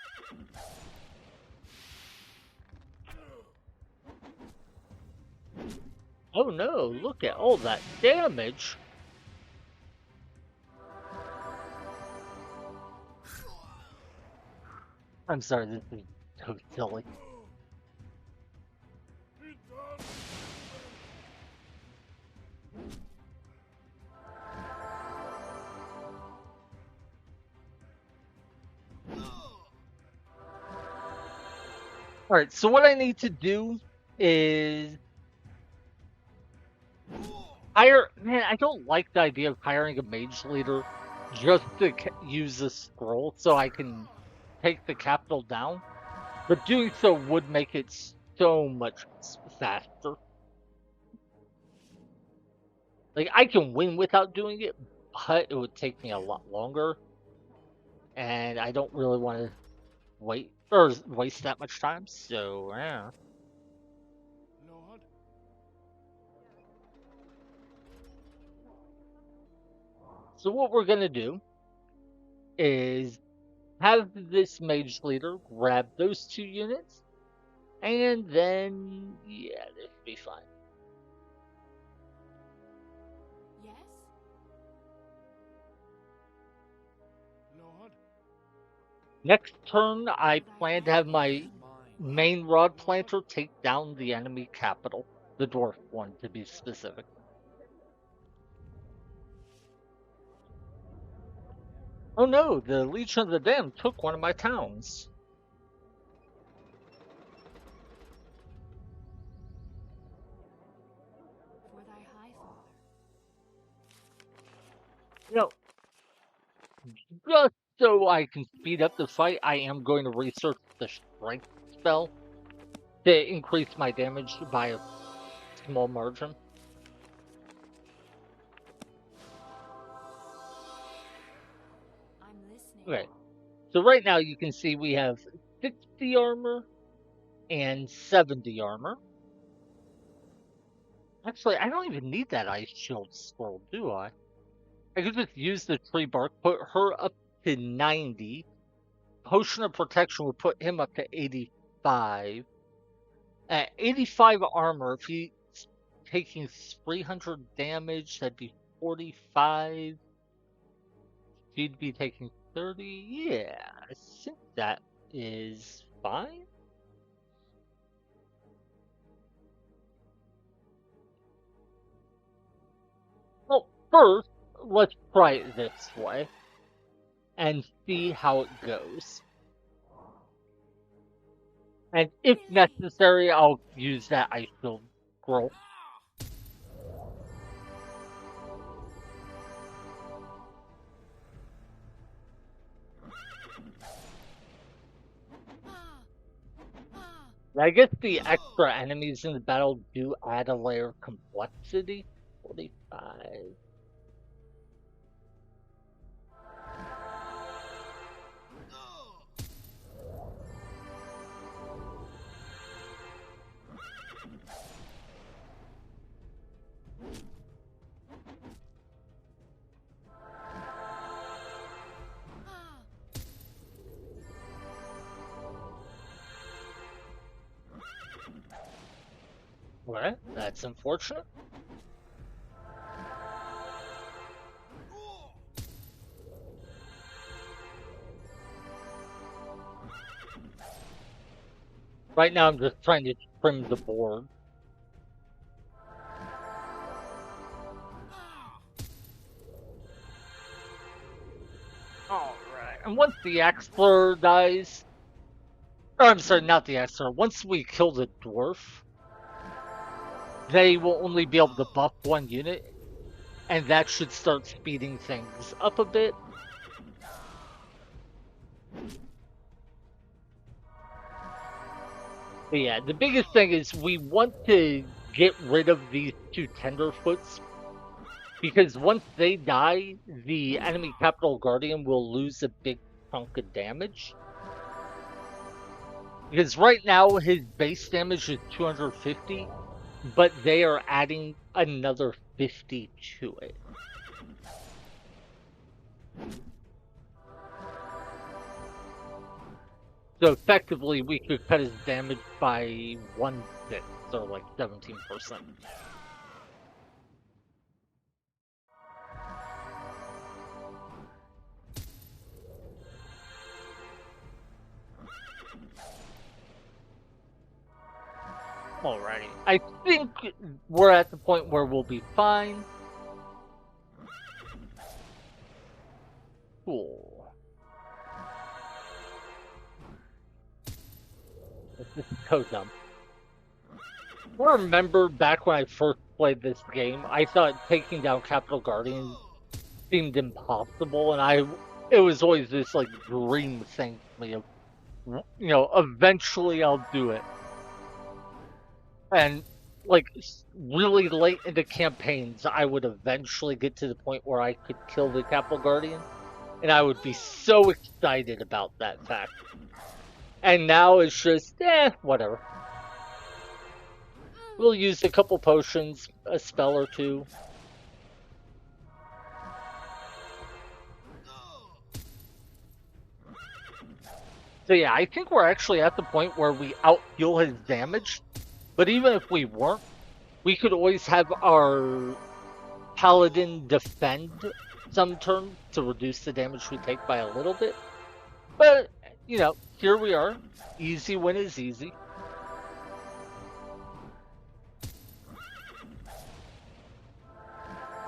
Oh no, look at all that damage! I'm sorry, this is so silly. Alright, so what I need to do is hire. Man, I don't like the idea of hiring a mage leader just to use the scroll so I can take the capital down. But doing so would make it so much faster. Like, I can win without doing it, but it would take me a lot longer. And I don't really want to wait or waste that much time. So, yeah. Lord? So what we're gonna do is have this mage leader grab those 2 units, and then yeah, this will be fine. Yes? Lord? Next turn, I For thy plan to high have my Mine. main rod planter take down the enemy capital, the dwarf one to be specific. Oh no, the Legion of the Damned took one of my towns. For thy high father. You know, just so I can speed up the fight, I am going to research the strength spell to increase my damage by a small margin. I'm listening. Okay, so right now you can see we have 60 armor and 70 armor. Actually, I don't even need that ice shield scroll, do I? I could just use the tree bark, put her up to 90. Potion of protection would put him up to 85. At 85 armor, if he's taking 300 damage, that'd be 45. He'd be taking 30. Yeah, I think that is fine. Well, first, let's try it this way and see how it goes. And if necessary, I'll use that ice shield scroll. I guess the extra enemies in the battle do add a layer of complexity. 45. Well, that's unfortunate. Right now, I'm just trying to trim the board. Alright, and once the Axler dies, or I'm sorry, not the Axler, once we kill the dwarf, they will only be able to buff 1 unit, and that should start speeding things up a bit. But yeah, the biggest thing is we want to get rid of these 2 tenderfoots, because once they die, the enemy Capital Guardian will lose a big chunk of damage. Because right now his base damage is 250, but they are adding another 50 to it. So effectively, we could cut his damage by 1/6, or like 17%. Alrighty. I think we're at the point where we'll be fine. Cool. This is so dumb. I remember back when I first played this game, I thought taking down Capital Guardians seemed impossible, and it was always this like dream thing for me of, eventually I'll do it. And like really late into campaigns, I would eventually get to the point where I could kill the Capital Guardian, and I would be so excited about that fact. And now it's just, whatever. We'll use a couple potions, a spell or two. So yeah, I think we're actually at the point where we out-heal his damage. But even if we weren't, we could always have our Paladin defend some turns to reduce the damage we take by a little bit. But, here we are. Easy win is easy.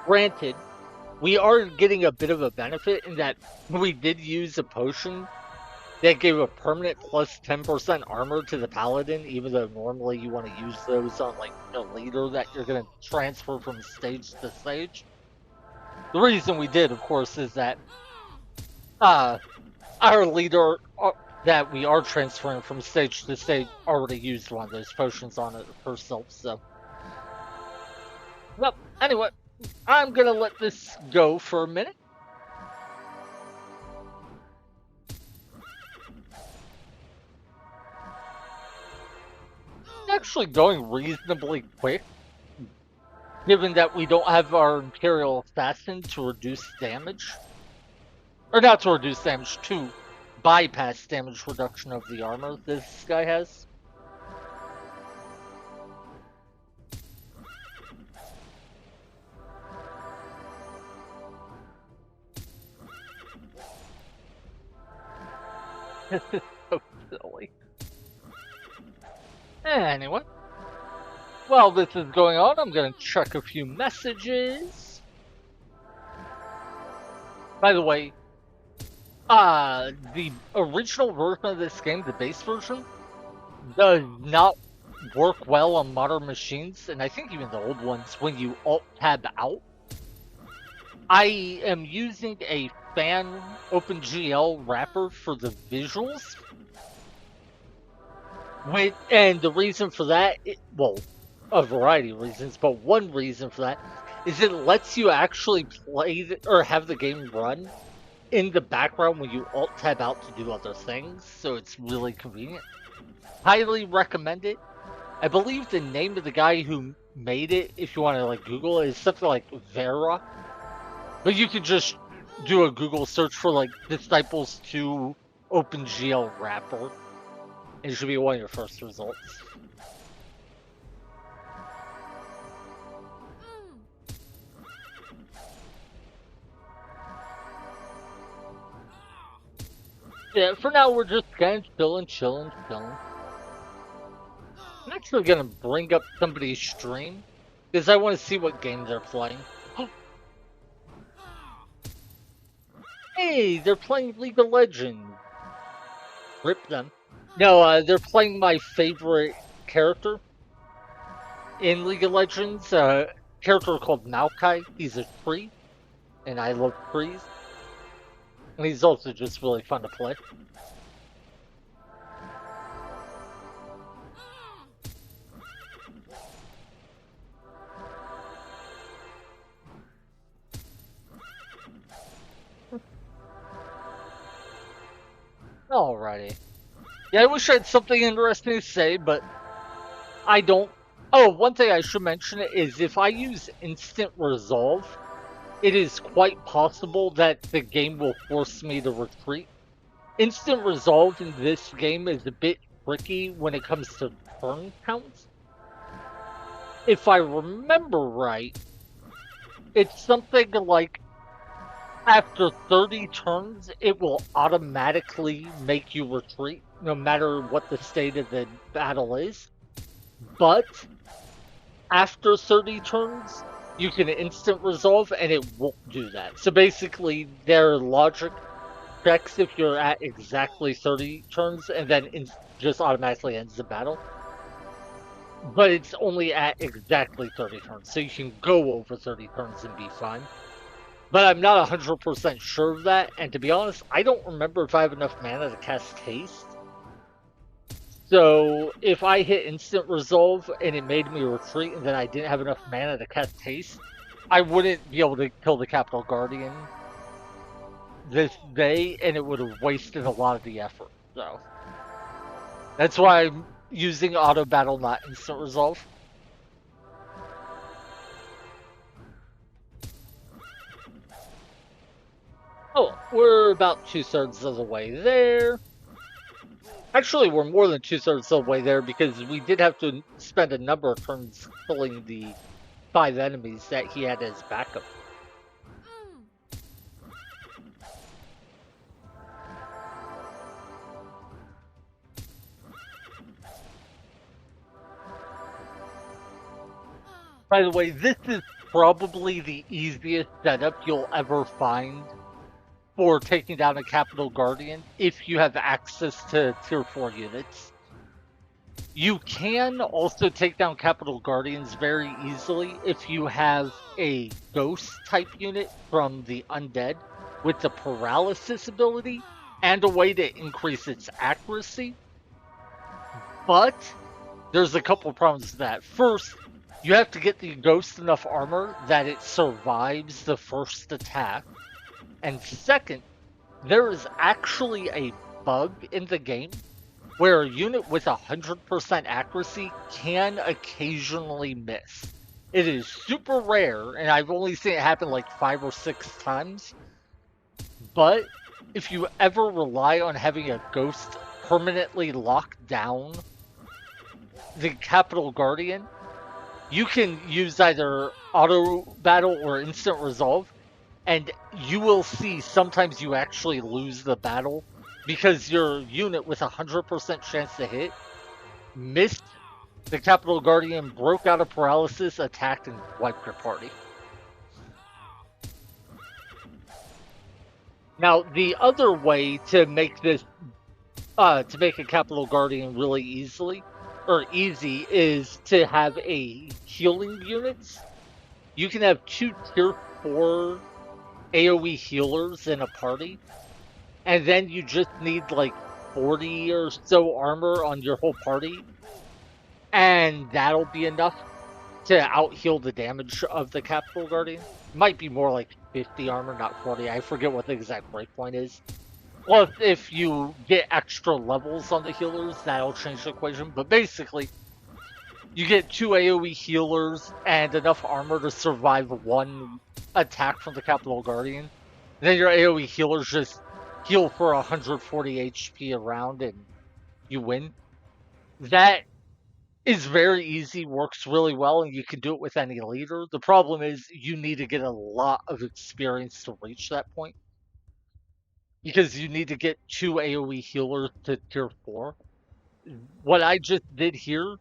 Granted, we are getting a bit of a benefit in that we did use a potion that gave a permanent plus 10% armor to the Paladin, even though normally you want to use those on like a leader that you're going to transfer from stage to stage. The reason we did, of course, is that our leader that we are transferring from stage to stage already used one of those potions on it herself, so. Well, anyway, I'm gonna let this go for a minute. It's actually going reasonably quick, given that we don't have our Imperial Assassin to reduce damage. Or not to reduce damage, to bypass damage reduction of the armor this guy has. This is so silly. Anyway. While this is going on, I'm gonna check a few messages. By the way, the original version of this game, the base version, does not work well on modern machines, and I think even the old ones, when you Alt-Tab out. I am using a fan OpenGL wrapper for the visuals. And the reason for that, well, a variety of reasons, but one reason for that is it lets you actually play or have the game run in the background when you Alt-Tab out to do other things, so it's really convenient. Highly recommend it. I believe the name of the guy who made it, if you want to like Google it, is something like Vera. But you could just do a Google search for like Disciples 2 OpenGL wrapper. It should be one of your first results. Yeah, for now we're just kind of chilling. I'm actually gonna bring up somebody's stream because I want to see what game they're playing. Hey, they're playing League of Legends. Rip them. No, they're playing my favorite character in League of Legends. A character called Maokai. He's a tree, and I love trees. And he's also just really fun to play. Alrighty. Yeah, I wish I had something interesting to say, but I don't. Oh, one thing I should mention is if I use instant resolve, it is quite possible that the game will force me to retreat. Instant resolve in this game is a bit tricky when it comes to turn counts. If I remember right, it's something like after 30 turns, it will automatically make you retreat, no matter what the state of the battle is. But after 30 turns, you can instant resolve, and it won't do that. So basically, their logic checks if you're at exactly 30 turns, and then just automatically ends the battle. But it's only at exactly 30 turns, so you can go over 30 turns and be fine. But I'm not 100% sure of that, and to be honest, I don't remember if I have enough mana to cast Haste. So if I hit instant resolve and it made me retreat and then I didn't have enough mana to cast haste, I wouldn't be able to kill the Capital Guardian this day and it would have wasted a lot of the effort. So that's why I'm using auto battle, not instant resolve. Oh, we're about 2/3 of the way there. Actually, we're more than 2/3 of the way there because we did have to spend a number of turns killing the 5 enemies that he had as backup. By the way, this is probably the easiest setup you'll ever find for taking down a Capital Guardian if you have access to tier 4 units. You can also take down Capital Guardians very easily if you have a Ghost type unit from the Undead with the Paralysis ability and a way to increase its accuracy. But there's a couple problems with that. First, you have to get the Ghost enough armor that it survives the first attack. And second, there is actually a bug in the game where a unit with 100% accuracy can occasionally miss. It is super rare, and I've only seen it happen like 5 or 6 times. But if you ever rely on having a Ghost permanently lock down the Capital Guardian, you can use either auto battle or instant resolve, and you will see sometimes you actually lose the battle because your unit with 100% chance to hit missed the Capital Guardian, broke out of paralysis, attacked, and wiped your party. Now, the other way to make this to make a Capital Guardian really easy is to have a healing units. You can have 2 tier 4 AoE healers in a party, and then you just need like 40 or so armor on your whole party, and that'll be enough to out heal the damage of the Capital Guardian. Might be more like 50 armor, not 40. I forget what the exact breakpoint is. Well, if you get extra levels on the healers, that'll change the equation. But basically, you get 2 AoE healers and enough armor to survive 1 attack from the Capital Guardian. Then your AoE healers just heal for 140 HP a round and you win. That is very easy, works really well, and you can do it with any leader. The problem is you need to get a lot of experience to reach that point. Because you need to get 2 AoE healers to tier 4. What I just did here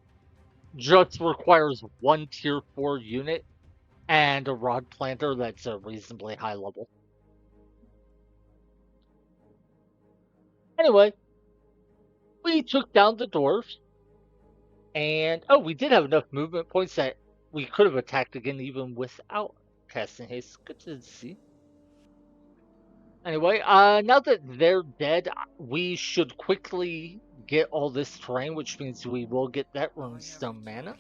just requires 1 tier 4 unit and a rod planter that's a reasonably high level. Anyway, we took down the dwarfs, and oh, we did have enough movement points that we could have attacked again even without casting haste. Good to see. Anyway, now that they're dead, we should quickly get all this terrain, which means we will get that runestone mana.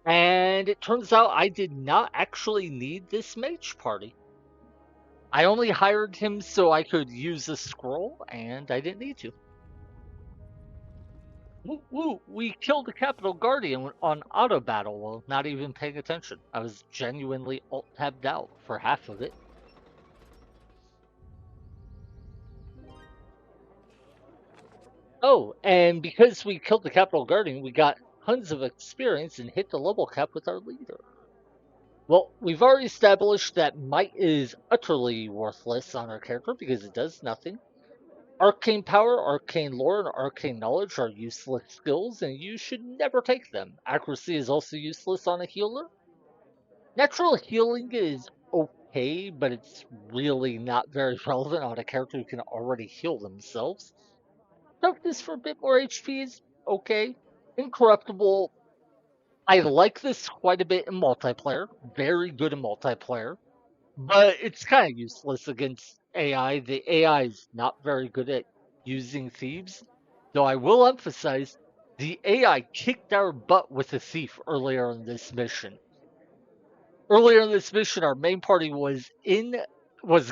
And it turns out I did not actually need this mage party. I only hired him so I could use a scroll, and I didn't need to. Woo, woo, we killed the Capital Guardian on auto battle while not even paying attention. I was genuinely alt-tabbed out for half of it. Oh, and because we killed the Capital Guardian, we got tons of experience and hit the level cap with our leader. Well, we've already established that Might is utterly worthless on our character because it does nothing. Arcane Power, Arcane Lore, and Arcane Knowledge are useless skills, and you should never take them. Accuracy is also useless on a healer. Natural Healing is okay, but it's really not very relevant on a character who can already heal themselves. Toughness for a bit more HP is okay. Incorruptible I like this quite a bit in multiplayer. Very good in multiplayer. But it's kind of useless against AI. The AI is not very good at using thieves. Though I will emphasize, the AI kicked our butt with a thief earlier in this mission. Earlier in this mission, our main party was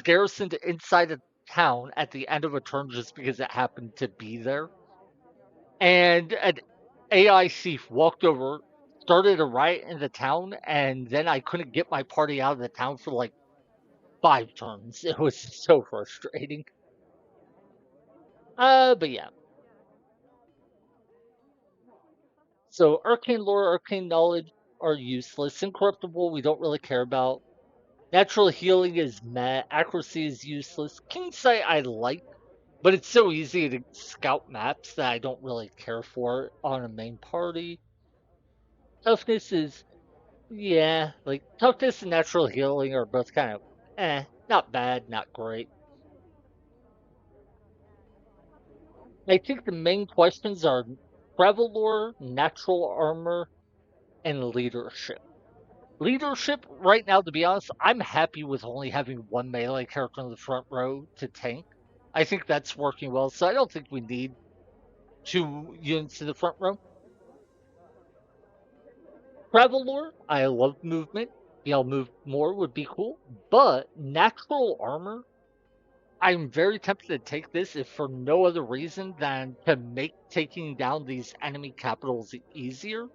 garrisoned inside a town at the end of a turn just because it happened to be there. And an AI thief walked over, started a riot in the town, and then I couldn't get my party out of the town for like 5 turns. It was so frustrating. But yeah. So arcane lore, arcane knowledge are useless. Incorruptible, we don't really care about. Natural healing is meh. Accuracy is useless. Keen sight I like, but it's so easy to scout maps that I don't really care for on a main party. Toughness is, yeah, like toughness and natural healing are both kind of not bad, not great. I think the main questions are travel lore, natural armor, and leadership. Leadership, right now, to be honest, I'm happy with only having one melee character in the front row to tank. I think that's working well, so I don't think we need 2 units in the front row. Travel lore, I love movement. Be able to move more would be cool, but natural armor, I'm very tempted to take this if for no other reason than to make taking down these enemy capitals easier.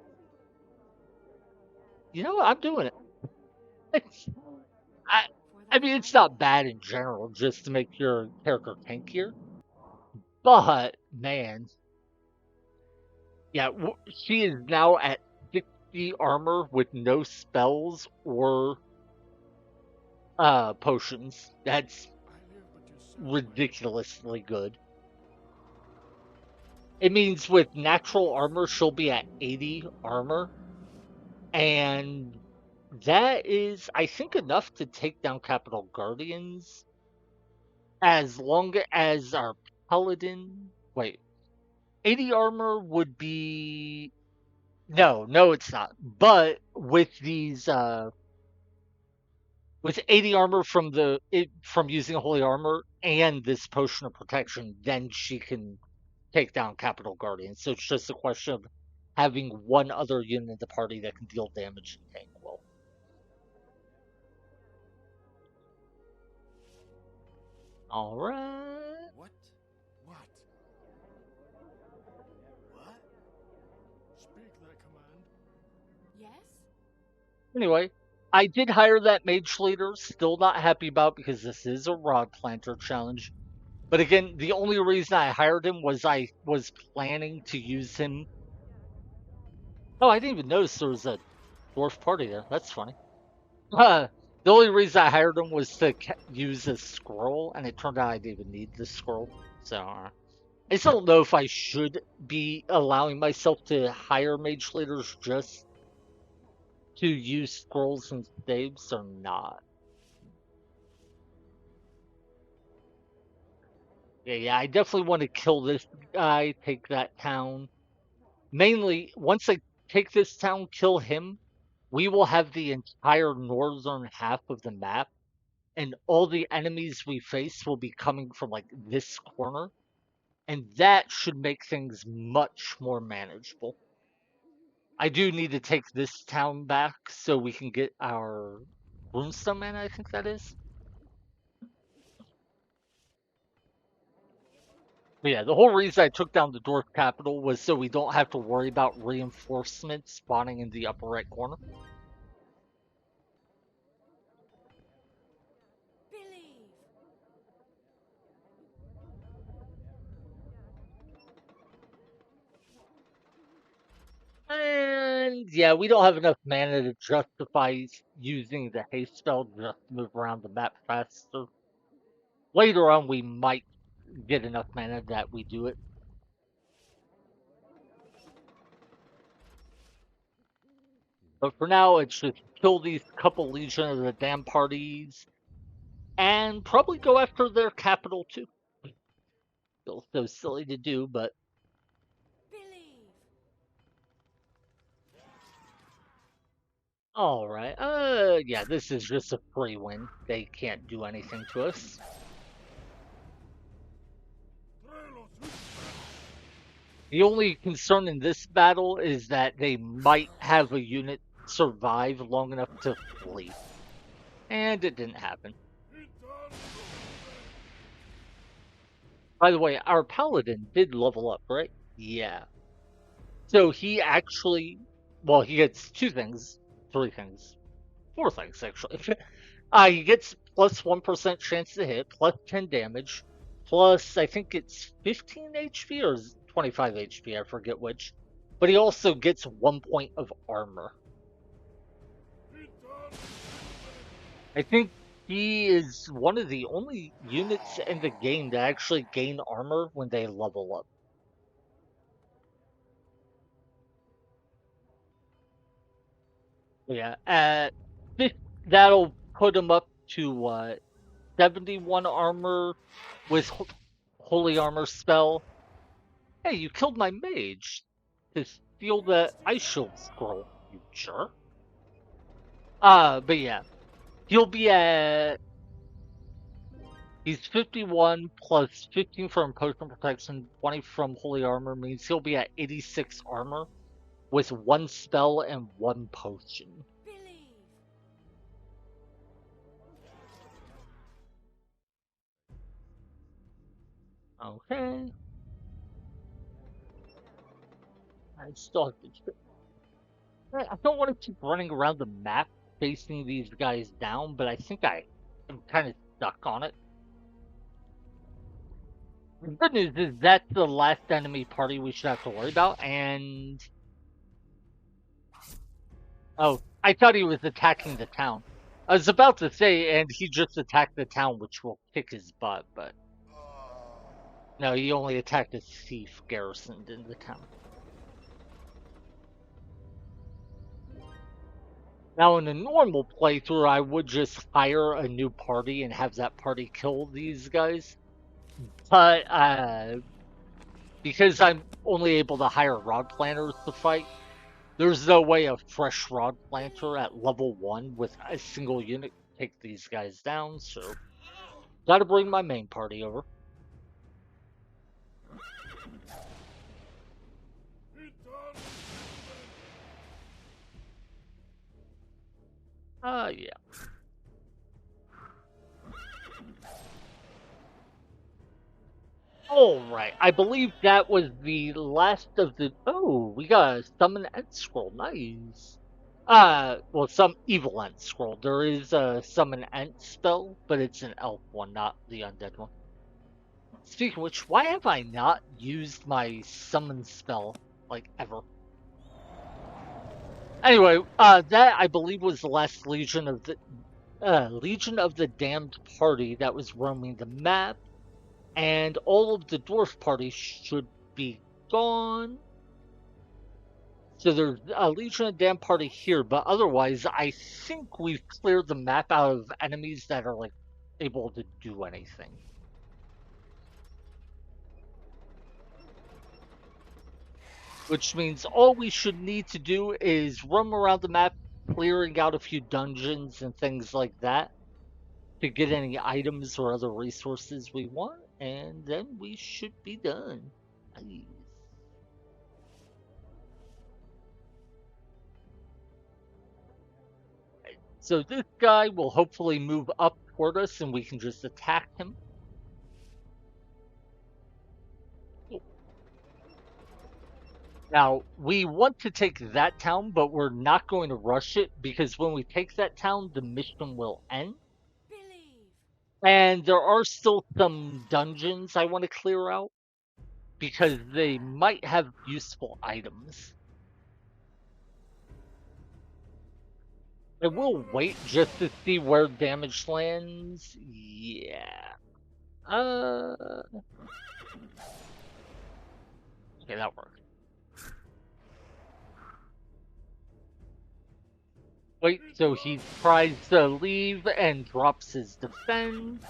You know what? I'm doing it. I, For I thy mean, high it's not father. bad in general, just to make your character tankier. But man, yeah, she is now at 60 armor with no spells or potions. That's I live but to serve my lord. ridiculously good. It means with natural armor, she'll be at 80 armor, and that is, I think, enough to take down Capital Guardians as long as our paladin. Wait, 80 armor would be no, it's not. But with 80 armor from using holy armor and this potion of protection, then she can take down Capital Guardian. So it's just a question of having one other unit in the party that can deal damage and tank well. All right. What? What? What? Speak thy command. Yes? Anyway, I did hire that mage leader. Still not happy about because this is a rod planter challenge. But again, the only reason I hired him was I was planning to use him. Oh, I didn't even notice there was a dwarf party there. That's funny. The only reason I hired him was to use a scroll, and it turned out I didn't even need the scroll. So I still don't know if I should be allowing myself to hire mage leaders just to use scrolls and staves or not. Yeah, I definitely want to kill this guy, take that town. Mainly, once I take this town, kill him, we will have the entire northern half of the map, and all the enemies we face will be coming from like this corner, and that should make things much more manageable. I do need to take this town back so we can get our Runestone Man, I think that is. But yeah, the whole reason I took down the dwarf capital was so we don't have to worry about reinforcements spawning in the upper right corner. Believe. And yeah, we don't have enough mana to justify using the haste spell just to move around the map faster. Later on, we might get enough mana that we do it. But for now, it's just kill these couple Legion of the Damned parties and probably go after their capital too. Feels so silly to do, but Believe. Alright, yeah, this is just a free win. They can't do anything to us. The only concern in this battle is that they might have a unit survive long enough to flee. And it didn't happen. By the way, our paladin did level up, right? Yeah. So he actually, well, he gets two things, three things, four things actually. He gets plus 1% chance to hit, plus 10 damage, plus I think it's 15 HP or 25 HP, I forget which. But he also gets 1 point of armor. I think he is one of the only units in the game that actually gain armor when they level up. Yeah, that'll put him up to 71 armor with holy armor spell. Hey, you killed my mage to steal the ice shield scroll, you jerk. But yeah, he'll be at he's 51 plus 15 from potion protection, 20 from holy armor means he'll be at 86 armor with one spell and one potion. Believe. Okay. I still have to. I don't want to keep running around the map facing these guys down, but I think I am kind of stuck on it. The good news is that's the last enemy party we should have to worry about, and... Oh, I thought he was attacking the town. I was about to say, and he just attacked the town, which will kick his butt, but... No, he only attacked a thief garrisoned in the town. Now, in a normal playthrough, I would just hire a new party and have that party kill these guys. But, because I'm only able to hire rod planters to fight, there's no way a fresh rod planter at level 1 with a single unit can take these guys down, so gotta bring my main party over. Yeah. Alright, I believe that was the last of the... Oh, we got a summon end scroll, nice. Well, some evil end scroll. There is a summon end spell, but it's an elf one, not the undead one. Speaking of which, why have I not used my summon spell, like, ever? Anyway, that I believe was the last Legion of the Damned party that was roaming the map, and all of the dwarf parties should be gone. So there's a Legion of the Damned party here, but otherwise, I think we've cleared the map out of enemies that are like able to do anything. Which means all we should need to do is roam around the map, clearing out a few dungeons and things like that to get any items or other resources we want, and then we should be done. Nice. So this guy will hopefully move up toward us and we can just attack him. Now, we want to take that town, but we're not going to rush it because when we take that town, the mission will end. Believe. And there are still some dungeons I want to clear out because they might have useful items. I will wait just to see where damage lands. Yeah. Okay, that worked. Wait, so he tries to leave and drops his defense.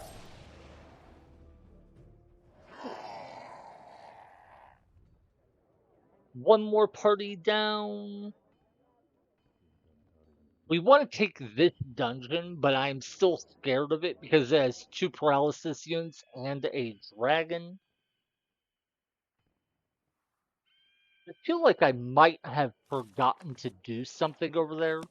One more party down. We want to take this dungeon, but I'm still scared of it because it has 2 paralysis units and a dragon. I feel like I might have forgotten to do something over there,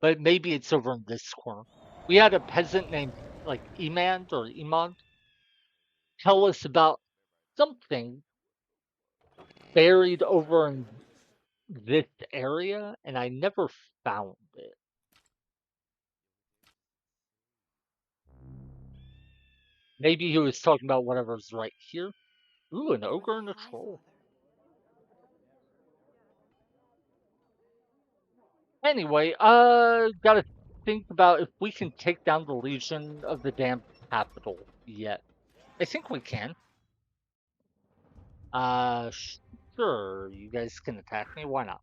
but maybe it's over in this corner. We had a peasant named like Emand or Imand tell us about something buried over in this area, and I never found it. Maybe he was talking about whatever's right here. Ooh, an For ogre thy and a high troll. father. Anyway, gotta think about if we can take down the Legion of the Damned Capital yet. I think we can. Uh, sure, you guys can attack me. Why not?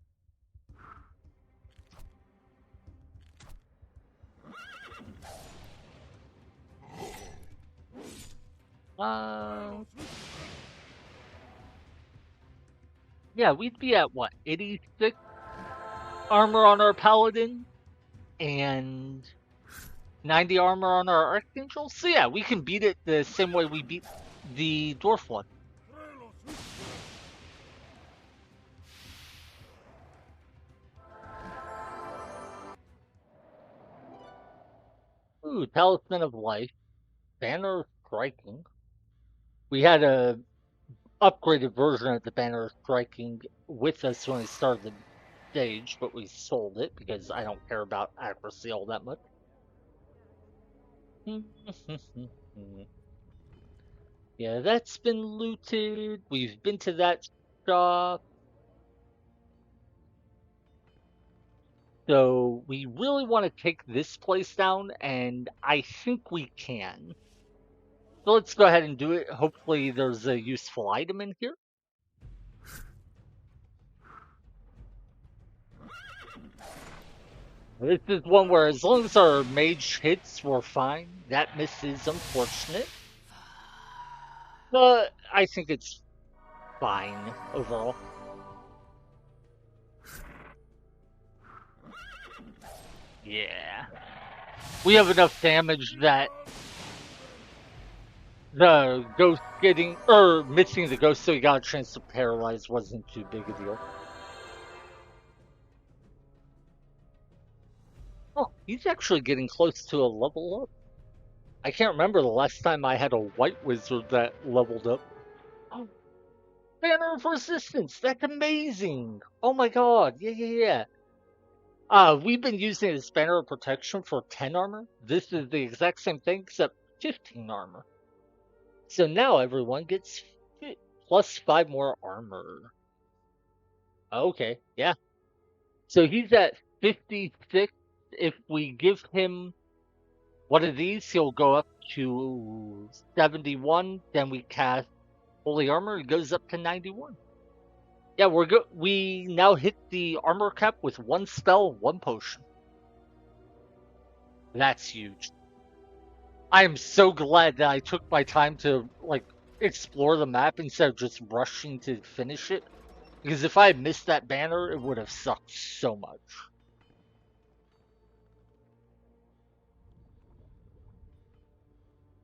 Uh, yeah, we'd be at what, 86 armor on our paladin and 90 armor on our archangel. So yeah, we can beat it the same way we beat the dwarf one. Ooh, Talisman of Life, Banner of Striking. We had a upgraded version of the Banner of Striking with us when we started the stage, but we sold it because I don't care about accuracy all that much. Yeah, that's been looted. We've been to that shop. So we really want to take this place down, and I think we can. So let's go ahead and do it. Hopefully there's a useful item in here. This is one where as long as our mage hits, we're fine. That miss is unfortunate. But I think it's fine overall. Yeah. We have enough damage that the ghost getting, or missing the ghost so he got a chance to paralyze wasn't too big a deal. Oh, he's actually getting close to a level up. I can't remember the last time I had a white wizard that leveled up. Oh, Banner of Resistance! That's amazing! Oh my god, yeah, yeah, yeah. We've been using this Banner of Protection for 10 armor. This is the exact same thing except 15 armor. So now everyone gets plus 5 more armor. Okay, yeah. So he's at 56. If we give him one of these, he'll go up to 71. Then we cast Holy Armor, it goes up to 91. Yeah, we're good. We now hit the armor cap with 1 spell, 1 potion. That's huge. I am so glad that I took my time to like explore the map instead of just rushing to finish it. Because if I had missed that banner, it would have sucked so much.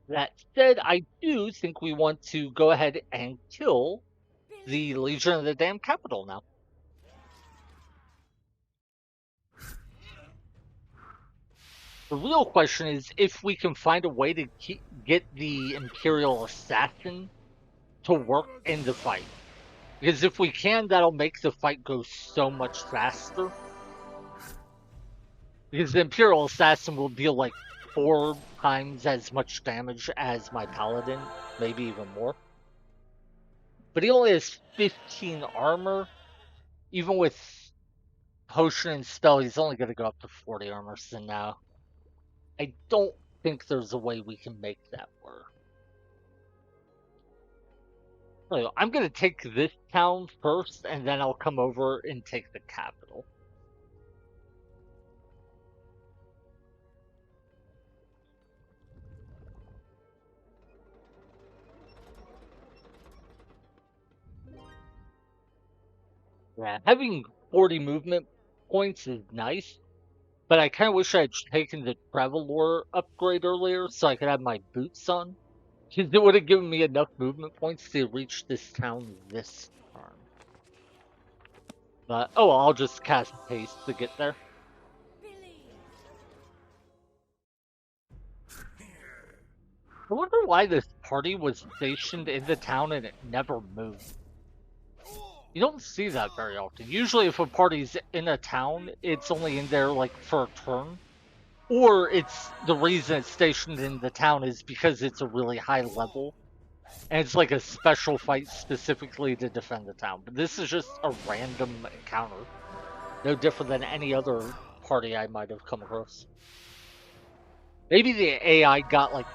That said, I do think we want to go ahead and kill the Legion of the Damned Capital now. The real question is if we can find a way to get the Imperial Assassin to work in the fight. Because if we can, that'll make the fight go so much faster. Because the Imperial Assassin will deal like 4 times as much damage as my Paladin, maybe even more. But he only has 15 armor. Even with potion and spell, he's only going to go up to 40 armor. So now, I don't think there's a way we can make that work. So I'm going to take this town first, and then I'll come over and take the capital. Yeah, having 40 movement points is nice, But I kind of wish I had taken the Traveler upgrade earlier so I could have my boots on. Because it would have given me enough movement points to reach this town this turn. But, oh, well, I'll just cast haste to get there. I wonder why this party was stationed in the town and it never moved. You don't see that very often. Usually if a party's in a town, it's only in there like for a turn. Or it's the reason it's stationed in the town is because it's a really high level. And it's like a special fight specifically to defend the town. But this is just a random encounter. No different than any other party I might have come across. Maybe the AI got like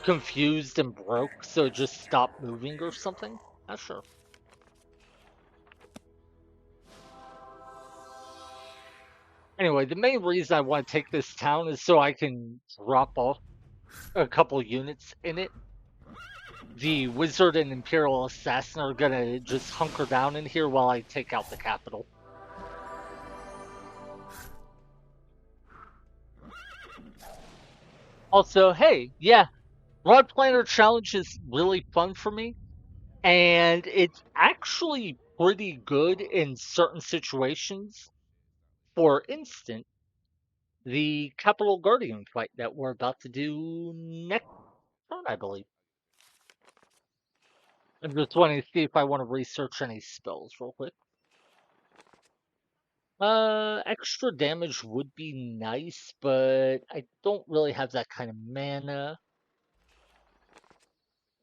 confused and broke, so it just stopped moving or something. Not sure. Anyway, the main reason I want to take this town is so I can drop off a couple units in it. The Wizard and Imperial Assassin are gonna just hunker down in here while I take out the capital. Also, hey, yeah, Rod Planner Challenge is really fun for me, and it's actually pretty good in certain situations. For instance, the Capital Guardian fight that we're about to do next turn, I believe. I'm just wanting to see if I want to research any spells real quick. Extra damage would be nice, but I don't really have that kind of mana.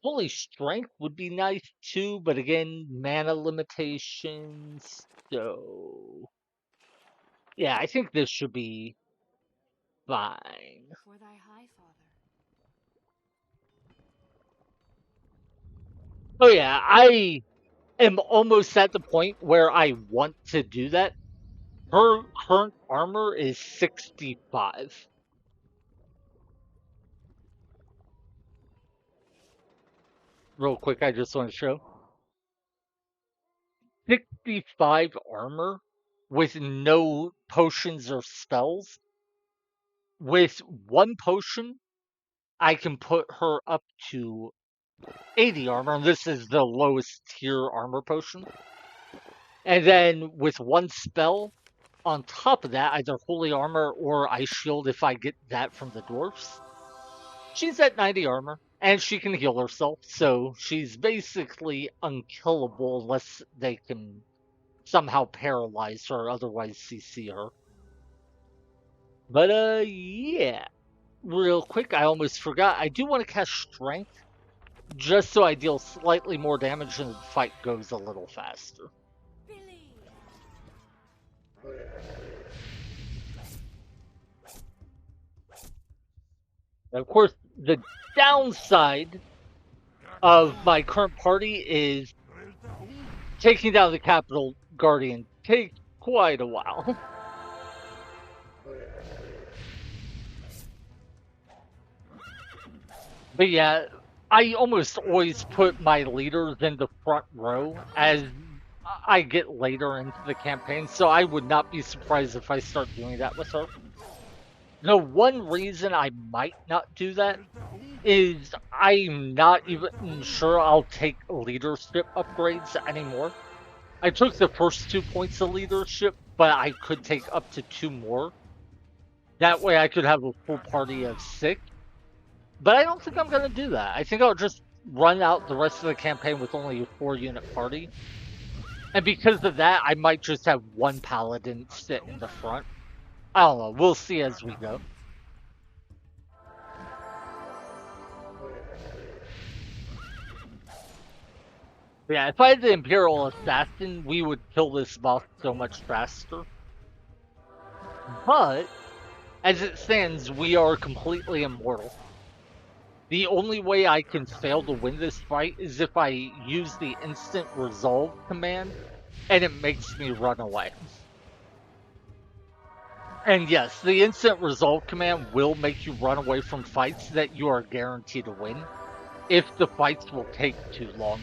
Holy Strength would be nice too, but again, mana limitations. So, yeah, I think this should be fine. For thy high father. Oh yeah, I am almost at the point where I want to do that. Her current armor is 65. Real quick, I just want to show 65 armor with no potions or spells. With one potion, I can put her up to 80 armor, and this is the lowest tier armor potion. And then with one spell, on top of that, either Holy Armor or Ice Shield if I get that from the dwarfs, she's at 90 armor, and she can heal herself, so she's basically unkillable unless they can somehow paralyze her or otherwise CC her. But, yeah. Real quick, I almost forgot, I do want to cast Strength, just so I deal slightly more damage and the fight goes a little faster. Of course, the downside of my current party is taking down the Capital Guardian takes quite a while. But yeah, I almost always put my leaders in the front row as I get later into the campaign, so I would not be surprised if I start doing that with her. The one reason I might not do that is I'm not even sure I'll take leadership upgrades anymore. I took the first 2 points of leadership, but I could take up to 2 more. That way I could have a full party of 6. But I don't think I'm going to do that. I think I'll just run out the rest of the campaign with only a 4-unit party. And because of that, I might just have one paladin sit in the front. I don't know. We'll see as we go. Yeah, if I had the Imperial Assassin, we would kill this boss so much faster. But, as it stands, we are completely immortal. The only way I can fail to win this fight is if I use the instant resolve command, and it makes me run away. And yes, the instant resolve command will make you run away from fights that you are guaranteed to win, if the fights will take too long.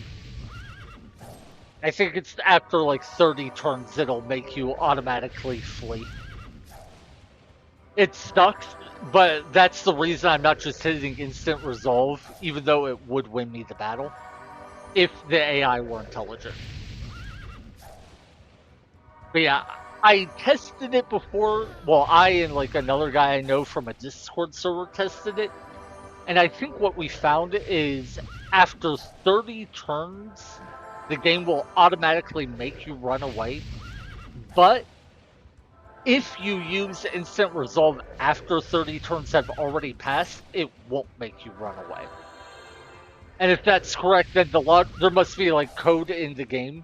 I think it's after like 30 turns it'll make you automatically flee. It sucks, but that's the reason I'm not just hitting instant resolve, even though it would win me the battle, if the AI were intelligent. But yeah, I tested it before. Well, I and like another guy I know from a Discord server tested it. And I think what we found is after 30 turns, the game will automatically make you run away. But if you use instant resolve after 30 turns have already passed, it won't make you run away. And if that's correct, then there must be like code in the game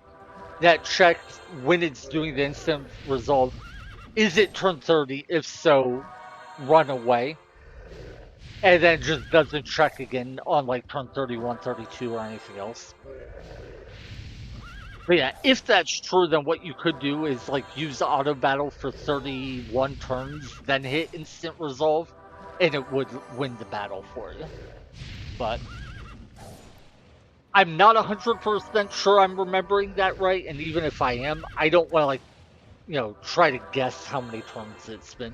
that checks when it's doing the instant resolve. Is it turn 30? If so, run away. And then just doesn't check again on like turn 31, 32, or anything else. But yeah, if that's true, then what you could do is like use auto battle for 31 turns, then hit instant resolve, and it would win the battle for you. But I'm not 100% sure I'm remembering that right, and even if I am, I don't want to like, try to guess how many turns it's been.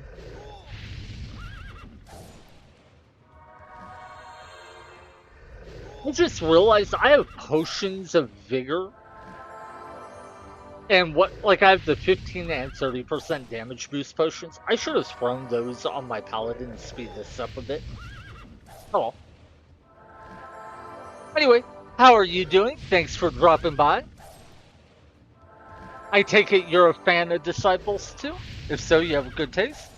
I just realized I have potions of vigor. And I have the 15 and 30% damage boost potions. I should have thrown those on my paladin to speed this up a bit. Oh well. Anyway, how are you doing? Thanks for dropping by. I take it you're a fan of Disciples too? If so, you have a good taste?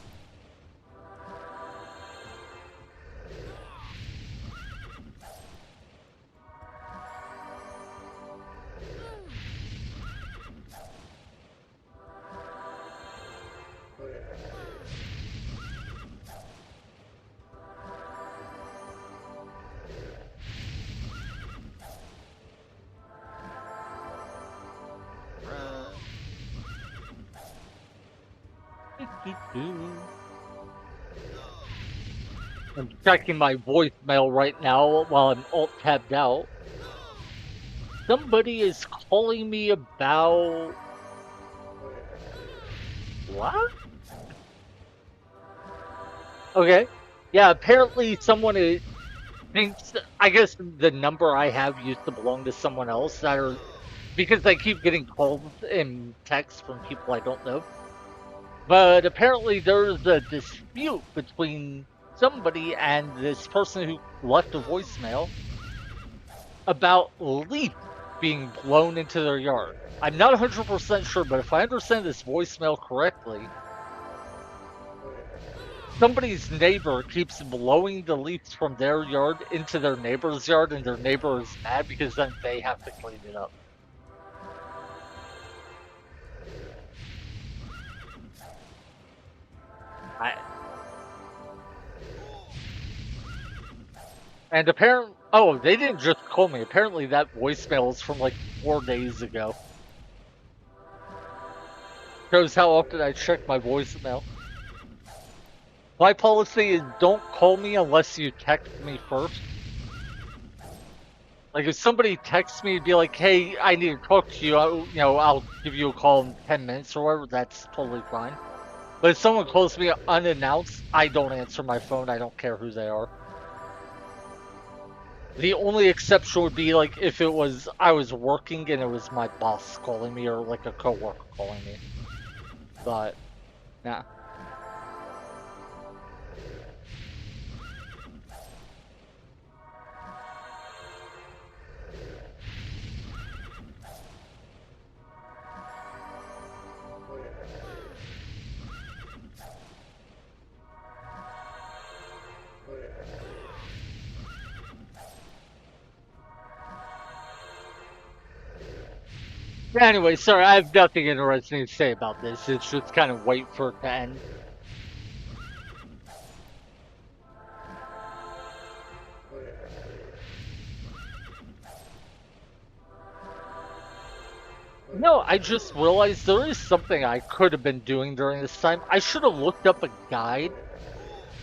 I'm checking my voicemail right now while I'm alt-tabbed out. Somebody is calling me about... What? Okay. Yeah, apparently someone thinks... I guess the number I have used to belong to someone else because I keep getting calls and texts from people I don't know. But apparently there's a dispute between somebody and this person who left a voicemail about leaf being blown into their yard. I'm not 100% sure, but if I understand this voicemail correctly, somebody's neighbor keeps blowing the leaves from their yard into their neighbor's yard, and their neighbor is mad because then they have to clean it up. And apparently, oh, they didn't just call me. Apparently that voicemail is from like 4 days ago. Shows how often I check my voicemail. My policy is don't call me unless you text me first. Like if somebody texts me and be like, hey, I need to talk to you, I'll give you a call in 10 minutes or whatever, that's totally fine. But if someone calls me unannounced, I don't answer my phone, I don't care who they are. The only exception would be like if I was working and it was my boss calling me or like a coworker calling me. But, nah. Anyway, sorry, I have nothing interesting to say about this. It's just kind of wait for it to end. No, I just realized there is something I could have been doing during this time. I should have looked up a guide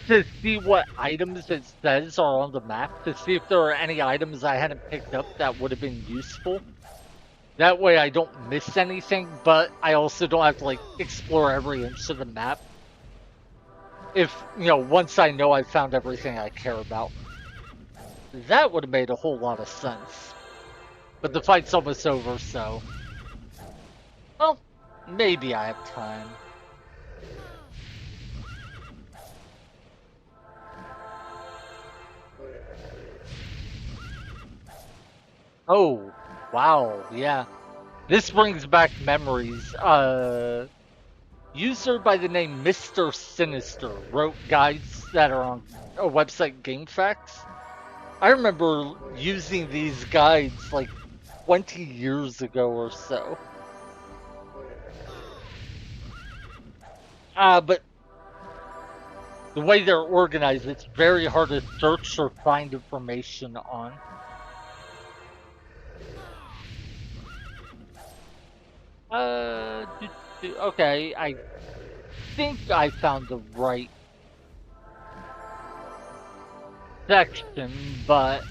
to see what items it says are on the map, to see if there are any items I hadn't picked up that would have been useful. That way I don't miss anything, but I also don't have to like explore every inch of the map. If, once I know I've found everything I care about. That would have made a whole lot of sense. But the fight's almost over, so... Well, maybe I have time. Oh, wow, yeah. This brings back memories. User by the name Mr. Sinister wrote guides that are on a website, GameFAQs. I remember using these guides like 20 years ago or so. But the way they're organized, it's very hard to search or find information on. Okay, I think I found the right section, but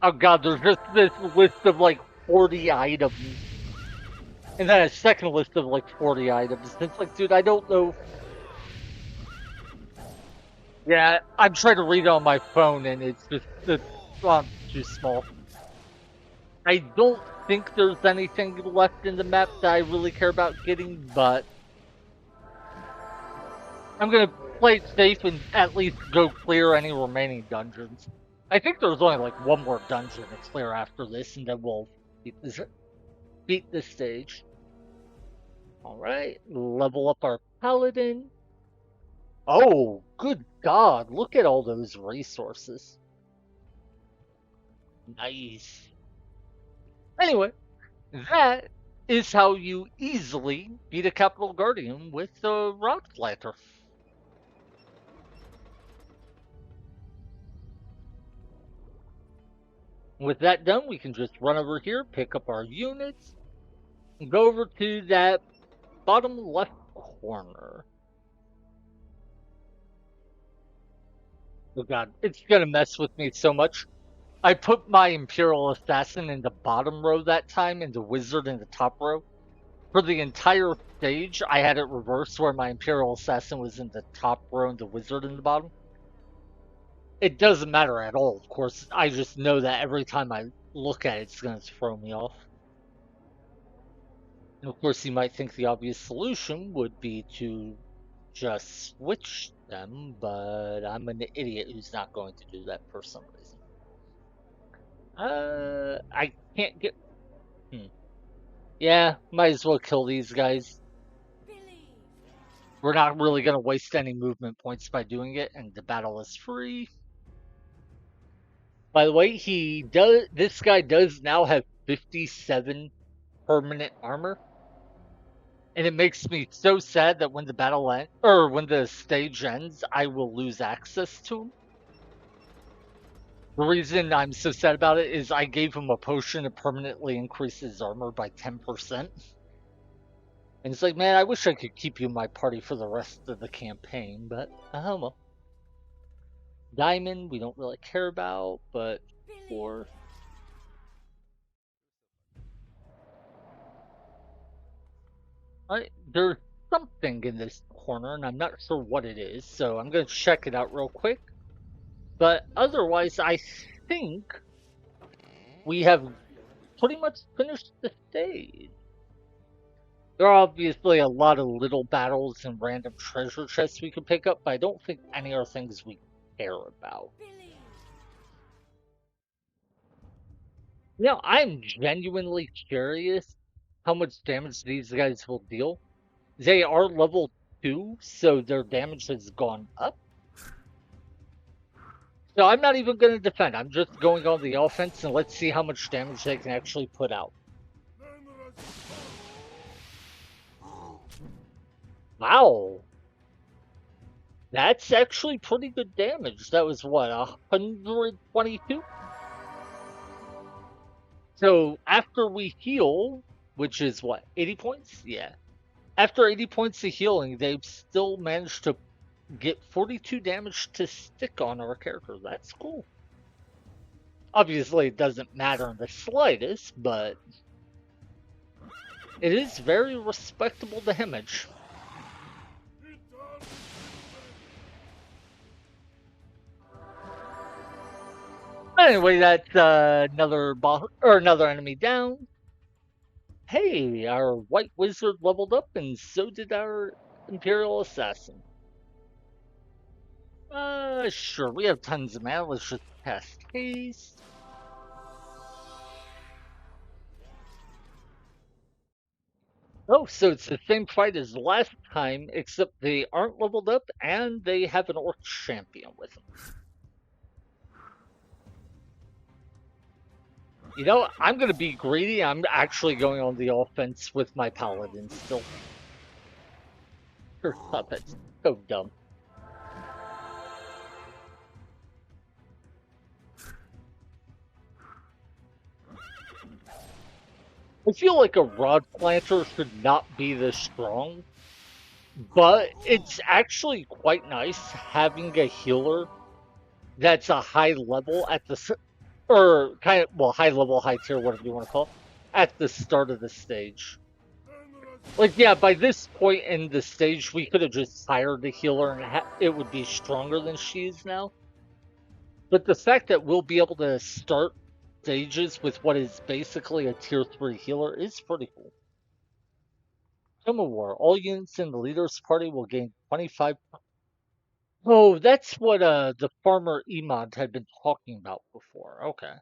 oh god, there's just this list of like 40 items. And then a second list of like 40 items. It's like, dude, I don't know. Yeah, I'm trying to read it on my phone and it's too small. I don't think there's anything left in the map that I really care about getting, but I'm gonna play it safe and at least go clear any remaining dungeons. I think there's only like one more dungeon to clear after this, and then we'll beat this stage. Alright, level up our paladin. Oh, good god, look at all those resources. Nice. Anyway, that is how you easily beat a Capital Guardian with the Rock Planter. With that done, we can just run over here, pick up our units, and go over to that bottom left corner. Oh god, it's gonna mess with me so much. I put my Imperial Assassin in the bottom row that time and the Wizard in the top row. For the entire stage, I had it reversed where my Imperial Assassin was in the top row and the Wizard in the bottom. It doesn't matter at all, of course. I just know that every time I look at it, it's going to throw me off. And of course, you might think the obvious solution would be to just switch them, but I'm an idiot who's not going to do that for some reason. I can't get... Yeah, might as well kill these guys. We're not really going to waste any movement points by doing it, and the battle is free. By the way, this guy does now have 57 permanent armor. And it makes me so sad that when the battle ends, or when the stage ends, I will lose access to him. The reason I'm so sad about it is I gave him a potion to permanently increase his armor by 10%. And it's like, man, I wish I could keep you in my party for the rest of the campaign, but well. Diamond, we don't really care about, but for... There's something in this corner, and I'm not sure what it is, so I'm going to check it out real quick. But otherwise, I think we have pretty much finished the stage. There are obviously a lot of little battles and random treasure chests we could pick up, but I don't think any are things we care about. I'm genuinely curious how much damage these guys will deal. They are level 2, so their damage has gone up. So I'm not even going to defend. I'm just going on the offense, and let's see how much damage they can actually put out. Wow. That's actually pretty good damage. That was what, 122? So after we heal, which is what, 80 points? Yeah. After 80 points of healing, they've still managed to get 42 damage to stick on our character. That's cool. Obviously, it doesn't matter in the slightest, but it is very respectable damage. Anyway, that's another boss or another enemy down. Hey, our white wizard leveled up, and so did our imperial assassin. Sure, we have tons of mana. Let's just cast haste. Oh, so it's the same fight as last time, except they aren't leveled up and they have an orc champion with them. You know, I'm gonna be greedy. I'm actually going on the offense with my paladin still. Stop it. So dumb. I feel like a rod planter should not be this strong, but it's actually quite nice having a healer that's a high level at the or kind of well high level, high tier, whatever you want to call it, at the start of the stage. Like yeah, by this point in the stage, we could have just hired the healer and it would be stronger than she is now. But the fact that we'll be able to start stages with what is basically a tier 3 healer is pretty cool. Tome of War. All units in the leader's party will gain 25. Oh, that's what the farmer Emond had been talking about before. Okay.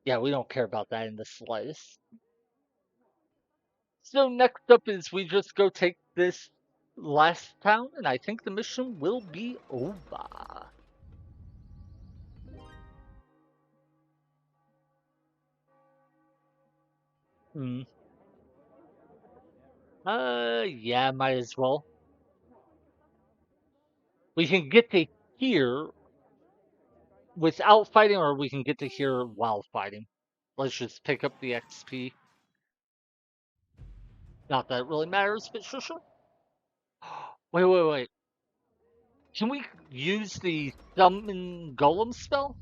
Yeah, we don't care about that in the slightest. So next up is we just go take this last town, and I think the mission will be over. Hmm. Yeah, might as well. We can get to here without fighting, or we can get to here while fighting. Let's just pick up the XP. Not that it really matters, but sure, sure. Wait. Can we use the summon golem spell?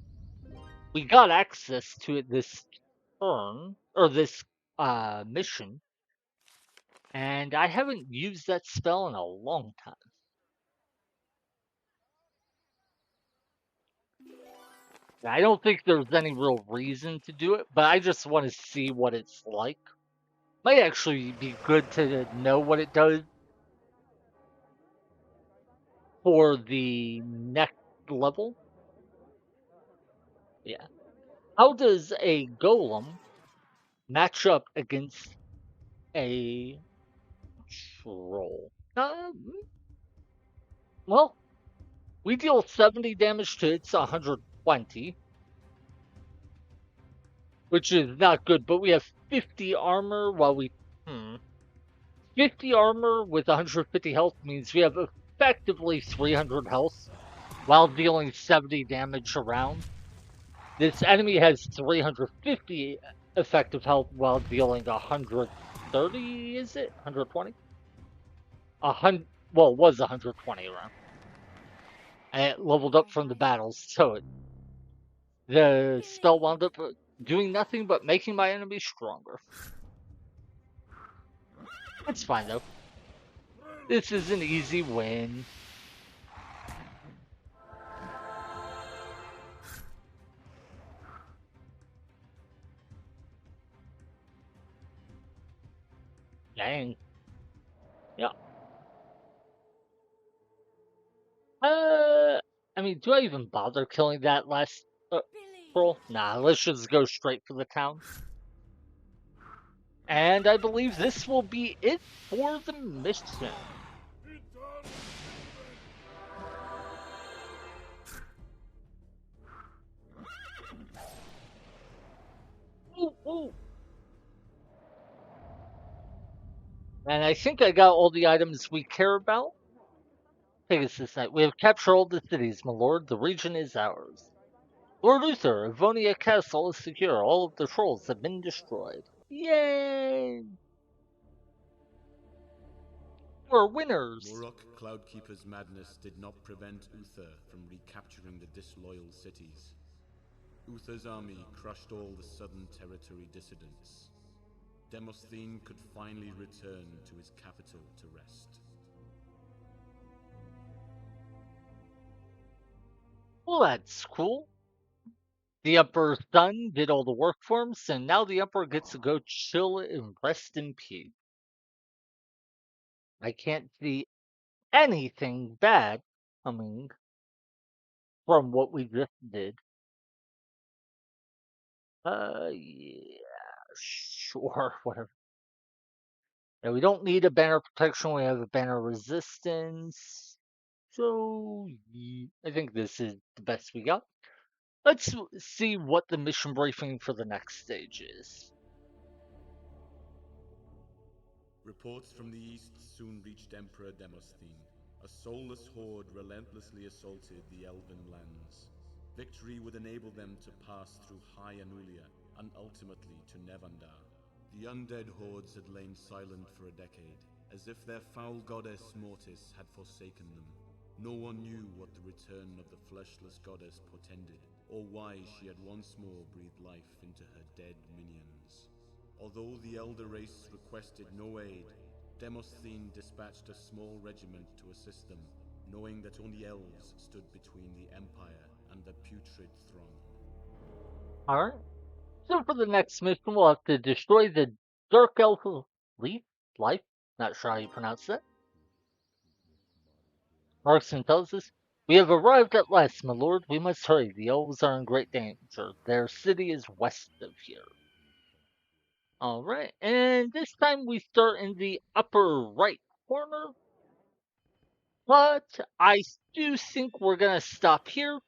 We got access to it this turn, or this mission, and I haven't used that spell in a long time. I don't think there's any real reason to do it, but I just want to see what it's like. Might actually be good to know what it does for the next level. Yeah. How does a golem match up against a troll? Well, we deal 70 damage to its 120, which is not good, but we have 50 armor while we. Hmm. 50 armor with 150 health means we have effectively 300 health while dealing 70 damage around. This enemy has 350 effective health while dealing 130, is it? 120? 100, well, it was 120 around. And it leveled up from the battles, so the spell wound up doing nothing but making my enemy stronger. It's fine though. This is an easy win. Dang. Yeah. I mean, do I even bother killing that last troll? Nah, let's just go straight for the town. And I believe this will be it for the mission. Ooh. And I think I got all the items we care about. Take us this night. We have captured all the cities, my lord. The region is ours. Lord Uther, Avonia Castle is secure. All of the trolls have been destroyed. Yay! We're winners! Morok Cloudkeeper's madness did not prevent Uther from recapturing the disloyal cities. Uther's army crushed all the southern territory dissidents. Demosthene could finally return to his capital to rest. Well, that's cool. The Emperor's son did all the work for him, so now the Emperor gets to go chill and rest in peace. I can't see anything bad coming from what we just did. Yeah, sure, whatever. Yeah, we don't need a banner protection. We have a banner resistance. So, I think this is the best we got. Let's see what the mission briefing for the next stage is. Reports from the east soon reached Emperor Demosthene. A soulless horde relentlessly assaulted the elven lands. Victory would enable them to pass through High Anulia and ultimately to Nevandar. The undead hordes had lain silent for a decade, as if their foul goddess Mortis had forsaken them. No one knew what the return of the fleshless goddess portended, or why she had once more breathed life into her dead minions. Although the elder race requested no aid, Demosthene dispatched a small regiment to assist them, knowing that only elves stood between the Empire and the putrid throng. Alright. So for the next mission, we'll have to destroy the Dark Elf Leaf? Life? Not sure how you pronounce that. Markson tells us, "We have arrived at last, my lord. We must hurry. The elves are in great danger. Their city is west of here." Alright, and this time we start in the upper right corner. But I do think we're gonna stop here.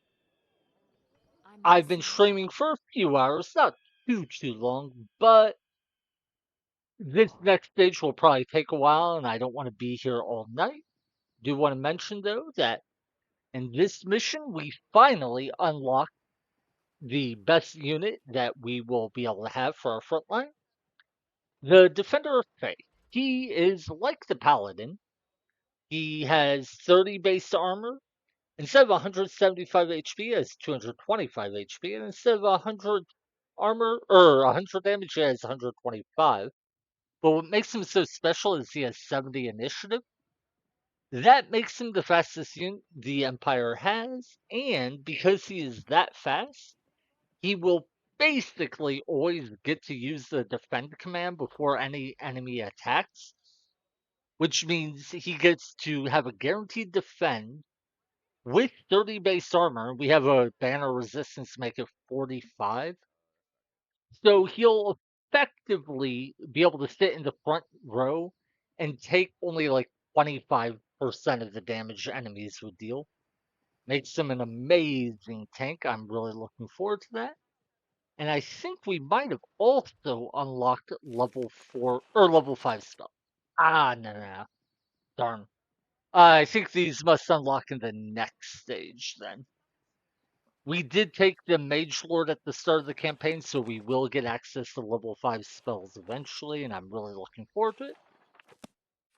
I must I've been see streaming for a few hours, not too long, but this next stage will probably take a while, and I don't want to be here all night. Do want to mention though that in this mission we finally unlock the best unit that we will be able to have for our front line, the Defender of Faith. He is like the Paladin. He has 30 base armor. Instead of 175 HP, he has 225 HP, and instead of 100 armor or 100 damage, he has 125. But what makes him so special is he has 70 initiative. That makes him the fastest unit the Empire has, and because he is that fast, he will basically always get to use the defend command before any enemy attacks, which means he gets to have a guaranteed defend with 30 base armor. We have a banner resistance to make it 45. So he'll effectively be able to sit in the front row and take only like 25% of the damage enemies would deal. Makes him an amazing tank. I'm really looking forward to that. And I think we might have also unlocked level 4 or level 5 spell. No. Darn. I think these must unlock in the next stage then. We did take the Mage Lord at the start of the campaign, so we will get access to level 5 spells eventually, and I'm really looking forward to it.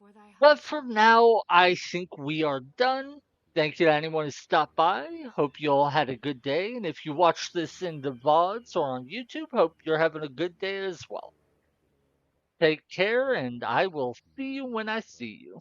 for thy high But for now, I think we are done. Thank you to anyone who stopped by. Hope you all had a good day, and if you watch this in the VODs or on YouTube, hope you're having a good day as well. Take care, and I will see you when I see you.